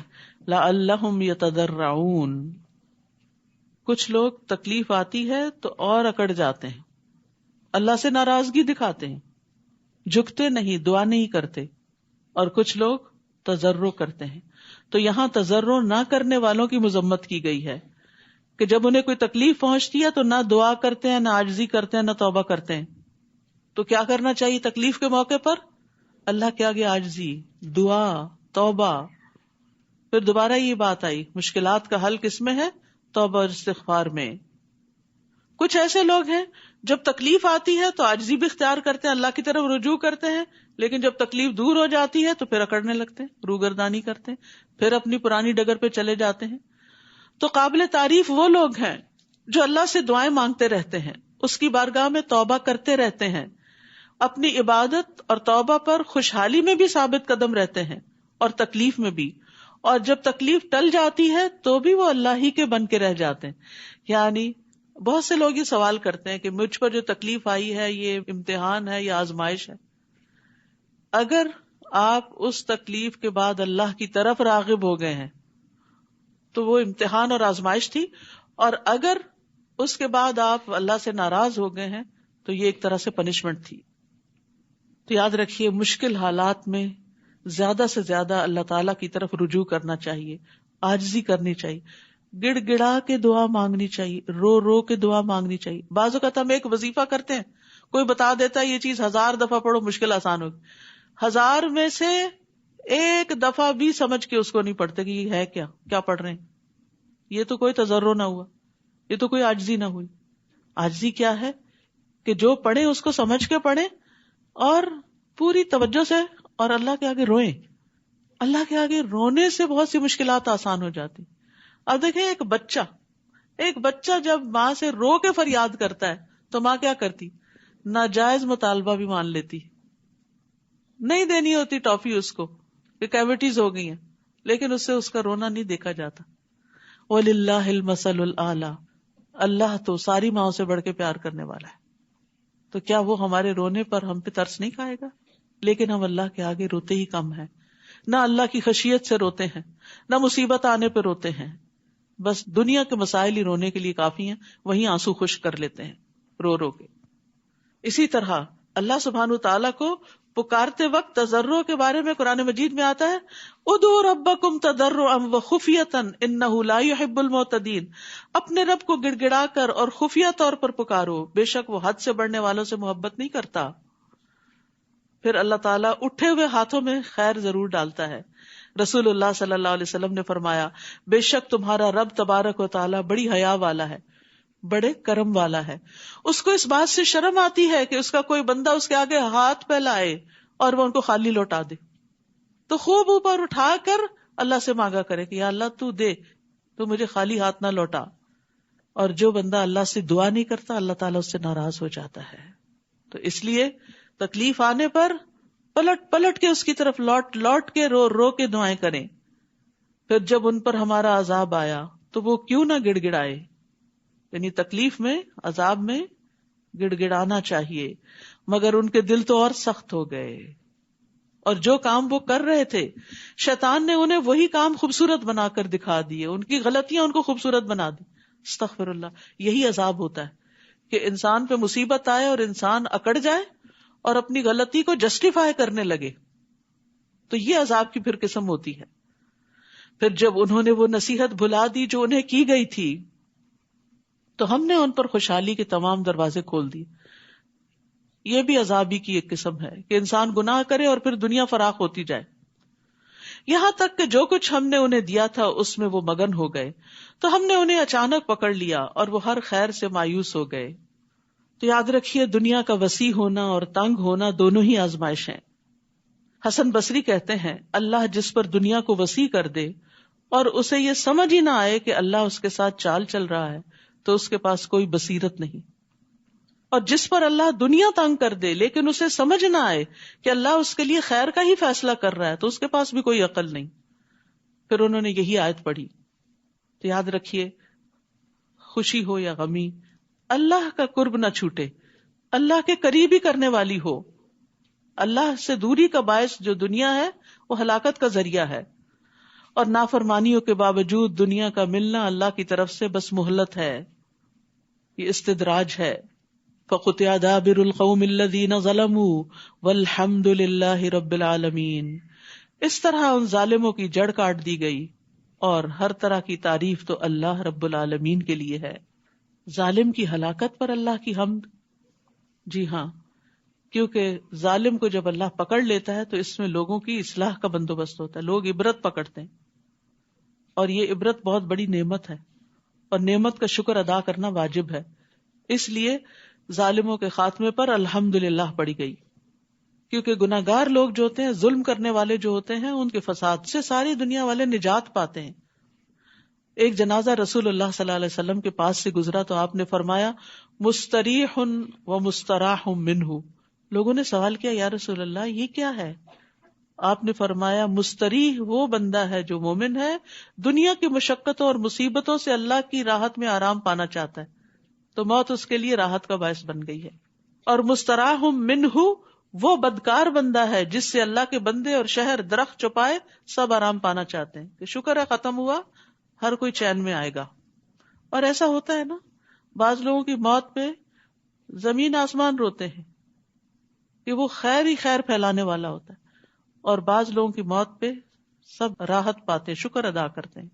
لعلہم یتضرعون. کچھ لوگ تکلیف آتی ہے تو اور اکڑ جاتے ہیں, اللہ سے ناراضگی دکھاتے ہیں, جھکتے نہیں, دعا نہیں کرتے. اور کچھ لوگ تضرع کرتے ہیں. تو یہاں تضرع نہ کرنے والوں کی مذمت کی گئی ہے کہ جب انہیں کوئی تکلیف پہنچتی ہے تو نہ دعا کرتے ہیں, نہ عاجزی کرتے ہیں, نہ توبہ کرتے ہیں. تو کیا کرنا چاہیے تکلیف کے موقع پر؟ اللہ کے آگے عاجزی, دعا, توبہ. پھر دوبارہ یہ بات آئی مشکلات کا حل کس میں ہے؟ توبہ اور استغفار میں. کچھ ایسے لوگ ہیں جب تکلیف آتی ہے تو عاجزی بھی اختیار کرتے ہیں, اللہ کی طرف رجوع کرتے ہیں, لیکن جب تکلیف دور ہو جاتی ہے تو پھر اکڑنے لگتے ہیں, روگردانی کرتے ہیں, پھر اپنی پرانی ڈگر پہ چلے جاتے ہیں. تو قابل تعریف وہ لوگ ہیں جو اللہ سے دعائیں مانگتے رہتے ہیں, اس کی بارگاہ میں توبہ کرتے رہتے ہیں, اپنی عبادت اور توبہ پر خوشحالی میں بھی ثابت قدم رہتے ہیں اور تکلیف میں بھی. اور جب تکلیف ٹل جاتی ہے تو بھی وہ اللہ ہی کے بن کے رہ جاتے ہیں. یعنی بہت سے لوگ یہ سوال کرتے ہیں کہ مجھ پر جو تکلیف آئی ہے یہ امتحان ہے یا آزمائش ہے. اگر آپ اس تکلیف کے بعد اللہ کی طرف راغب ہو گئے ہیں تو وہ امتحان اور آزمائش تھی, اور اگر اس کے بعد آپ اللہ سے ناراض ہو گئے ہیں تو یہ ایک طرح سے پنشمنٹ تھی. تو یاد رکھیے مشکل حالات میں زیادہ سے زیادہ اللہ تعالیٰ کی طرف رجوع کرنا چاہیے, عاجزی کرنی چاہیے, گڑ گڑا کے دعا مانگنی چاہیے, رو رو کے دعا مانگنی چاہیے. بعض اوقات ہم ایک وظیفہ کرتے ہیں, کوئی بتا دیتا ہے یہ چیز 1000 دفعہ پڑھو مشکل آسان ہوگی, 1000 میں سے ایک دفعہ بھی سمجھ کے اس کو نہیں پڑھتے کہ یہ ہے کیا پڑھ رہے ہیں. یہ تو کوئی تضرع نہ ہوا, یہ تو کوئی عاجزی نہ ہوئی. عاجزی کیا ہے کہ جو پڑھے اس کو سمجھ کے پڑھے اور پوری توجہ سے اور اللہ کے آگے روئیں. اللہ کے آگے رونے سے بہت سی مشکلات آسان ہو جاتی. اب دیکھیں ایک بچہ جب ماں سے رو کے فریاد کرتا ہے تو ماں کیا کرتی؟ ناجائز مطالبہ بھی مان لیتی. نہیں دینی ہوتی ٹافی اس کو کہ کیوٹیز ہو گئی ہیں، لیکن اس سے اس کا رونا نہیں دیکھا جاتا. وَلِلَّهِ الْمَثَلُ الْأَعْلَى، اللہ تو ساری ماؤں سے بڑھ کے پیار کرنے والا ہے. تو کیا وہ ہمارے رونے پر ہم پہ ترس نہیں کھائے گا؟ لیکن ہم اللہ کے آگے روتے ہی کم ہیں. نہ اللہ کی خشیت سے روتے ہیں، نہ مصیبت آنے پہ روتے ہیں. بس دنیا کے مسائل ہی رونے کے لیے کافی ہیں، وہیں آنسو خشک کر لیتے ہیں رو رو کے. اسی طرح اللہ سبحانہ تعالیٰ کو پکارتے وقت تضرع کے بارے میں قرآن مجید میں آتا ہے، ادعوا ربکم تضرعا وخفیۃ انہ لا یحب المعتدین. اپنے رب کو گڑ گڑا کر اور خفیہ طور پر پکارو، بے شک وہ حد سے بڑھنے والوں سے محبت نہیں کرتا. پھر اللہ تعالیٰ اٹھے ہوئے ہاتھوں میں خیر ضرور ڈالتا ہے. رسول اللہ صلی اللہ علیہ وسلم نے فرمایا، بے شک تمہارا رب تبارک و تعالیٰ بڑی حیا والا ہے، بڑے کرم والا ہے. اس کو اس بات سے شرم آتی ہے کہ اس کا کوئی بندہ اس کے آگے ہاتھ پھیلائے اور وہ ان کو خالی لوٹا دے، تو خوب اوپر اٹھا کر اللہ سے مانگا کرے کہ یا اللہ تو دے، تو مجھے خالی ہاتھ نہ لوٹا. اور جو بندہ اللہ سے دعا نہیں کرتا اللہ تعالیٰ اس سے ناراض ہو جاتا ہے. تو اس لیے تکلیف آنے پر پلٹ پلٹ کے اس کی طرف لوٹ لوٹ کے رو رو کے دعائیں کریں. پھر جب ان پر ہمارا عذاب آیا تو وہ کیوں نہ گڑ گڑائے. یعنی تکلیف میں، عذاب میں گڑ گڑانا چاہیے، مگر ان کے دل تو اور سخت ہو گئے. اور جو کام وہ کر رہے تھے شیطان نے انہیں وہی کام خوبصورت بنا کر دکھا دیے، ان کی غلطیاں ان کو خوبصورت بنا دی. استغفر اللہ. یہی عذاب ہوتا ہے کہ انسان پہ مصیبت آئے اور انسان اکڑ جائے اور اپنی غلطی کو جسٹیفائی کرنے لگے، تو یہ عذاب کی پھر قسم ہوتی ہے. پھر جب انہوں نے وہ نصیحت بھلا دی جو انہیں کی گئی تھی تو ہم نے ان پر خوشحالی کے تمام دروازے کھول دیے. یہ بھی عذابی کی ایک قسم ہے کہ انسان گناہ کرے اور پھر دنیا فراخ ہوتی جائے، یہاں تک کہ جو کچھ ہم نے انہیں دیا تھا اس میں وہ مگن ہو گئے، تو ہم نے انہیں اچانک پکڑ لیا اور وہ ہر خیر سے مایوس ہو گئے. تو یاد رکھیے دنیا کا وسیع ہونا اور تنگ ہونا دونوں ہی آزمائش ہیں. حسن بصری کہتے ہیں اللہ جس پر دنیا کو وسیع کر دے اور اسے یہ سمجھ ہی نہ آئے کہ اللہ اس کے ساتھ چال چل رہا ہے تو اس کے پاس کوئی بصیرت نہیں، اور جس پر اللہ دنیا تنگ کر دے لیکن اسے سمجھ نہ آئے کہ اللہ اس کے لیے خیر کا ہی فیصلہ کر رہا ہے تو اس کے پاس بھی کوئی عقل نہیں. پھر انہوں نے یہی آیت پڑھی. تو یاد رکھیے خوشی ہو یا غمی، اللہ کا قرب نہ چھوٹے، اللہ کے قریب ہی کرنے والی ہو. اللہ سے دوری کا باعث جو دنیا ہے وہ ہلاکت کا ذریعہ ہے، اور نافرمانیوں کے باوجود دنیا کا ملنا اللہ کی طرف سے بس مہلت ہے، یہ استدراج ہے. فَقُطِعَ دَابِرُ الْقَوْمِ الَّذِينَ ظَلَمُوا وَالْحَمْدُ لِلَّهِ رَبِّ الْعَالَمِينَ. اس طرح ان ظالموں کی جڑ کاٹ دی گئی اور ہر طرح کی تعریف تو اللہ رب العالمین کے لیے ہے. ظالم کی ہلاکت پر اللہ کی حمد. جی ہاں، کیونکہ ظالم کو جب اللہ پکڑ لیتا ہے تو اس میں لوگوں کی اصلاح کا بندوبست ہوتا ہے، لوگ عبرت پکڑتے ہیں، اور یہ عبرت بہت بڑی نعمت ہے اور نعمت کا شکر ادا کرنا واجب ہے. اس لیے ظالموں کے خاتمے پر الحمدللہ پڑھی گئی، کیونکہ گناہگار لوگ جو ہوتے ہیں، ظلم کرنے والے جو ہوتے ہیں، ان کے فساد سے ساری دنیا والے نجات پاتے ہیں. ایک جنازہ رسول اللہ صلی اللہ علیہ وسلم کے پاس سے گزرا تو آپ نے فرمایا مستریح و مستراح منہ. لوگوں نے سوال کیا یا رسول اللہ یہ کیا ہے؟ آپ نے فرمایا مستریح وہ بندہ ہے جو مومن ہے، دنیا کی مشقتوں اور مصیبتوں سے اللہ کی راحت میں آرام پانا چاہتا ہے تو موت اس کے لیے راحت کا باعث بن گئی ہے. اور مستراح منہ وہ بدکار بندہ ہے جس سے اللہ کے بندے اور شہر درخت چوپائے سب آرام پانا چاہتے ہیں کہ شکر ہے ختم ہوا، ہر کوئی چین میں آئے گا. اور ایسا ہوتا ہے نا، بعض لوگوں کی موت پہ زمین آسمان روتے ہیں کہ وہ خیر ہی خیر پھیلانے والا ہوتا ہے، اور بعض لوگوں کی موت پہ سب راحت پاتے، شکر ادا کرتے ہیں،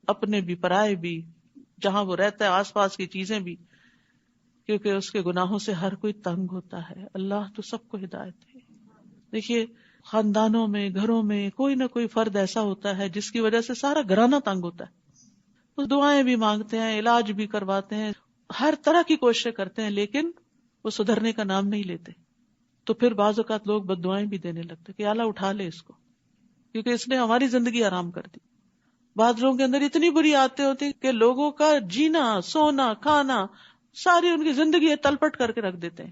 اپنے بھی پرائے بھی، جہاں وہ رہتا ہے آس پاس کی چیزیں بھی، کیونکہ اس کے گناہوں سے ہر کوئی تنگ ہوتا ہے. اللہ تو سب کو ہدایت ہے. دیکھیے خاندانوں میں، گھروں میں کوئی نہ کوئی فرد ایسا ہوتا ہے جس کی وجہ سے سارا گھرانہ تنگ ہوتا ہے. وہ دعائیں بھی مانگتے ہیں، علاج بھی کرواتے ہیں، ہر طرح کی کوششیں کرتے ہیں، لیکن وہ سدھرنے کا نام نہیں لیتے. تو پھر بعض اوقات لوگ بد دعائیں بھی دینے لگتے کہ اللہ اٹھا لے اس کو. کیونکہ اس نے ہماری زندگی حرام کر دی. بعض لوگوں کے اندر اتنی بری عادتیں ہوتی کہ لوگوں کا جینا سونا کھانا ساری ان کی زندگی تلپٹ کر کے رکھ دیتے ہیں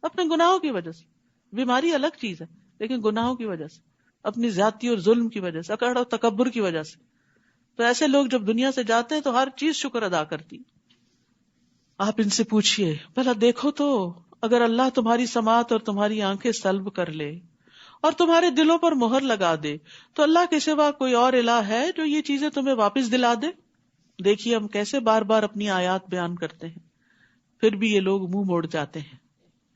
اپنے گناہوں کی وجہ سے. بیماری الگ چیز ہے لیکن گناہوں کی وجہ سے، اپنی زیادتی اور ظلم کی وجہ سے، اکڑ اور تکبر کی وجہ سے. تو ایسے لوگ جب دنیا سے جاتے ہیں تو ہر چیز شکر ادا کرتی. آپ ان سے پوچھئے بھلا دیکھو تو اگر اللہ تمہاری سماعت اور تمہاری آنکھیں سلب کر لے اور تمہارے دلوں پر مہر لگا دے تو اللہ کے سوا کوئی اور الہ ہے جو یہ چیزیں تمہیں واپس دلا دے؟ دیکھیے ہم کیسے بار بار اپنی آیات بیان کرتے ہیں، پھر بھی یہ لوگ منہ موڑ جاتے ہیں.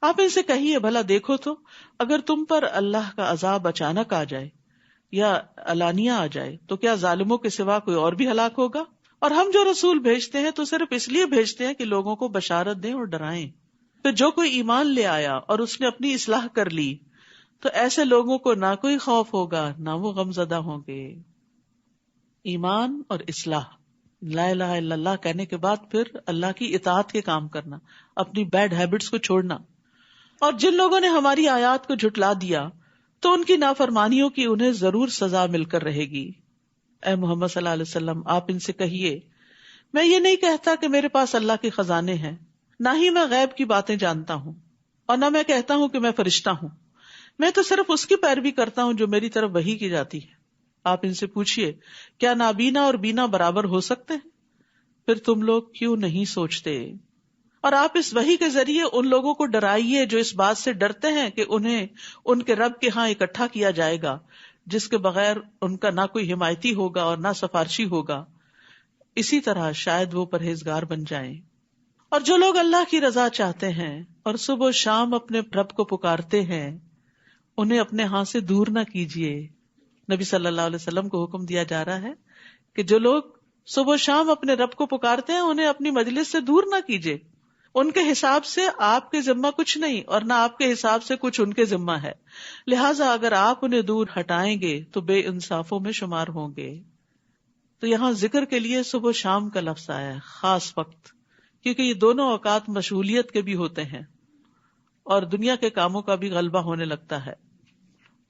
آپ ان سے کہیے بھلا دیکھو تو اگر تم پر اللہ کا عذاب اچانک آ جائے یا علانیہ آ جائے تو کیا ظالموں کے سوا کوئی اور بھی ہلاک ہوگا؟ اور ہم جو رسول بھیجتے ہیں تو صرف اس لیے بھیجتے ہیں کہ لوگوں کو بشارت دیں اور ڈرائیں. پھر جو کوئی ایمان لے آیا اور اس نے اپنی اصلاح کر لی تو ایسے لوگوں کو نہ کوئی خوف ہوگا نہ وہ غم زدہ ہوں گے. ایمان اور اصلاح، لا الہ الا اللہ کہنے کے بعد پھر اللہ کی اطاعت کے کام کرنا، اپنی بیڈ ہیبٹس کو چھوڑنا. اور جن لوگوں نے ہماری آیات کو جھٹلا دیا تو ان کی نافرمانیوں کی انہیں ضرور سزا مل کر رہے گی. اے محمد صلی اللہ علیہ وسلم آپ ان سے کہیے میں یہ نہیں کہتا کہ میرے پاس اللہ کے خزانے ہیں، نہ ہی میں غیب کی باتیں جانتا ہوں، اور نہ میں کہتا ہوں کہ میں فرشتہ ہوں. میں تو صرف اس کی پیروی کرتا ہوں جو میری طرف وحی کی جاتی ہے. آپ ان سے پوچھئے کیا نابینا اور بینا برابر ہو سکتے ہیں؟ پھر تم لوگ کیوں نہیں سوچتے؟ اور آپ اس وحی کے ذریعے ان لوگوں کو ڈرائیے جو اس بات سے ڈرتے ہیں کہ انہیں ان کے رب کے ہاں اکٹھا کیا جائے گا جس کے بغیر ان کا نہ کوئی حمایتی ہوگا اور نہ سفارشی ہوگا. اسی طرح شاید وہ پرہیزگار بن جائیں. اور جو لوگ اللہ کی رضا چاہتے ہیں اور صبح و شام اپنے رب کو پکارتے ہیں انہیں اپنے ہاں سے دور نہ کیجیے. نبی صلی اللہ علیہ وسلم کو حکم دیا جا رہا ہے کہ جو لوگ صبح و شام اپنے رب کو پکارتے ہیں انہیں اپنی مجلس سے دور نہ کیجیے. ان کے حساب سے آپ کے ذمہ کچھ نہیں اور نہ آپ کے حساب سے کچھ ان کے ذمہ ہے، لہٰذا اگر آپ انہیں دور ہٹائیں گے تو بے انصافوں میں شمار ہوں گے. تو یہاں ذکر کے لیے صبح و شام کا لفظ آیا ہے، خاص وقت، کیونکہ یہ دونوں اوقات مشغولیت کے بھی ہوتے ہیں اور دنیا کے کاموں کا بھی غلبہ ہونے لگتا ہے.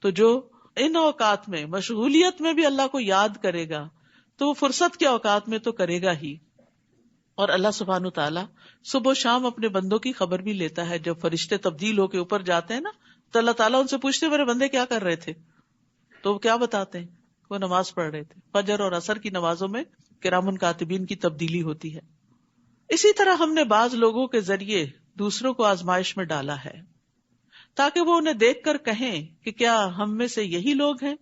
تو جو ان اوقات میں مشغولیت میں بھی اللہ کو یاد کرے گا تو وہ فرصت کے اوقات میں تو کرے گا ہی. اور اللہ سبحانہ تعالیٰ صبح و شام اپنے بندوں کی خبر بھی لیتا ہے. جب فرشتے تبدیل ہو کے اوپر جاتے ہیں نا تو اللہ تعالیٰ ان سے پوچھتے میرے بندے کیا کر رہے تھے، تو وہ کیا بتاتے ہیں وہ نماز پڑھ رہے تھے. فجر اور عصر کی نمازوں میں کرام کاتبین کی تبدیلی ہوتی ہے. اسی طرح ہم نے بعض لوگوں کے ذریعے دوسروں کو آزمائش میں ڈالا ہے تاکہ وہ انہیں دیکھ کر کہیں کہ کیا ہم میں سے یہی لوگ ہیں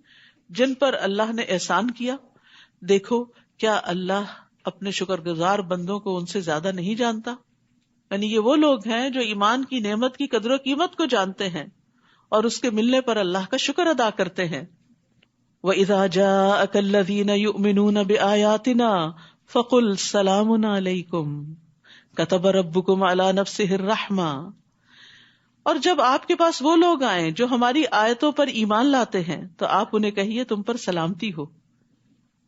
جن پر اللہ نے احسان کیا. دیکھو کیا اللہ اپنے شکر گزار بندوں کو ان سے زیادہ نہیں جانتا. یعنی یہ وہ لوگ ہیں جو ایمان کی نعمت کی قدر و قیمت کو جانتے ہیں اور اس کے ملنے پر اللہ کا شکر ادا کرتے ہیں. وَإِذَا جَاءَكَ الَّذِينَ يُؤْمِنُونَ بِآيَاتِنَا فَقُلْ سَلَامٌ عَلَيْكُمْ كَتَبَ رَبُّكُمْ عَلَى نَفْسِهِ الرَّحْمَةَ. اور جب آپ کے پاس وہ لوگ آئیں جو ہماری آیتوں پر ایمان لاتے ہیں تو آپ انہیں کہیے تم پر سلامتی ہو.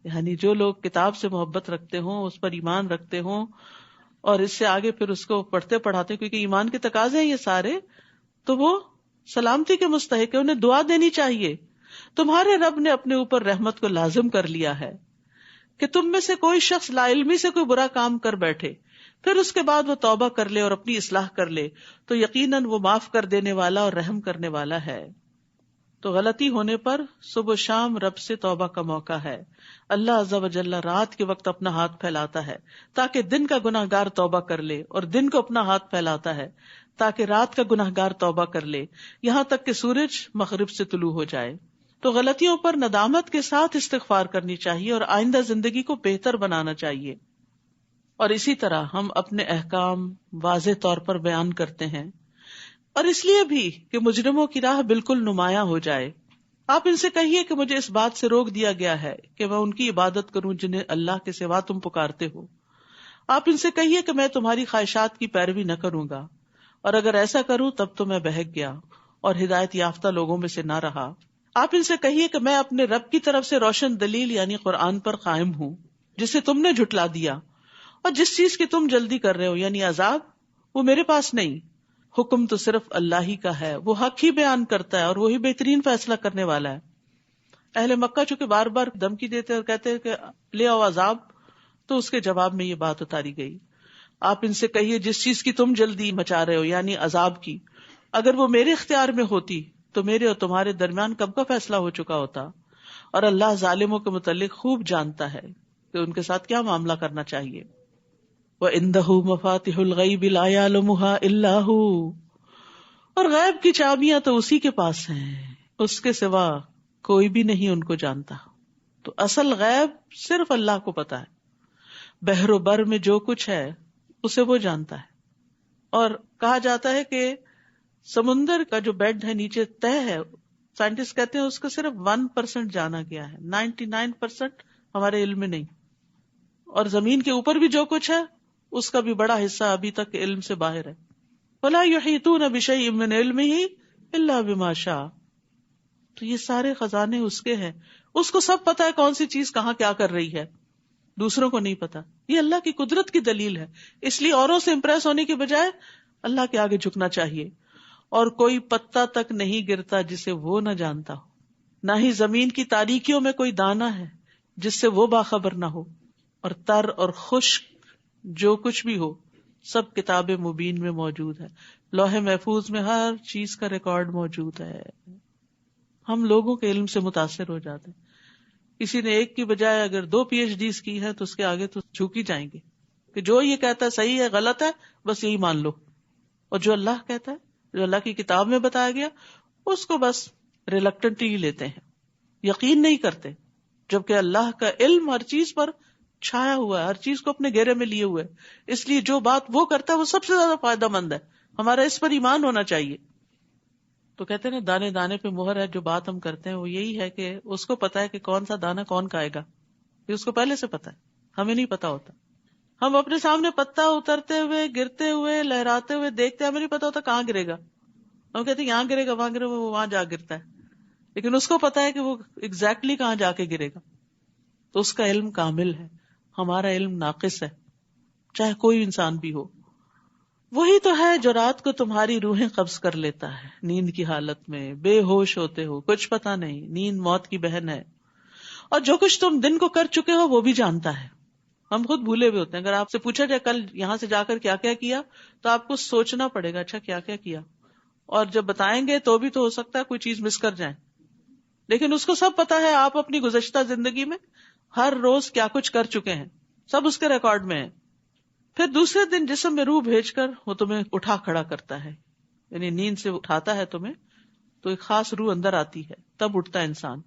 یعنی جو لوگ کتاب سے محبت رکھتے ہوں، اس پر ایمان رکھتے ہوں اور اس سے آگے پھر اس کو پڑھتے پڑھاتے کیونکہ ایمان کے تقاضے ہیں یہ سارے، تو وہ سلامتی کے مستحق ہے، انہیں دعا دینی چاہیے. تمہارے رب نے اپنے اوپر رحمت کو لازم کر لیا ہے کہ تم میں سے کوئی شخص لا علمی سے کوئی برا کام کر بیٹھے پھر اس کے بعد وہ توبہ کر لے اور اپنی اصلاح کر لے تو یقیناً وہ معاف کر دینے والا اور رحم کرنے والا ہے. تو غلطی ہونے پر صبح و شام رب سے توبہ کا موقع ہے. اللہ عز و جل رات کے وقت اپنا ہاتھ پھیلاتا ہے تاکہ دن کا گناہ گار توبہ کر لے، اور دن کو اپنا ہاتھ پھیلاتا ہے تاکہ رات کا گناہ گار توبہ کر لے، یہاں تک کہ سورج مغرب سے طلوع ہو جائے. تو غلطیوں پر ندامت کے ساتھ استغفار کرنی چاہیے اور آئندہ زندگی کو بہتر بنانا چاہیے. اور اسی طرح ہم اپنے احکام واضح طور پر بیان کرتے ہیں، اور اس لیے بھی کہ مجرموں کی راہ بالکل نمایاں ہو جائے. آپ ان سے کہیے کہ مجھے اس بات سے روک دیا گیا ہے کہ میں ان کی عبادت کروں جنہیں اللہ کے سوا تم پکارتے ہو. آپ ان سے کہیے کہ میں تمہاری خواہشات کی پیروی نہ کروں گا، اور اگر ایسا کروں تب تو میں بہک گیا اور ہدایت یافتہ لوگوں میں سے نہ رہا. آپ ان سے کہیے کہ میں اپنے رب کی طرف سے روشن دلیل یعنی قرآن پر قائم ہوں جسے تم نے جھٹلا دیا، اور جس چیز کی تم جلدی کر رہے ہو یعنی عذاب، وہ میرے پاس نہیں. حکم تو صرف اللہ ہی کا ہے، وہ حق ہی بیان کرتا ہے اور وہی بہترین فیصلہ کرنے والا ہے. اہل مکہ چونکہ بار بار دھمکی دیتے اور کہتے کہ لے آؤ عذاب، تو اس کے جواب میں یہ بات اتاری گئی، آپ ان سے کہیے جس چیز کی تم جلدی مچا رہے ہو یعنی عذاب کی، اگر وہ میرے اختیار میں ہوتی تو میرے اور تمہارے درمیان کب کا فیصلہ ہو چکا ہوتا، اور اللہ ظالموں کے متعلق خوب جانتا ہے کہ ان کے ساتھ کیا معاملہ کرنا چاہیے۔ وَعِندَهُ مَفَاتِحُ الْغَيْبِ لَا يَعْلَمُهَا إِلَّا هُوَ، اور غیب کی چابیاں تو اسی کے پاس ہیں، اس کے سوا کوئی بھی نہیں ان کو جانتا۔ تو اصل غیب صرف اللہ کو پتا ہے، بحر و بر میں جو کچھ ہے اسے وہ جانتا ہے۔ اور کہا جاتا ہے کہ سمندر کا جو بیڈ ہے نیچے تہ ہے، سائنٹسٹ کہتے ہیں اس کا صرف 1% جانا گیا ہے، 99% ہمارے علم میں نہیں، اور زمین کے اوپر بھی جو کچھ ہے اس کا بھی بڑا حصہ ابھی تک علم سے باہر ہے۔ وَلَا يُحِيطُونَ بِشَيْءٍ مِّنْ عِلْمِهِ إِلَّا بِمَا شَاءَ، تو یہ سارے خزانے اس کے ہیں، اس کو سب پتا ہے کون سی چیز کہاں کیا کر رہی ہے، دوسروں کو نہیں پتا۔ یہ اللہ کی قدرت کی دلیل ہے، اس لیے اوروں سے امپریس ہونے کی بجائے اللہ کے آگے جھکنا چاہیے۔ اور کوئی پتا تک نہیں گرتا جسے وہ نہ جانتا ہو، نہ ہی زمین کی تاریکیوں میں کوئی دانہ ہے جس سے وہ باخبر نہ ہو، اور تر اور خشک جو کچھ بھی ہو سب کتاب مبین میں موجود ہے، لوح محفوظ میں ہر چیز کا ریکارڈ موجود ہے۔ ہم لوگوں کے علم سے متاثر ہو جاتے ہیں، کسی نے ایک کی بجائے اگر 2 PhDs کی ہے تو اس کے آگے تو جھک ہی جائیں گے کہ جو یہ کہتا ہے صحیح ہے غلط ہے بس یہی مان لو، اور جو اللہ کہتا ہے جو اللہ کی کتاب میں بتایا گیا اس کو بس ریلکٹنٹلی لیتے ہیں، یقین نہیں کرتے، جبکہ اللہ کا علم ہر چیز پر چھایا ہوا ہے، ہر چیز کو اپنے گھیرے میں لیے ہوئے، اس لیے جو بات وہ کرتا ہے وہ سب سے زیادہ فائدہ مند ہے، ہمارا اس پر ایمان ہونا چاہیے۔ تو کہتے ہیں نا دانے دانے پہ مہر ہے، جو بات ہم کرتے ہیں وہ یہی ہے کہ اس کو پتا ہے کہ کون سا دانا کون کھائے گا، یہ اس کو پہلے سے پتا ہے، ہمیں نہیں پتا ہوتا۔ ہم اپنے سامنے پتا اترتے ہوئے گرتے ہوئے لہراتے ہوئے دیکھتے ہیں، ہمیں نہیں پتا ہوتا کہاں گرے گا، ہم کہتے ہیں یہاں گرے گا وہاں گرے گا، وہ وہاں جا گرتا ہے، لیکن اس کو پتا ہے کہ وہ ایگزیکٹلی کہاں جا کے گرے گا۔ تو اس کا علم کامل ہے، ہمارا علم ناقص ہے، چاہے کوئی انسان بھی ہو۔ وہی تو ہے جو رات کو تمہاری روحیں قبض کر لیتا ہے نیند کی حالت میں، بے ہوش ہوتے ہو، کچھ پتا نہیں، نیند موت کی بہن ہے، اور جو کچھ تم دن کو کر چکے ہو وہ بھی جانتا ہے۔ ہم خود بھولے ہوئے ہوتے ہیں، اگر آپ سے پوچھا جائے کل یہاں سے جا کر کیا کیا کیا تو آپ کو سوچنا پڑے گا اچھا کیا کیا کیا، اور جب بتائیں گے تو بھی تو ہو سکتا ہے کوئی چیز مس کر جائیں، لیکن اس کو سب پتا ہے آپ اپنی گزشتہ زندگی میں ہر روز کیا کچھ کر چکے ہیں، سب اس کے ریکارڈ میں ہے۔ پھر دوسرے دن جسم میں روح بھیج کر وہ تمہیں اٹھا کھڑا کرتا ہے، یعنی نیند سے اٹھاتا ہے تمہیں، تو ایک خاص روح اندر آتی ہے، تب اٹھتا ہے انسان،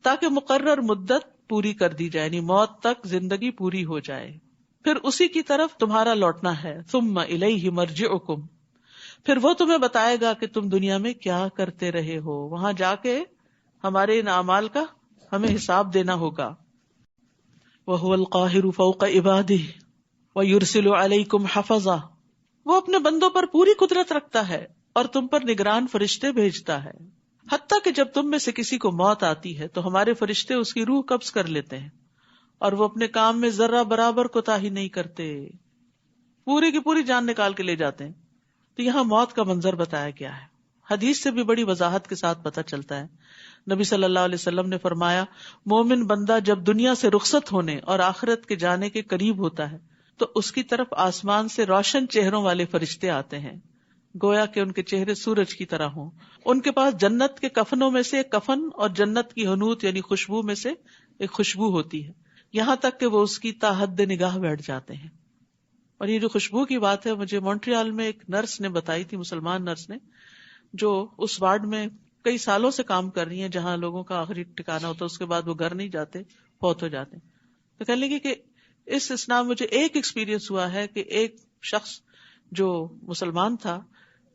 تاکہ مقرر مدت پوری کر دی جائے، یعنی موت تک زندگی پوری ہو جائے۔ پھر اسی کی طرف تمہارا لوٹنا ہے، ثم الیہ مرجعکم، پھر وہ تمہیں بتائے گا کہ تم دنیا میں کیا کرتے رہے ہو، وہاں جا کے ہمارے ان اعمال کا ہمیں حساب دینا ہوگا۔ وَهُوَ الْقَاهِرُ فَوْقَ عِبَادِهِ وَيُرْسِلُ عَلَيْكُمْ حَفَظًا، وہ اپنے بندوں پر پوری قدرت رکھتا ہے اور تم پر نگران فرشتے بھیجتا ہے، حتیٰ کہ جب تم میں سے کسی کو موت آتی ہے تو ہمارے فرشتے اس کی روح قبض کر لیتے ہیں، اور وہ اپنے کام میں ذرہ برابر کوتاہی نہیں کرتے، پوری کی پوری جان نکال کے لے جاتے ہیں۔ تو یہاں موت کا منظر بتایا گیا ہے، حدیث سے بھی بڑی وضاحت کے ساتھ پتہ چلتا ہے۔ نبی صلی اللہ علیہ وسلم نے فرمایا، مومن بندہ جب دنیا سے رخصت ہونے اور آخرت کے جانے کے قریب ہوتا ہے تو اس کی طرف آسمان سے روشن چہروں والے فرشتے آتے ہیں، گویا کہ ان کے چہرے سورج کی طرح ہوں، ان کے پاس جنت کے کفنوں میں سے ایک کفن اور جنت کی حنوط یعنی خوشبو میں سے ایک خوشبو ہوتی ہے، یہاں تک کہ وہ اس کی تا حد نگاہ بیٹھ جاتے ہیں۔ اور یہ جو خوشبو کی بات ہے مجھے مونٹریال میں ایک نرس نے بتائی تھی، مسلمان نرس نے، جو اس وارڈ میں کئی سالوں سے کام کر رہی ہیں جہاں لوگوں کا آخری ٹھکانہ ہوتا ہے، اس کے بعد وہ گھر نہیں جاتے، فوت ہو جاتے ہیں۔ تو کہنے لگی کہ اس اسنا مجھے ایک ایکسپیرینس ہوا ہے کہ ایک شخص جو مسلمان تھا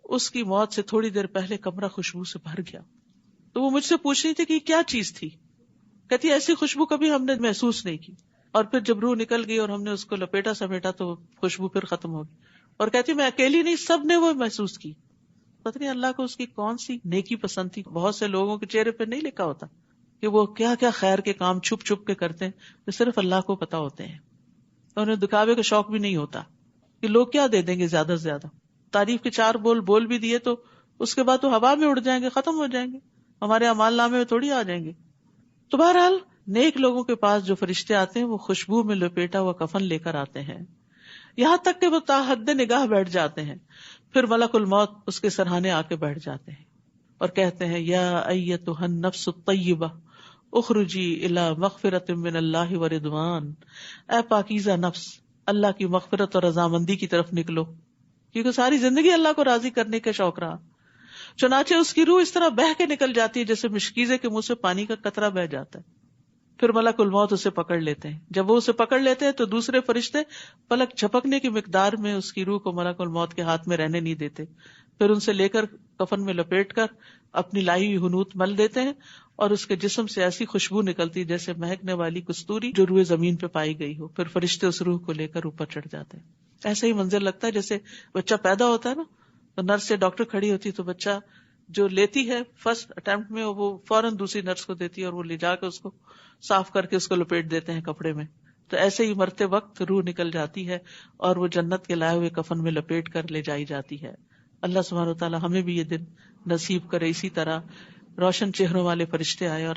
اس کی موت سے تھوڑی دیر پہلے کمرہ خوشبو سے بھر گیا، تو وہ مجھ سے پوچھ رہی تھی کہ کیا چیز تھی، کہتی ایسی خوشبو کبھی ہم نے محسوس نہیں کی، اور پھر جب روح نکل گئی اور ہم نے اس کو لپیٹا سمیٹا تو خوشبو پھر ختم ہو گئی، اور کہتی میں اکیلی نہیں، سب نے وہ محسوس کی۔ پتہ نہیں اللہ کو اس کی کون سی نیکی پسند تھی، بہت سے لوگوں کے چہرے پہ نہیں لکھا ہوتا کہ وہ کیا کیا خیر کے کام چھپ چھپ کے کرتے ہیں جو صرف اللہ کو پتا ہوتے ہیں، اور انہیں دکھاوے کا شوق بھی نہیں ہوتا کہ لوگ کیا دے دیں گے، زیادہ سے زیادہ تعریف کے 4 بول بھی دیے تو اس کے بعد تو ہوا میں اڑ جائیں گے، ختم ہو جائیں گے، ہمارے اعمال نامے میں تھوڑی آ جائیں گے۔ تو بہرحال نیک لوگوں کے پاس جو فرشتے آتے ہیں وہ خوشبو میں لپیٹا ہوا کفن لے کر آتے ہیں، یہاں تک کہ وہ تا حد نگاہ بیٹھ جاتے ہیں. پھر ملک الموت اس کے سرہانے آ کے بیٹھ جاتے ہیں اور کہتے ہیں یا ایتھا النفس الطیبہ اخرجی الی مغفرۃ من اللہ ورضوان، اے پاکیزہ نفس، اللہ کی مغفرت اور رضامندی کی طرف نکلو، کیونکہ ساری زندگی اللہ کو راضی کرنے کا شوق رہا. چنانچہ اس کی روح اس طرح بہہ کے نکل جاتی ہے جیسے مشکیزے کے منہ سے پانی کا قطرہ بہہ جاتا ہے. پھر ملک الموت اسے پکڑ لیتے ہیں. جب وہ اسے پکڑ لیتے ہیں تو دوسرے فرشتے پلک جھپکنے کی مقدار میں اس کی روح کو ملک الموت کے ہاتھ میں رہنے نہیں دیتے. پھر ان سے لے کر کفن میں لپیٹ کر اپنی لائی ہوئی حنوط مل دیتے ہیں اور اس کے جسم سے ایسی خوشبو نکلتی جیسے مہکنے والی کستوری جو روئے زمین پہ پائی گئی ہو. پھر فرشتے اس روح کو لے کر اوپر چڑھ جاتے ہیں. ایسا ہی منظر لگتا ہے جیسے بچہ پیدا ہوتا ہے نا تو نرس سے ڈاکٹر کھڑی ہوتی ہے تو بچہ جو لیتی ہے فرسٹ اٹیمپٹ میں وہ فوراً دوسری نرس کو دیتی ہے اور وہ لے جا کے اس کو صاف کر کے اس کو لپیٹ دیتے ہیں کپڑے میں. تو ایسے ہی مرتے وقت روح نکل جاتی ہے اور وہ جنت کے لائے ہوئے کفن میں لپیٹ کر لے جائی جاتی ہے. اللہ سبحانہ و تعالی ہمیں بھی یہ دن نصیب کرے، اسی طرح روشن چہروں والے فرشتے آئے اور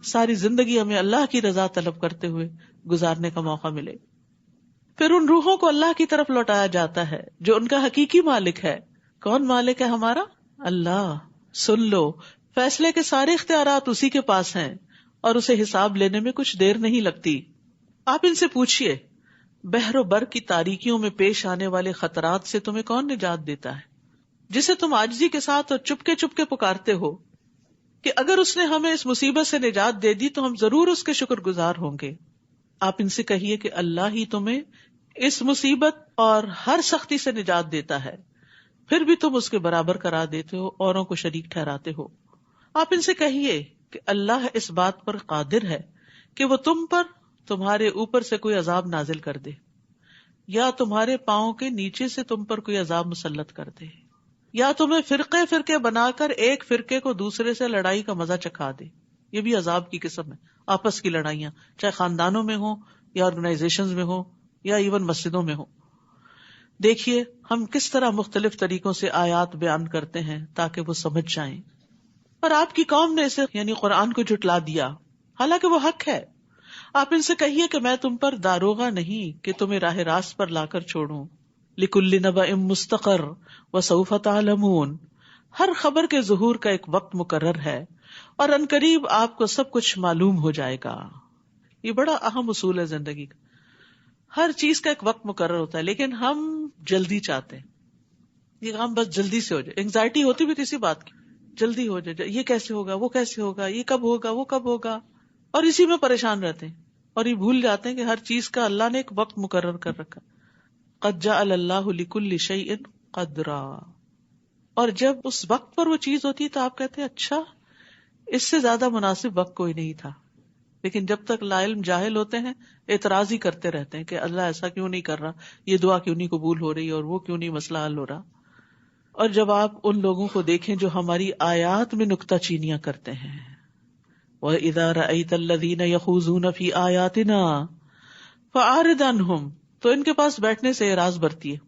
ساری زندگی ہمیں اللہ کی رضا طلب کرتے ہوئے گزارنے کا موقع ملے. پھر ان روحوں کو اللہ کی طرف لوٹایا جاتا ہے جو ان کا حقیقی مالک ہے. کون مالک ہے ہمارا؟ اللہ. سن لو، فیصلے کے سارے اختیارات اسی کے پاس ہیں اور اسے حساب لینے میں کچھ دیر نہیں لگتی. آپ ان سے پوچھئے بحر و بر کی تاریکیوں میں پیش آنے والے خطرات سے تمہیں کون نجات دیتا ہے، جسے تم عاجزی کے ساتھ اور چپکے چپکے پکارتے ہو کہ اگر اس نے ہمیں اس مصیبت سے نجات دے دی تو ہم ضرور اس کے شکر گزار ہوں گے. آپ ان سے کہیے کہ اللہ ہی تمہیں اس مصیبت اور ہر سختی سے نجات دیتا ہے، پھر بھی تم اس کے برابر قرار دیتے ہو، اوروں کو شریک ٹھہراتے ہو. آپ ان سے کہیے کہ اللہ اس بات پر قادر ہے کہ وہ تم پر تمہارے اوپر سے کوئی عذاب نازل کر دے یا تمہارے پاؤں کے نیچے سے تم پر کوئی عذاب مسلط کر دے یا تمہیں فرقے فرقے بنا کر ایک فرقے کو دوسرے سے لڑائی کا مزہ چکھا دے. یہ بھی عذاب کی قسم ہے، آپس کی لڑائیاں، چاہے خاندانوں میں ہوں یا آرگنائزیشنز میں ہوں یا ایون مسجدوں میں ہوں. دیکھیے ہم کس طرح مختلف طریقوں سے آیات بیان کرتے ہیں تاکہ وہ سمجھ جائیں. اور آپ کی قوم نے اسے یعنی قرآن کو جھٹلا دیا حالانکہ وہ حق ہے. آپ ان سے کہیے کہ میں تم پر داروغہ نہیں کہ تمہیں راہ راست پر لا کر چھوڑوں. لِكُلِّ نَبَإٍ مُسْتَقَرٌّ وَسَوْفَ تَعْلَمُونَ، ہر خبر کے ظہور کا ایک وقت مقرر ہے اور عنقریب آپ کو سب کچھ معلوم ہو جائے گا. یہ بڑا اہم اصول ہے زندگی کا. ہر چیز کا ایک وقت مقرر ہوتا ہے لیکن ہم جلدی چاہتے ہیں، یہ کام بس جلدی سے ہو جائے. انگزائٹی ہوتی بھی کسی بات کی، جلدی ہو جائے، یہ کیسے ہوگا، وہ کیسے ہوگا، یہ کب ہوگا، وہ کب ہوگا، اور اسی میں پریشان رہتے ہیں اور یہ بھول جاتے ہیں کہ ہر چیز کا اللہ نے ایک وقت مقرر کر رکھا. قد جعل اللہ لکل شیء قدرا. اور جب اس وقت پر وہ چیز ہوتی ہے تو آپ کہتے ہیں اچھا اس سے زیادہ مناسب وقت کوئی نہیں تھا. لیکن جب تک لا علم جاہل ہوتے ہیں اعتراض ہی کرتے رہتے ہیں کہ اللہ ایسا کیوں نہیں کر رہا، یہ دعا کیوں نہیں قبول ہو رہی اور وہ کیوں نہیں مسئلہ حل ہو رہا. اور جب آپ ان لوگوں کو دیکھیں جو ہماری آیات میں نکتہ چینیاں کرتے ہیں، وَإِذَا رَأَيْتَ الَّذِينَ يَخُوضُونَ فِي آيَاتِنَا فَأَعْرِضْ عَنْهُمْ، تو ان کے پاس بیٹھنے سے اعراض برتی ہے.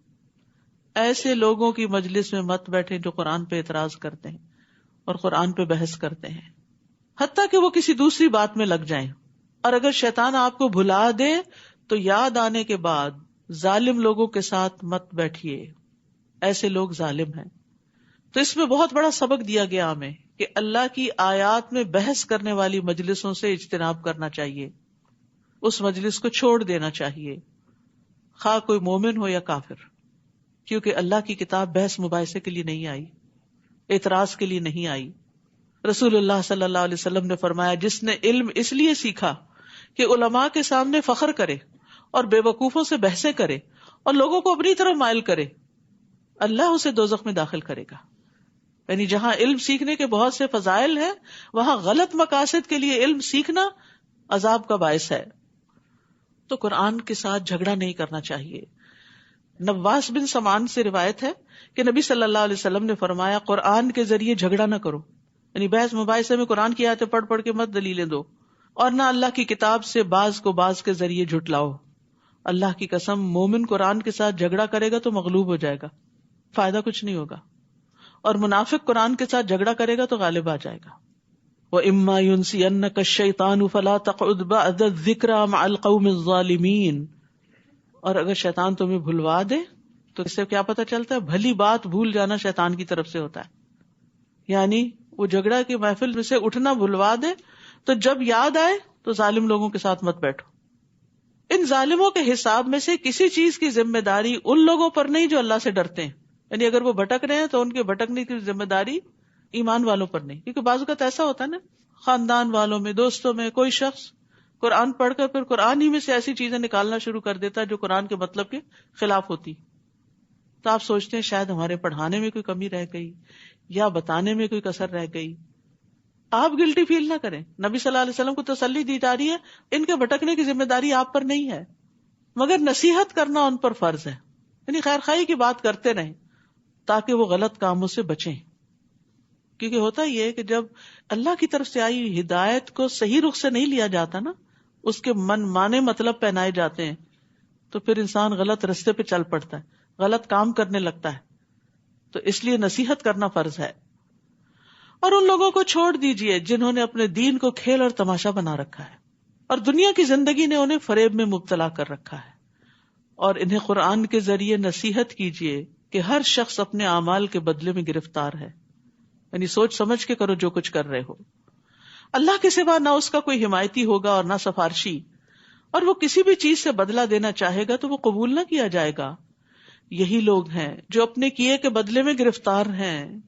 ایسے لوگوں کی مجلس میں مت بیٹھیں جو قرآن پہ اعتراض کرتے ہیں اور قرآن پہ بحث کرتے ہیں، حتیٰ کہ وہ کسی دوسری بات میں لگ جائیں. اور اگر شیطان آپ کو بھلا دے تو یاد آنے کے بعد ظالم لوگوں کے ساتھ مت بیٹھیے، ایسے لوگ ظالم ہیں. تو اس میں بہت بڑا سبق دیا گیا ہمیں کہ اللہ کی آیات میں بحث کرنے والی مجلسوں سے اجتناب کرنا چاہیے، اس مجلس کو چھوڑ دینا چاہیے، خواہ کوئی مومن ہو یا کافر. کیونکہ اللہ کی کتاب بحث مباحثے کے لیے نہیں آئی، اعتراض کے لیے نہیں آئی. رسول اللہ صلی اللہ علیہ وسلم نے فرمایا جس نے علم اس لیے سیکھا کہ علماء کے سامنے فخر کرے اور بے وقوفوں سے بحثیں کرے اور لوگوں کو اپنی طرف مائل کرے، اللہ اسے دوزخ میں داخل کرے گا. یعنی جہاں علم سیکھنے کے بہت سے فضائل ہیں وہاں غلط مقاصد کے لیے علم سیکھنا عذاب کا باعث ہے. تو قرآن کے ساتھ جھگڑا نہیں کرنا چاہیے. نواس بن سمان سے روایت ہے کہ نبی صلی اللہ علیہ وسلم نے فرمایا قرآن کے ذریعے جھگڑا نہ کرو، یعنی بحث مباحثے میں قرآن کی آیتیں پڑھ پڑھ کے مت دلیلیں دو، اور نہ اللہ کی کتاب سے بعض کو بعض کے ذریعے جھٹلاؤ. اللہ کی قسم مومن قرآن کے ساتھ جھگڑا کرے گا تو مغلوب ہو جائے گا، فائدہ کچھ نہیں ہوگا، اور منافق قرآن کے ساتھ جھگڑا کرے گا تو غالب آ جائے گا. وَإِمَّا يُنْسِيَنَّكَ الشَّيْطَانُ فَلَا تَقْعُدْ بَعْدَ الذِّكْرَىٰ مَعَ الْقَوْمِ الظَّالِمِينَ. اور اگر شیطان تمہیں بھلوا دے تو اس سے کیا پتہ چلتا ہے؟ بھلی بات بھول جانا شیطان کی طرف سے ہوتا ہے. یعنی وہ جھگڑا کی محفل میں سے اٹھنا بھلوا دے تو جب یاد آئے تو ظالم لوگوں کے ساتھ مت بیٹھو. ان ظالموں کے حساب میں سے کسی چیز کی ذمہ داری ان لوگوں پر نہیں جو اللہ سے ڈرتے ہیں. یعنی اگر وہ بھٹک رہے ہیں تو ان کے بھٹکنے کی ذمہ داری ایمان والوں پر نہیں. کیونکہ بعض اوقات ایسا ہوتا ہے نا، خاندان والوں میں، دوستوں میں کوئی شخص قرآن پڑھ کر پھر قرآن ہی میں سے ایسی چیزیں نکالنا شروع کر دیتا ہے جو قرآن کے مطلب کے خلاف ہوتی. تو آپ سوچتے ہیں شاید ہمارے پڑھانے میں کوئی کمی رہ گئی یا بتانے میں کوئی کسر رہ گئی. آپ گلٹی فیل نہ کریں. نبی صلی اللہ علیہ وسلم کو تسلی دی جا رہی ہے، ان کے بھٹکنے کی ذمہ داری آپ پر نہیں ہے، مگر نصیحت کرنا ان پر فرض ہے. یعنی خیر خواہی کی بات کرتے رہیں تاکہ وہ غلط کاموں سے بچیں. کیونکہ ہوتا یہ ہے کہ جب اللہ کی طرف سے آئی ہدایت کو صحیح رخ سے نہیں لیا جاتا نا، اس کے من مانے مطلب پہنائے جاتے ہیں، تو پھر انسان غلط رستے پہ چل پڑتا ہے، غلط کام کرنے لگتا ہے. تو اس لیے نصیحت کرنا فرض ہے. اور ان لوگوں کو چھوڑ دیجئے جنہوں نے اپنے دین کو کھیل اور تماشا بنا رکھا ہے اور دنیا کی زندگی نے انہیں فریب میں مبتلا کر رکھا ہے. اور انہیں قرآن کے ذریعے نصیحت کیجئے کہ ہر شخص اپنے اعمال کے بدلے میں گرفتار ہے. یعنی سوچ سمجھ کے کرو جو کچھ کر رہے ہو. اللہ کے سوا نہ اس کا کوئی حمایتی ہوگا اور نہ سفارشی، اور وہ کسی بھی چیز سے بدلہ دینا چاہے گا تو وہ قبول نہ کیا جائے گا. یہی لوگ ہیں جو اپنے کیے کے بدلے میں گرفتار ہیں،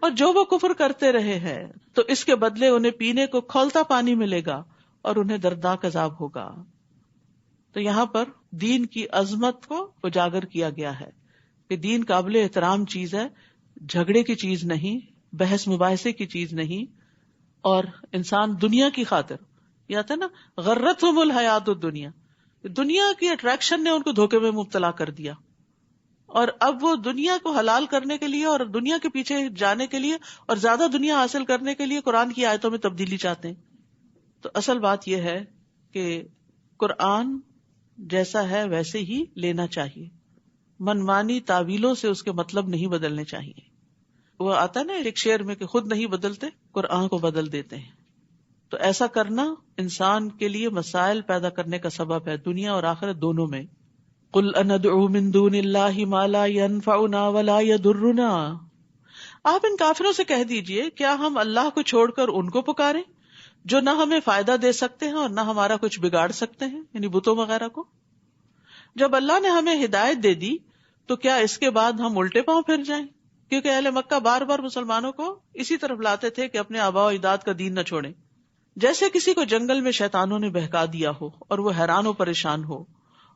اور جو وہ کفر کرتے رہے ہیں تو اس کے بدلے انہیں پینے کو کھولتا پانی ملے گا اور انہیں دردناک عذاب ہوگا. تو یہاں پر دین کی عظمت کو اجاگر کیا گیا ہے کہ دین قابل احترام چیز ہے، جھگڑے کی چیز نہیں، بحث مباحثے کی چیز نہیں. اور انسان دنیا کی خاطر، یہ آتا ہے نا غرتہم الحیات الدنیا، دنیا کی اٹریکشن نے ان کو دھوکے میں مبتلا کر دیا، اور اب وہ دنیا کو حلال کرنے کے لیے اور دنیا کے پیچھے جانے کے لیے اور زیادہ دنیا حاصل کرنے کے لیے قرآن کی آیتوں میں تبدیلی چاہتے ہیں. تو اصل بات یہ ہے کہ قرآن جیسا ہے ویسے ہی لینا چاہیے، منمانی تعویلوں سے اس کے مطلب نہیں بدلنے چاہیے. وہ آتا ہے نا ایک شعر میں کہ خود نہیں بدلتے قرآن کو بدل دیتے ہیں. تو ایسا کرنا انسان کے لیے مسائل پیدا کرنے کا سبب ہے، دنیا اور آخرت دونوں میں. قل اندعو من دون اللہ ما لا ينفعنا ولا يضرنا. آپ ان کافروں سے کہہ دیجئے کیا ہم اللہ کو چھوڑ کر ان کو پکاریں جو نہ ہمیں فائدہ دے سکتے ہیں اور نہ ہمارا کچھ بگاڑ سکتے ہیں، یعنی بتوں وغیرہ کو. جب اللہ نے ہمیں ہدایت دے دی تو کیا اس کے بعد ہم الٹے پاؤں پھر جائیں؟ کیونکہ اہل مکہ بار بار مسلمانوں کو اسی طرف لاتے تھے کہ اپنے آباء و اجداد کا دین نہ چھوڑیں. جیسے کسی کو جنگل میں شیطانوں نے بہکا دیا ہو اور وہ حیران و پریشان ہو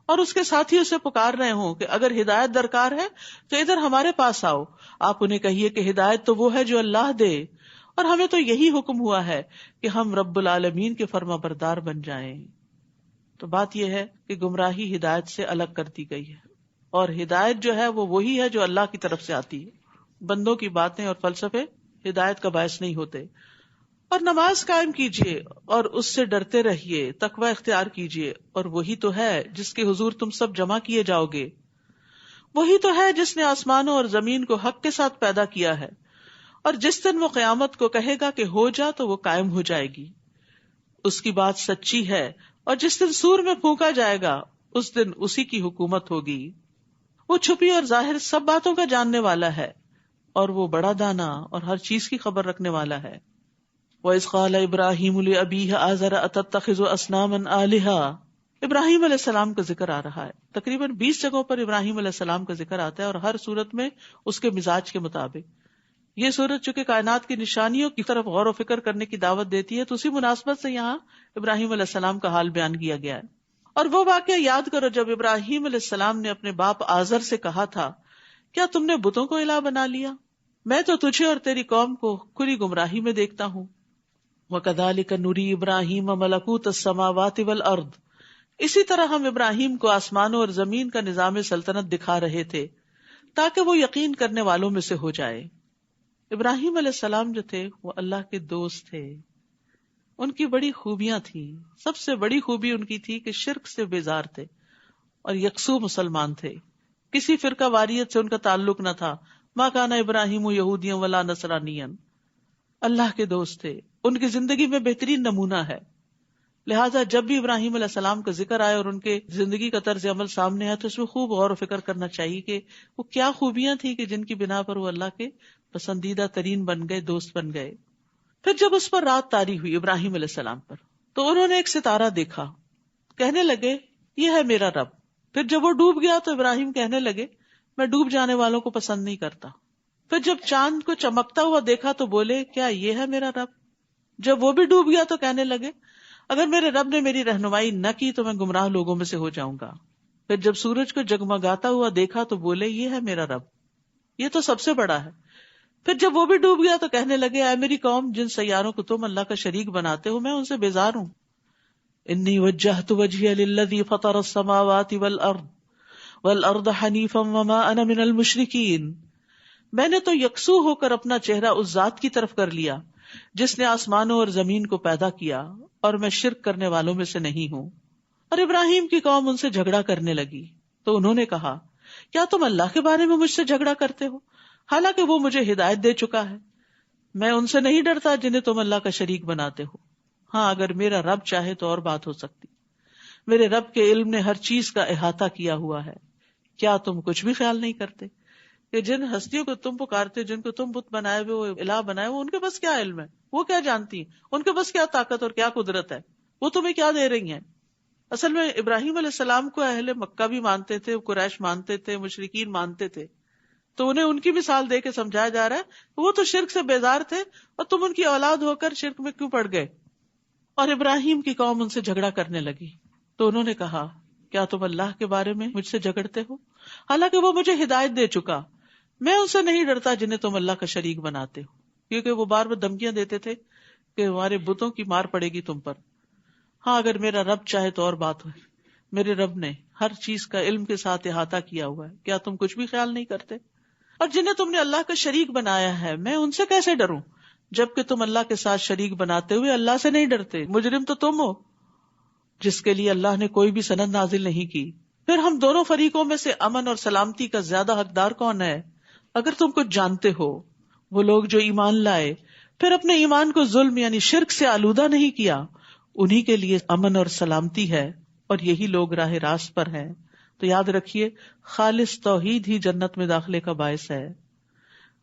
اور اس کے ساتھی اسے پکار رہے ہوں کہ اگر ہدایت درکار ہے تو ادھر ہمارے پاس آؤ. آپ انہیں کہیے کہ ہدایت تو وہ ہے جو اللہ دے، اور ہمیں تو یہی حکم ہوا ہے کہ ہم رب العالمین کے فرما بردار بن جائیں. تو بات یہ ہے کہ گمراہی ہدایت سے الگ کر دی گئی ہے، اور ہدایت جو ہے وہ وہی ہے جو اللہ کی طرف سے آتی ہے. بندوں کی باتیں اور فلسفے ہدایت کا باعث نہیں ہوتے. اور نماز قائم کیجئے اور اس سے ڈرتے رہیے، تقوی اختیار کیجئے، اور وہی تو ہے جس کے حضور تم سب جمع کیے جاؤ گے. وہی تو ہے جس نے آسمانوں اور زمین کو حق کے ساتھ پیدا کیا ہے، اور جس دن وہ قیامت کو کہے گا کہ ہو جا تو وہ قائم ہو جائے گی. اس کی بات سچی ہے، اور جس دن سور میں پھونکا جائے گا اس دن اسی کی حکومت ہوگی. وہ چھپی اور ظاہر سب باتوں کا جاننے والا ہے، اور وہ بڑا دانا اور ہر چیز کی خبر رکھنے والا ہے. وَإِذْ قَالَ إِبْرَاهِيمُ لِأَبِيهِ آزَرَ أَتَتَّخِذُ أَصْنَامًا آلِهَةً. ابراہیم علیہ السلام کا ذکر آ رہا ہے. تقریباً 20 جگہوں پر ابراہیم علیہ السلام کا ذکر آتا ہے، اور ہر صورت میں اس کے مزاج کے مطابق. یہ صورت چونکہ کائنات کی نشانیوں کی طرف غور و فکر کرنے کی دعوت دیتی ہے، تو اسی مناسبت سے یہاں ابراہیم علیہ السلام کا حال بیان کیا گیا ہے. اور وہ واقعہ یاد کرو جب ابراہیم علیہ السلام نے اپنے باپ آزر سے کہا تھا، کیا تم نے بتوں کو الہ بنا لیا؟ میں تو تجھے اور تیری قوم کو کھلی گمراہی میں دیکھتا ہوں. وَكَذَلِكَ نُرِي إِبْرَاهِيمَ مَلَكُوتَ السَّمَاوَاتِ وَالْأَرْضِ. اسی طرح ہم ابراہیم کو آسمانوں اور زمین کا نظام سلطنت دکھا رہے تھے تاکہ وہ یقین کرنے والوں میں سے ہو جائے. ابراہیم علیہ السلام جو تھے وہ اللہ کے دوست تھے. ان کی بڑی خوبیاں تھیں. سب سے بڑی خوبی ان کی تھی کہ شرک سے بیزار تھے اور یکسو مسلمان تھے. کسی فرقہ واریت سے ان کا تعلق نہ تھا. ما کان ابراہیم یہودیاں ولا نصرانیاں. اللہ کے دوست تھے. ان کی زندگی میں بہترین نمونہ ہے. لہٰذا جب بھی ابراہیم علیہ السلام کا ذکر آئے اور ان کے زندگی کا طرز عمل سامنے آئے تو اس میں خوب غور و فکر کرنا چاہیے کہ وہ کیا خوبیاں تھیں کہ جن کی بنا پر وہ اللہ کے پسندیدہ ترین بن گئے، دوست بن گئے. پھر جب اس پر رات طاری ہوئی ابراہیم علیہ السلام پر، تو انہوں نے ایک ستارہ دیکھا، کہنے لگے یہ ہے میرا رب. پھر جب وہ ڈوب گیا تو ابراہیم کہنے لگے میں ڈوب جانے والوں کو پسند نہیں کرتا. پھر جب چاند کو چمکتا ہوا دیکھا تو بولے کیا یہ ہے میرا رب. جب وہ بھی ڈوب گیا تو کہنے لگے اگر میرے رب نے میری رہنمائی نہ کی تو میں گمراہ لوگوں میں سے ہو جاؤں گا. پھر جب سورج کو جگمگاتا ہوا دیکھا تو بولے یہ ہے میرا رب، یہ تو سب سے بڑا ہے. پھر جب وہ بھی ڈوب گیا تو کہنے لگے اے میری قوم، جن سیاروں کو تم اللہ کا شریک بناتے ہو میں ان سے بیزار ہوں. انی وجہت وجہی للذی فطر السماوات والارض حنیفا وما انا من المشرکین. میں نے تو یکسو ہو کر اپنا چہرہ اس ذات کی طرف کر لیا جس نے آسمانوں اور زمین کو پیدا کیا، اور میں شرک کرنے والوں میں سے نہیں ہوں. اور ابراہیم کی قوم ان سے جھگڑا کرنے لگی تو انہوں نے کہا کیا تم اللہ کے بارے میں مجھ سے جھگڑا کرتے ہو حالانکہ وہ مجھے ہدایت دے چکا ہے. میں ان سے نہیں ڈرتا جنہیں تم اللہ کا شریک بناتے ہو. ہاں اگر میرا رب چاہے تو اور بات ہو سکتی. میرے رب کے علم نے ہر چیز کا احاطہ کیا ہوا ہے. کیا تم کچھ بھی خیال نہیں کرتے کہ جن ہستیوں کو تم پکارتے، جن کو تم بت بنائے ہوئے، وہ الہ بنائے ہوئے، ان کے پاس کیا علم ہے؟ وہ کیا جانتی ہیں؟ ان کے پاس کیا طاقت اور کیا قدرت ہے؟ وہ تمہیں کیا دے رہی ہیں؟ اصل میں ابراہیم علیہ السلام کو اہل مکہ بھی مانتے تھے، قریش مانتے تھے، مشرکین مانتے تھے، تو انہیں ان کی مثال دے کے سمجھایا جا رہا ہے وہ تو شرک سے بیزار تھے اور تم ان کی اولاد ہو کر شرک میں کیوں پڑ گئے. اور ابراہیم کی قوم ان سے جھگڑا کرنے لگی تو انہوں نے کہا کیا تم اللہ کے بارے میں مجھ سے جھگڑتے ہو حالانکہ وہ مجھے ہدایت دے چکا. میں ان سے نہیں ڈرتا جنہیں تم اللہ کا شریک بناتے ہو. کیونکہ وہ بار بار دھمکیاں دیتے تھے کہ ہمارے بتوں کی مار پڑے گی تم پر. ہاں اگر میرا رب چاہے تو اور بات ہے. میرے رب نے ہر چیز کا علم کے ساتھ احاطہ کیا ہوا ہے. کیا تم کچھ بھی خیال نہیں کرتے؟ اور جنہیں تم نے اللہ کا شریک بنایا ہے میں ان سے کیسے ڈروں جبکہ تم اللہ کے ساتھ شریک بناتے ہوئے اللہ سے نہیں ڈرتے. مجرم تو تم ہو جس کے لیے اللہ نے کوئی بھی سند نازل نہیں کی. پھر ہم دونوں فریقوں میں سے امن اور سلامتی کا زیادہ حقدار کون ہے؟ اگر تم کچھ جانتے ہو، وہ لوگ جو ایمان لائے پھر اپنے ایمان کو ظلم یعنی شرک سے آلودہ نہیں کیا، انہی کے لیے امن اور سلامتی ہے اور یہی لوگ راہ راست پر ہیں. تو یاد رکھیے خالص توحید ہی جنت میں داخلے کا باعث ہے.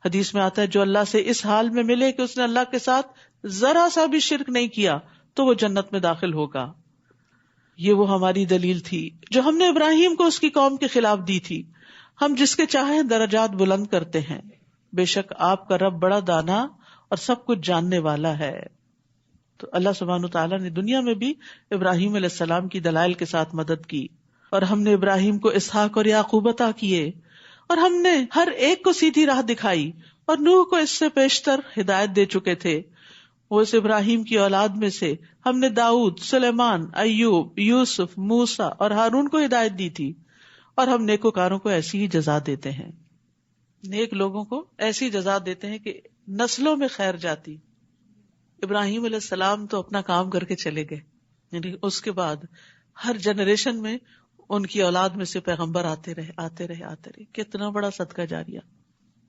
حدیث میں آتا ہے جو اللہ سے اس حال میں ملے کہ اس نے اللہ کے ساتھ ذرا سا بھی شرک نہیں کیا تو وہ جنت میں داخل ہوگا. یہ وہ ہماری دلیل تھی جو ہم نے ابراہیم کو اس کی قوم کے خلاف دی تھی. ہم جس کے چاہیں درجات بلند کرتے ہیں. بے شک آپ کا رب بڑا دانا اور سب کچھ جاننے والا ہے. تو اللہ سبحانہ وتعالیٰ نے دنیا میں بھی ابراہیم علیہ السلام کی دلائل کے ساتھ مدد کی، اور ہم نے ابراہیم کو اسحاق اور یعقوب عطا کیے، اور ہم نے ہر ایک کو سیدھی راہ دکھائی، اور نوح کو اس سے پیشتر ہدایت دے چکے تھے. وہ اس ابراہیم کی اولاد میں سے ہم نے داؤد، سلیمان، ایوب، یوسف، موسیٰ اور ہارون کو ہدایت دی تھی. اور ہم نیکوکاروں کو ایسی ہی جزا دیتے ہیں. نیک لوگوں کو ایسی جزا دیتے ہیں کہ نسلوں میں خیر جاتی. ابراہیم علیہ السلام تو اپنا کام کر کے چلے گئے، یعنی اس کے بعد ہر جنریشن میں ان کی اولاد میں سے پیغمبر آتے رہے. کتنا بڑا صدقہ جاریہ.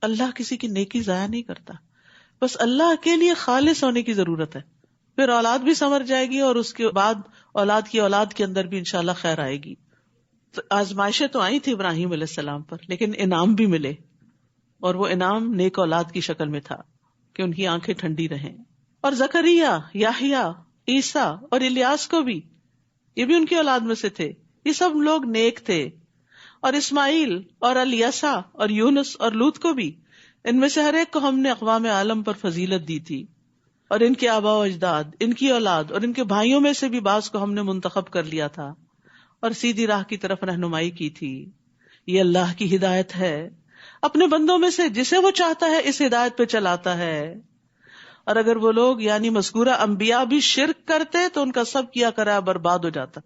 اللہ کسی کی نیکی ضائع نہیں کرتا، بس اللہ کے لیے خالص ہونے کی ضرورت ہے. پھر اولاد بھی سمر جائے گی اور اس کے بعد اولاد کی اولاد کے اندر بھی انشاءاللہ خیر آئے گی. تو آزمائشیں تو آئی تھی ابراہیم علیہ السلام پر، لیکن انعام بھی ملے، اور وہ انعام نیک اولاد کی شکل میں تھا کہ ان کی آنکھیں ٹھنڈی رہیں. اور زکریا، یحییٰ، عیسیٰ اور الیاس کو بھی، یہ بھی ان کی اولاد میں سے تھے. یہ سب لوگ نیک تھے. اور اسماعیل اور الیسع اور یونس اور لوط کو بھی، ان میں سے ہر ایک کو ہم نے اقوام عالم پر فضیلت دی تھی. اور ان کے آباء و اجداد، ان کی اولاد اور ان کے بھائیوں میں سے بھی بعض کو ہم نے منتخب کر لیا تھا اور سیدھی راہ کی طرف رہنمائی کی تھی. یہ اللہ کی ہدایت ہے، اپنے بندوں میں سے جسے وہ چاہتا ہے اس ہدایت پہ چلاتا ہے. اور اگر وہ لوگ یعنی مذکورہ انبیاء بھی شرک کرتے تو ان کا سب کیا کرا برباد ہو جاتا.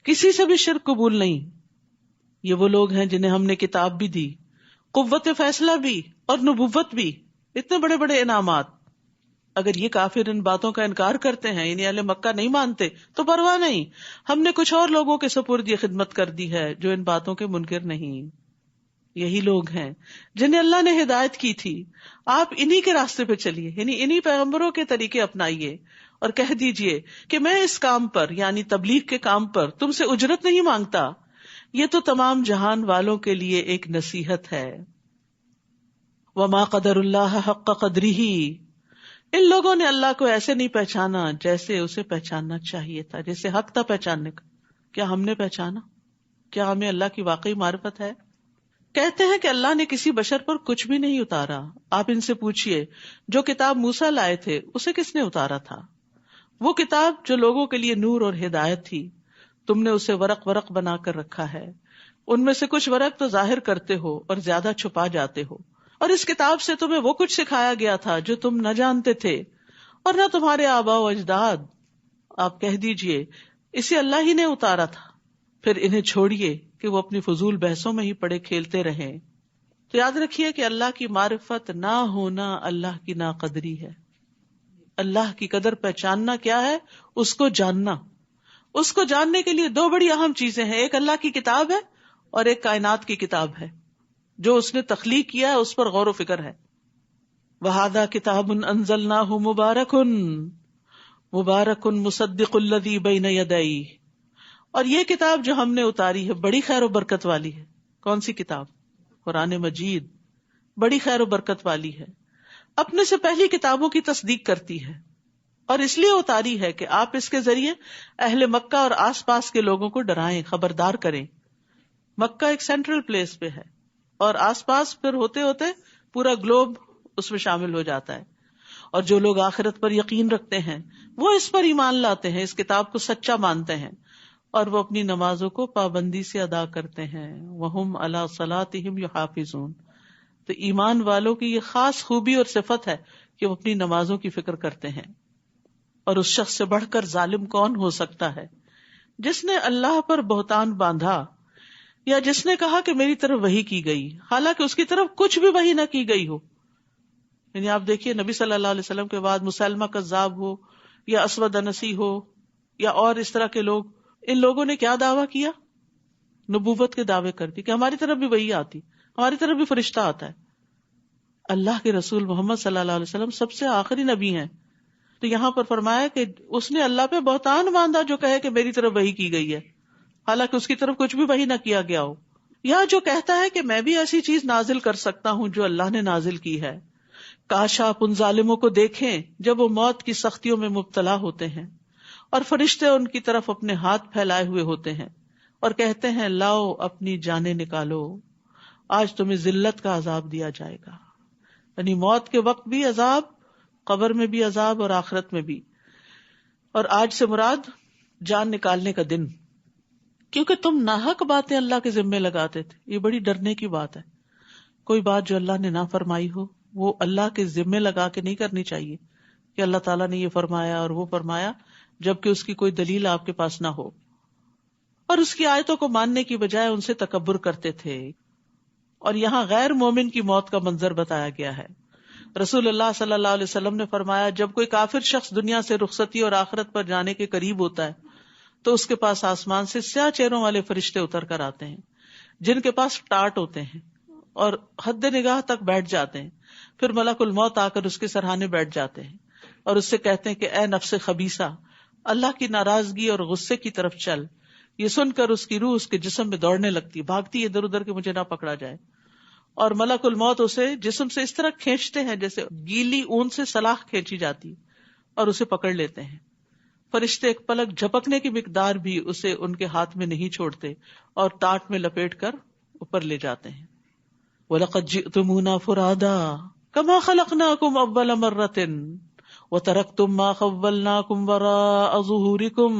کسی سے بھی شرک قبول نہیں. یہ وہ لوگ ہیں جنہیں ہم نے کتاب بھی دی، قوت فیصلہ بھی اور نبوت بھی، اتنے بڑے بڑے انعامات. اگر یہ کافر ان باتوں کا انکار کرتے ہیں، یعنی اہل مکہ نہیں مانتے، تو پرواہ نہیں، ہم نے کچھ اور لوگوں کے سپرد یہ خدمت کر دی ہے جو ان باتوں کے منکر نہیں. یہی لوگ ہیں جنہیں اللہ نے ہدایت کی تھی. آپ انہی کے راستے پہ چلیے، یعنی انہی پیغمبروں کے طریقے اپنائیے اور کہہ دیجئے کہ میں اس کام پر یعنی تبلیغ کے کام پر تم سے اجرت نہیں مانگتا، یہ تو تمام جہان والوں کے لیے ایک نصیحت ہے. وما قدر اللہ حق قدرہ، ان لوگوں نے اللہ کو ایسے نہیں پہچانا جیسے اسے پہچاننا چاہیے تھا، جیسے حق تھا پہچاننے کا. کیا ہم نے پہچانا؟ کیا ہمیں اللہ کی واقعی معرفت ہے؟ کہتے ہیں کہ اللہ نے کسی بشر پر کچھ بھی نہیں اتارا. آپ ان سے پوچھئے جو کتاب موسیٰ لائے تھے اسے کس نے اتارا تھا؟ وہ کتاب جو لوگوں کے لیے نور اور ہدایت تھی. تم نے اسے ورق ورق بنا کر رکھا ہے، ان میں سے کچھ ورق تو ظاہر کرتے ہو اور زیادہ چھپا جاتے ہو. اور اس کتاب سے تمہیں وہ کچھ سکھایا گیا تھا جو تم نہ جانتے تھے اور نہ تمہارے آباء و اجداد. آپ کہہ دیجئے اسے اللہ ہی نے اتارا تھا. پھر انہیں چھوڑیے کہ وہ اپنی فضول بحثوں میں ہی پڑے کھیلتے رہیں. تو یاد رکھیے کہ اللہ کی معرفت نہ ہونا اللہ کی ناقدری ہے. اللہ کی قدر پہچاننا کیا ہے؟ اس کو جاننا. اس کو جاننے کے لیے دو بڑی اہم چیزیں ہیں، ایک اللہ کی کتاب ہے اور ایک کائنات کی کتاب ہے. جو اس نے تخلیق کیا ہے اس پر غور و فکر ہے. وَهَذَا كِتَابٌ أَنزَلْنَاهُ مُبَارَكٌ مُصَدِّقُ الَّذِي بَيْنَ يَدَيْهِ، اور یہ کتاب جو ہم نے اتاری ہے بڑی خیر و برکت والی ہے. کون سی کتاب؟ قرآن مجید. بڑی خیر و برکت والی ہے، اپنے سے پہلی کتابوں کی تصدیق کرتی ہے، اور اس لیے اتاری ہے کہ آپ اس کے ذریعے اہل مکہ اور آس پاس کے لوگوں کو ڈرائیں، خبردار کریں. مکہ ایک سینٹرل پلیس پہ ہے اور آس پاس پھر ہوتے ہوتے پورا گلوب اس میں شامل ہو جاتا ہے. اور جو لوگ آخرت پر یقین رکھتے ہیں وہ اس پر ایمان لاتے ہیں، اس کتاب کو سچا مانتے ہیں، اور وہ اپنی نمازوں کو پابندی سے ادا کرتے ہیں. وَهُمْ عَلَىٰ صَلَاتِهِمْ يُحَافِظُونَ. تو ایمان والوں کی یہ خاص خوبی اور صفت ہے کہ وہ اپنی نمازوں کی فکر کرتے ہیں. اور اس شخص سے بڑھ کر ظالم کون ہو سکتا ہے جس نے اللہ پر بہتان باندھا یا جس نے کہا کہ میری طرف وحی کی گئی حالانکہ اس کی طرف کچھ بھی وحی نہ کی گئی ہو. یعنی آپ دیکھیے نبی صلی اللہ علیہ وسلم کے بعد مسلمہ کذاب ہو یا اسود انسی ہو یا اور اس طرح کے لوگ، ان لوگوں نے کیا دعویٰ کیا؟ نبوت کے دعوے کرتی کہ ہماری طرف بھی وحی آتی، ہماری طرف بھی فرشتہ آتا ہے. اللہ کے رسول محمد صلی اللہ علیہ وسلم سب سے آخری نبی ہیں. تو یہاں پر فرمایا کہ اس نے اللہ پہ بہتان باندھا جو کہے کہ میری طرف وحی کی گئی ہے حالانکہ اس کی طرف کچھ بھی وحی نہ کیا گیا ہو. یا جو کہتا ہے کہ میں بھی ایسی چیز نازل کر سکتا ہوں جو اللہ نے نازل کی ہے. کاش آپ ان ظالموں کو دیکھیں جب وہ موت کی سختیوں میں مبتلا ہوتے ہیں اور فرشتے ان کی طرف اپنے ہاتھ پھیلائے ہوئے ہوتے ہیں اور کہتے ہیں لاؤ اپنی جانیں نکالو، آج تمہیں ذلت کا عذاب دیا جائے گا. یعنی موت کے وقت بھی عذاب، قبر میں بھی عذاب اور آخرت میں بھی. اور آج سے مراد جان نکالنے کا دن، کیونکہ تم ناحق باتیں اللہ کے ذمے لگاتے تھے. یہ بڑی ڈرنے کی بات ہے. کوئی بات جو اللہ نے نہ فرمائی ہو وہ اللہ کے ذمے لگا کے نہیں کرنی چاہیے کہ اللہ تعالیٰ نے یہ فرمایا اور وہ فرمایا، جبکہ اس کی کوئی دلیل آپ کے پاس نہ ہو. اور اس کی آیتوں کو ماننے کی بجائے ان سے تکبر کرتے تھے. اور یہاں غیر مومن کی موت کا منظر بتایا گیا ہے. رسول اللہ صلی اللہ علیہ وسلم نے فرمایا جب کوئی کافر شخص دنیا سے رخصتی اور آخرت پر جانے کے قریب ہوتا ہے تو اس کے پاس آسمان سے سیاہ چہروں والے فرشتے اتر کر آتے ہیں جن کے پاس ٹاٹ ہوتے ہیں اور حد نگاہ تک بیٹھ جاتے ہیں. پھر ملک الموت آ کر اس کے سرہانے بیٹھ جاتے ہیں اور اس سے کہتے ہیں کہ اے نفس خبیثہ، اللہ کی ناراضگی اور غصے کی طرف چل. یہ سن کر اس کی روح اس کے جسم میں دوڑنے لگتی، بھاگتی ادھر ادھر کہ مجھے نہ پکڑا جائے. اور ملک الموت اسے جسم سے اس طرح کھینچتے ہیں جیسے گیلی اون سے سلاخ کھینچی جاتی اور اسے پکڑ لیتے ہیں. فرشتے ایک پلک جھپکنے کی مقدار بھی اسے ان کے ہاتھ میں نہیں چھوڑتے اور ٹاٹ میں لپیٹ کر اوپر لے جاتے ہیں. وَلَقَدْ جِئْتُمُونَا فُرَادَىٰ كَمَا خَلَقْنَاكُمْ أَوَّلَ مَرَّةٍ وَتَرَكْتُم مَّا خَوَّلْنَاكُمْ وَرَاءَ ظُهُورِكُمْ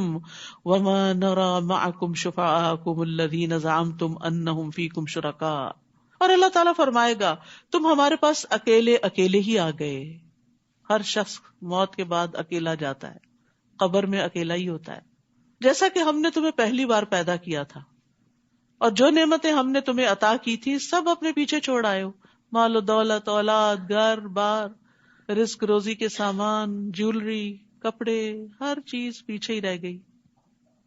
وَمَا نَرَىٰ مَعَكُمْ شُفَعَاءَكُمُ الَّذِينَ زَعَمْتُمْ أَنَّهُمْ فِيكُمْ شُرَكَاءُ. اور اللہ تعالیٰ فرمائے گا تم ہمارے پاس اکیلے اکیلے ہی آ گئے. ہر شخص موت کے بعد اکیلا جاتا ہے، قبر میں اکیلا ہی ہوتا ہے. جیسا کہ ہم نے تمہیں پہلی بار پیدا کیا تھا اور جو نعمتیں ہم نے تمہیں عطا کی تھی سب اپنے پیچھے چھوڑ آئے ہو. مال و دولت، اولاد، گھر بار، رزق روزی کے سامان، جیولری، کپڑے، ہر چیز پیچھے ہی رہ گئی.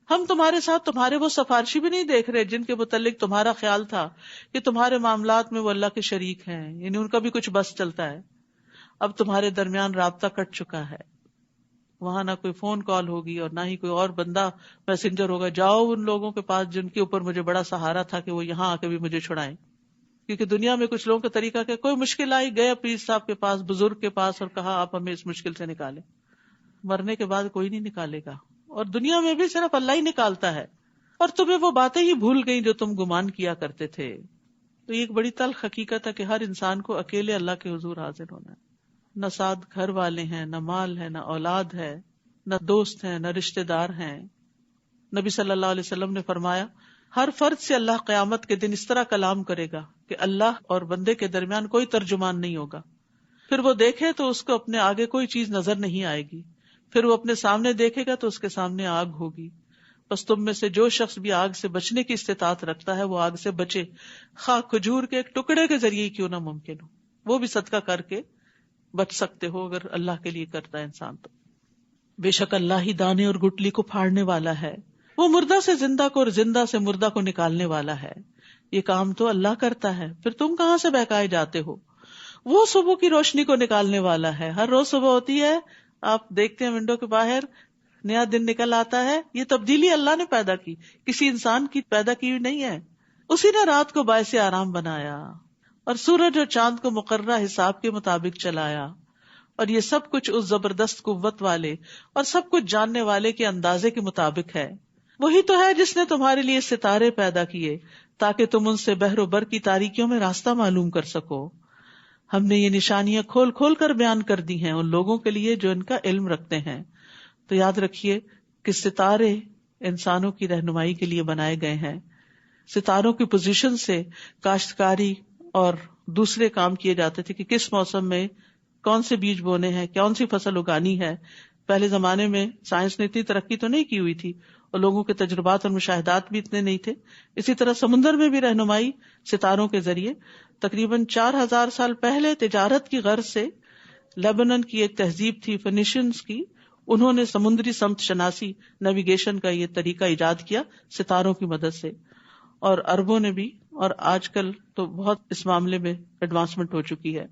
ہم تمہارے ساتھ تمہارے وہ سفارشی بھی نہیں دیکھ رہے جن کے متعلق تمہارا خیال تھا کہ تمہارے معاملات میں وہ اللہ کے شریک ہیں، یعنی ان کا بھی کچھ بس چلتا ہے. اب تمہارے درمیان رابطہ کٹ چکا ہے، وہاں نہ کوئی فون کال ہوگی اور نہ ہی کوئی اور بندہ میسنجر ہوگا. جاؤ ان لوگوں کے پاس جن کے اوپر مجھے بڑا سہارا تھا کہ وہ یہاں آ کے بھی مجھے چھڑائیں. کیونکہ دنیا میں کچھ لوگوں کا طریقہ کہ کوئی مشکل آئی گئے پیر صاحب کے پاس، بزرگ کے پاس، اور کہا آپ ہمیں اس مشکل سے نکالیں. مرنے کے بعد کوئی نہیں نکالے گا، اور دنیا میں بھی صرف اللہ ہی نکالتا ہے. اور تمہیں وہ باتیں ہی بھول گئی جو تم گمان کیا کرتے تھے. تو یہ ایک بڑی تلخ حقیقت ہے کہ ہر انسان کو اکیلے اللہ کے حضور حاضر ہونا ہے. نہ ساتھ گھر والے ہیں، نہ مال ہے، نہ اولاد ہے، نہ دوست ہیں، نہ رشتہ دار ہیں. نبی صلی اللہ علیہ وسلم نے فرمایا ہر فرد سے اللہ قیامت کے دن اس طرح کلام کرے گا کہ اللہ اور بندے کے درمیان کوئی ترجمان نہیں ہوگا. پھر وہ دیکھے تو اس کو اپنے آگے کوئی چیز نظر نہیں آئے گی، پھر وہ اپنے سامنے دیکھے گا تو اس کے سامنے آگ ہوگی. بس تم میں سے جو شخص بھی آگ سے بچنے کی استطاعت رکھتا ہے وہ آگ سے بچے، خواہ کھجور کے ایک ٹکڑے کے ذریعے کیوں نہ ممکن ہو. وہ بھی صدقہ کر کے بچ سکتے ہو اگر اللہ کے لیے کرتا ہے انسان تو. بے شک اللہ ہی دانے اور گٹلی کو پھاڑنے والا ہے، وہ مردہ سے زندہ کو اور زندہ سے مردہ کو نکالنے والا ہے. یہ کام تو اللہ کرتا ہے، پھر تم کہاں سے بہکائے جاتے ہو. وہ صبح کی روشنی کو نکالنے والا ہے. ہر روز صبح ہوتی ہے، آپ دیکھتے ہیں ونڈو کے باہر نیا دن نکل آتا ہے. یہ تبدیلی اللہ نے پیدا کی، کسی انسان کی پیدا کی ہوئی نہیں ہے. اسی نے رات کو باعث آرام بنایا اور سورج اور چاند کو مقررہ حساب کے مطابق چلایا. اور یہ سب کچھ اس زبردست قوت والے اور سب کچھ جاننے والے کے اندازے کے مطابق ہے. وہی تو ہے جس نے تمہارے لیے ستارے پیدا کیے تاکہ تم ان سے بحر و بر کی تاریکیوں میں راستہ معلوم کر سکو. ہم نے یہ نشانیاں کھول کھول کر بیان کر دی ہیں ان لوگوں کے لیے جو ان کا علم رکھتے ہیں. تو یاد رکھیے کہ ستارے انسانوں کی رہنمائی کے لیے بنائے گئے ہیں. ستاروں کی پوزیشن سے کاشتکاری اور دوسرے کام کیے جاتے تھے کہ کس موسم میں کون سے بیج بونے ہیں، کون سی فصل اگانی ہے. پہلے زمانے میں سائنس نے اتنی ترقی تو نہیں کی ہوئی تھی اور لوگوں کے تجربات اور مشاہدات بھی اتنے نہیں تھے. اسی طرح سمندر میں بھی رہنمائی ستاروں کے ذریعے. تقریباً 4000 سال پہلے تجارت کی غرض سے لیبنن کی ایک تہذیب تھی فینیشینز کی، انہوں نے سمندری سمت شناسی نیویگیشن کا یہ طریقہ ایجاد کیا ستاروں کی مدد سے. اور عربوں نے بھی، اور آج کل تو بہت اس معاملے میں ایڈوانسمنٹ ہو چکی ہے.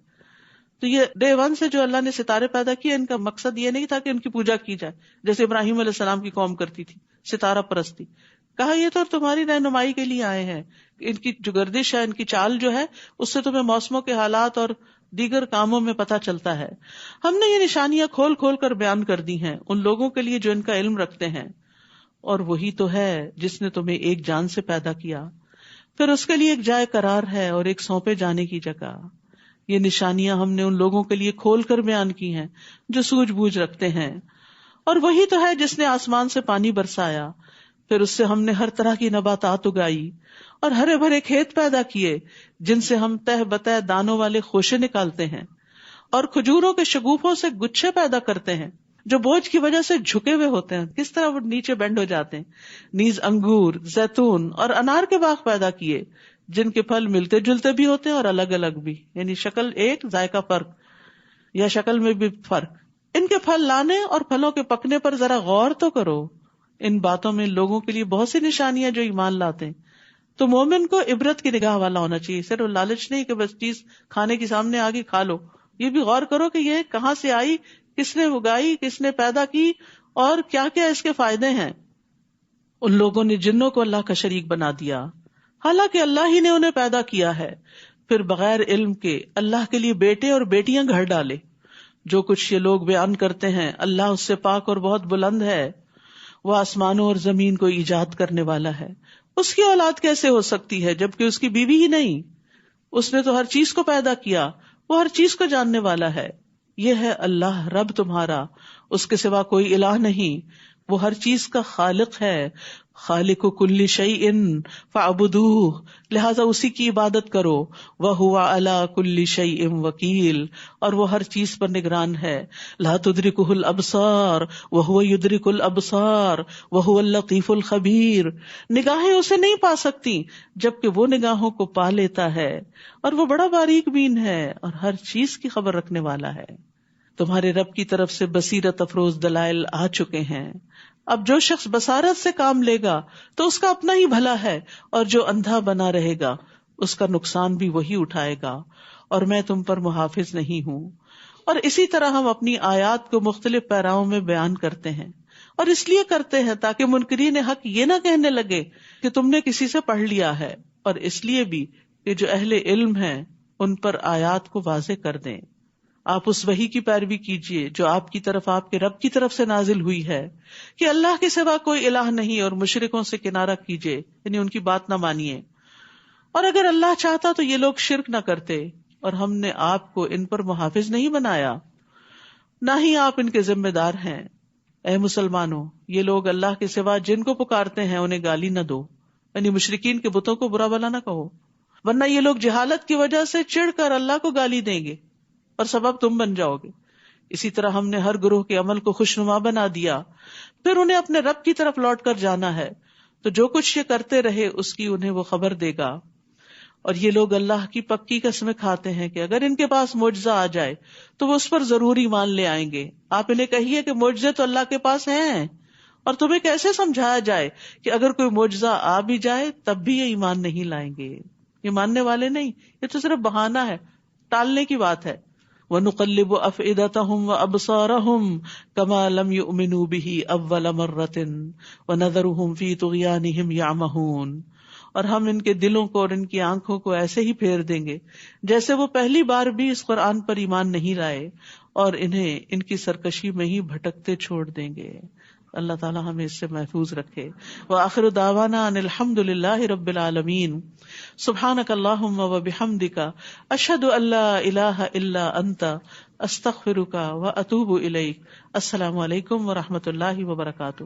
تو یہ ڈے ون سے جو اللہ نے ستارے پیدا کیے، ان کا مقصد یہ نہیں تھا کہ ان کی پوجا کی جائے جیسے ابراہیم علیہ السلام کی قوم کرتی تھی، ستارہ پرستی. کہا یہ تو تمہاری رہنمائی کے لیے آئے ہیں، ان کی جو گردش ہے، ان کی چال جو ہے، اس سے تمہیں موسموں کے حالات اور دیگر کاموں میں پتہ چلتا ہے. ہم نے یہ نشانیاں کھول کھول کر بیان کر دی ہیں ان لوگوں کے لیے جو ان کا علم رکھتے ہیں. اور وہی تو ہے جس نے تمہیں ایک جان سے پیدا کیا، پھر اس کے لیے ایک جائے قرار ہے اور ایک سونپے جانے کی جگہ. یہ نشانیاں ہم نے ان لوگوں کے لیے کھول کر بیان کی ہیں جو سوجھ بوجھ رکھتے ہیں. اور وہی تو ہے جس نے آسمان سے پانی برسایا، پھر اس سے ہم نے ہر طرح کی نباتات اگائی اور ہرے بھرے کھیت پیدا کیے جن سے ہم تہ بتہ دانوں والے خوشے نکالتے ہیں. اور کھجوروں کے شگوفوں سے گچھے پیدا کرتے ہیں جو بوجھ کی وجہ سے جھکے ہوئے ہوتے ہیں، کس طرح وہ نیچے بینڈ ہو جاتے ہیں. نیز انگور، زیتون اور انار کے باغ پیدا کیے جن کے پھل ملتے جلتے بھی ہوتے ہیں اور الگ الگ بھی، یعنی شکل ایک، ذائقہ فرق یا شکل میں بھی فرق. ان کے پھل لانے اور پھلوں کے پکنے پر ذرا غور تو کرو. ان باتوں میں لوگوں کے لیے بہت سی نشانیاں جو ایمان لاتے ہیں. تو مومن کو عبرت کی نگاہ والا ہونا چاہیے، صرف لالچ نہیں کہ بس چیز کھانے کی سامنے آگے کھا لو. یہ بھی غور کرو کہ یہ کہاں سے آئی، کس نے اگائی، کس نے پیدا کی، اور کیا کیا اس کے فائدے ہیں. ان لوگوں نے جنوں کو اللہ کا شریک بنا دیا حالانکہ اللہ ہی نے انہیں پیدا کیا ہے، پھر بغیر علم کے اللہ کے لیے بیٹے اور بیٹیاں گھر ڈالے. جو کچھ یہ لوگ بیان کرتے ہیں اللہ اس سے پاک اور بہت بلند ہے. وہ آسمانوں اور زمین کو ایجاد کرنے والا ہے. اس کی اولاد کیسے ہو سکتی ہے جبکہ اس کی بیوی ہی نہیں؟ اس نے تو ہر چیز کو پیدا کیا، وہ ہر چیز کو جاننے والا ہے. یہ ہے اللہ رب تمہارا، اس کے سوا کوئی الہ نہیں. وہ ہر چیز کا خالق ہے. خالق کل شیء فاعبدوہ، لہذا اسی کی عبادت کرو. وہو علی کل شیء وکیل، اور وہ ہر چیز پر نگران ہے. لا تدرکہ الابصار وہو یدرک الابصار وہو اللطیف الخبیر. نگاہیں اسے نہیں پا سکتی جبکہ وہ نگاہوں کو پا لیتا ہے، اور وہ بڑا باریک بین ہے اور ہر چیز کی خبر رکھنے والا ہے. تمہارے رب کی طرف سے بصیرت افروز دلائل آ چکے ہیں، اب جو شخص بصارت سے کام لے گا تو اس کا اپنا ہی بھلا ہے، اور جو اندھا بنا رہے گا اس کا نقصان بھی وہی اٹھائے گا، اور میں تم پر محافظ نہیں ہوں۔ اور اسی طرح ہم اپنی آیات کو مختلف پیراؤں میں بیان کرتے ہیں، اور اس لیے کرتے ہیں تاکہ منکرین حق یہ نہ کہنے لگے کہ تم نے کسی سے پڑھ لیا ہے، اور اس لیے بھی کہ جو اہل علم ہیں ان پر آیات کو واضح کر دیں۔ آپ اس وحی کی پیروی کیجئے جو آپ کی طرف آپ کے رب کی طرف سے نازل ہوئی ہے کہ اللہ کے سوا کوئی الہ نہیں، اور مشرکوں سے کنارہ کیجئے، یعنی ان کی بات نہ مانیے۔ اور اگر اللہ چاہتا تو یہ لوگ شرک نہ کرتے، اور ہم نے آپ کو ان پر محافظ نہیں بنایا، نہ ہی آپ ان کے ذمہ دار ہیں۔ اے مسلمانوں، یہ لوگ اللہ کے سوا جن کو پکارتے ہیں انہیں گالی نہ دو، یعنی مشرکین کے بتوں کو برا بھلا نہ کہو، ورنہ یہ لوگ جہالت کی وجہ سے چڑھ کر اللہ کو گالی دیں گے اور سبب تم بن جاؤ گے۔ اسی طرح ہم نے ہر گروہ کے عمل کو خوشنما بنا دیا، پھر انہیں اپنے رب کی طرف لوٹ کر جانا ہے، تو جو کچھ یہ کرتے رہے اس کی انہیں وہ خبر دے گا۔ اور یہ لوگ اللہ کی پکی قسمیں کھاتے ہیں کہ اگر ان کے پاس معجزہ آ جائے تو وہ اس پر ضرور ایمان لے آئیں گے۔ آپ انہیں کہیے کہ معجزے تو اللہ کے پاس ہیں، اور تمہیں کیسے سمجھایا جائے کہ اگر کوئی معجزہ آ بھی جائے تب بھی یہ ایمان نہیں لائیں گے، یہ ماننے والے نہیں، یہ تو صرف بہانہ ہے، ٹالنے کی بات ہے۔ وَنُقَلِّبُ أَفْئِدَتَهُمْ وَأَبْصَارَهُمْ كَمَا لَمْ يُؤْمِنُوا بِهِ أَوَّلَ مَرَّةٍ وَنَذَرُهُمْ فِي طُغْيَانِهِمْ يَعْمَهُونَ، اور ہم ان کے دلوں کو اور ان کی آنکھوں کو ایسے ہی پھیر دیں گے جیسے وہ پہلی بار بھی اس قرآن پر ایمان نہیں لائے، اور انہیں ان کی سرکشی میں ہی بھٹکتے چھوڑ دیں گے۔ اللہ تعالی ہمیں اس سے محفوظ رکھے۔ وآخر دعوانا ان الحمد للہ رب العالمین۔ سبحانک اللہم وبحمدک، اشہد ان لا الہ الا انت، استغفرک واتوب الیک۔ السلام علیکم ورحمۃ اللہ وبرکاتہ۔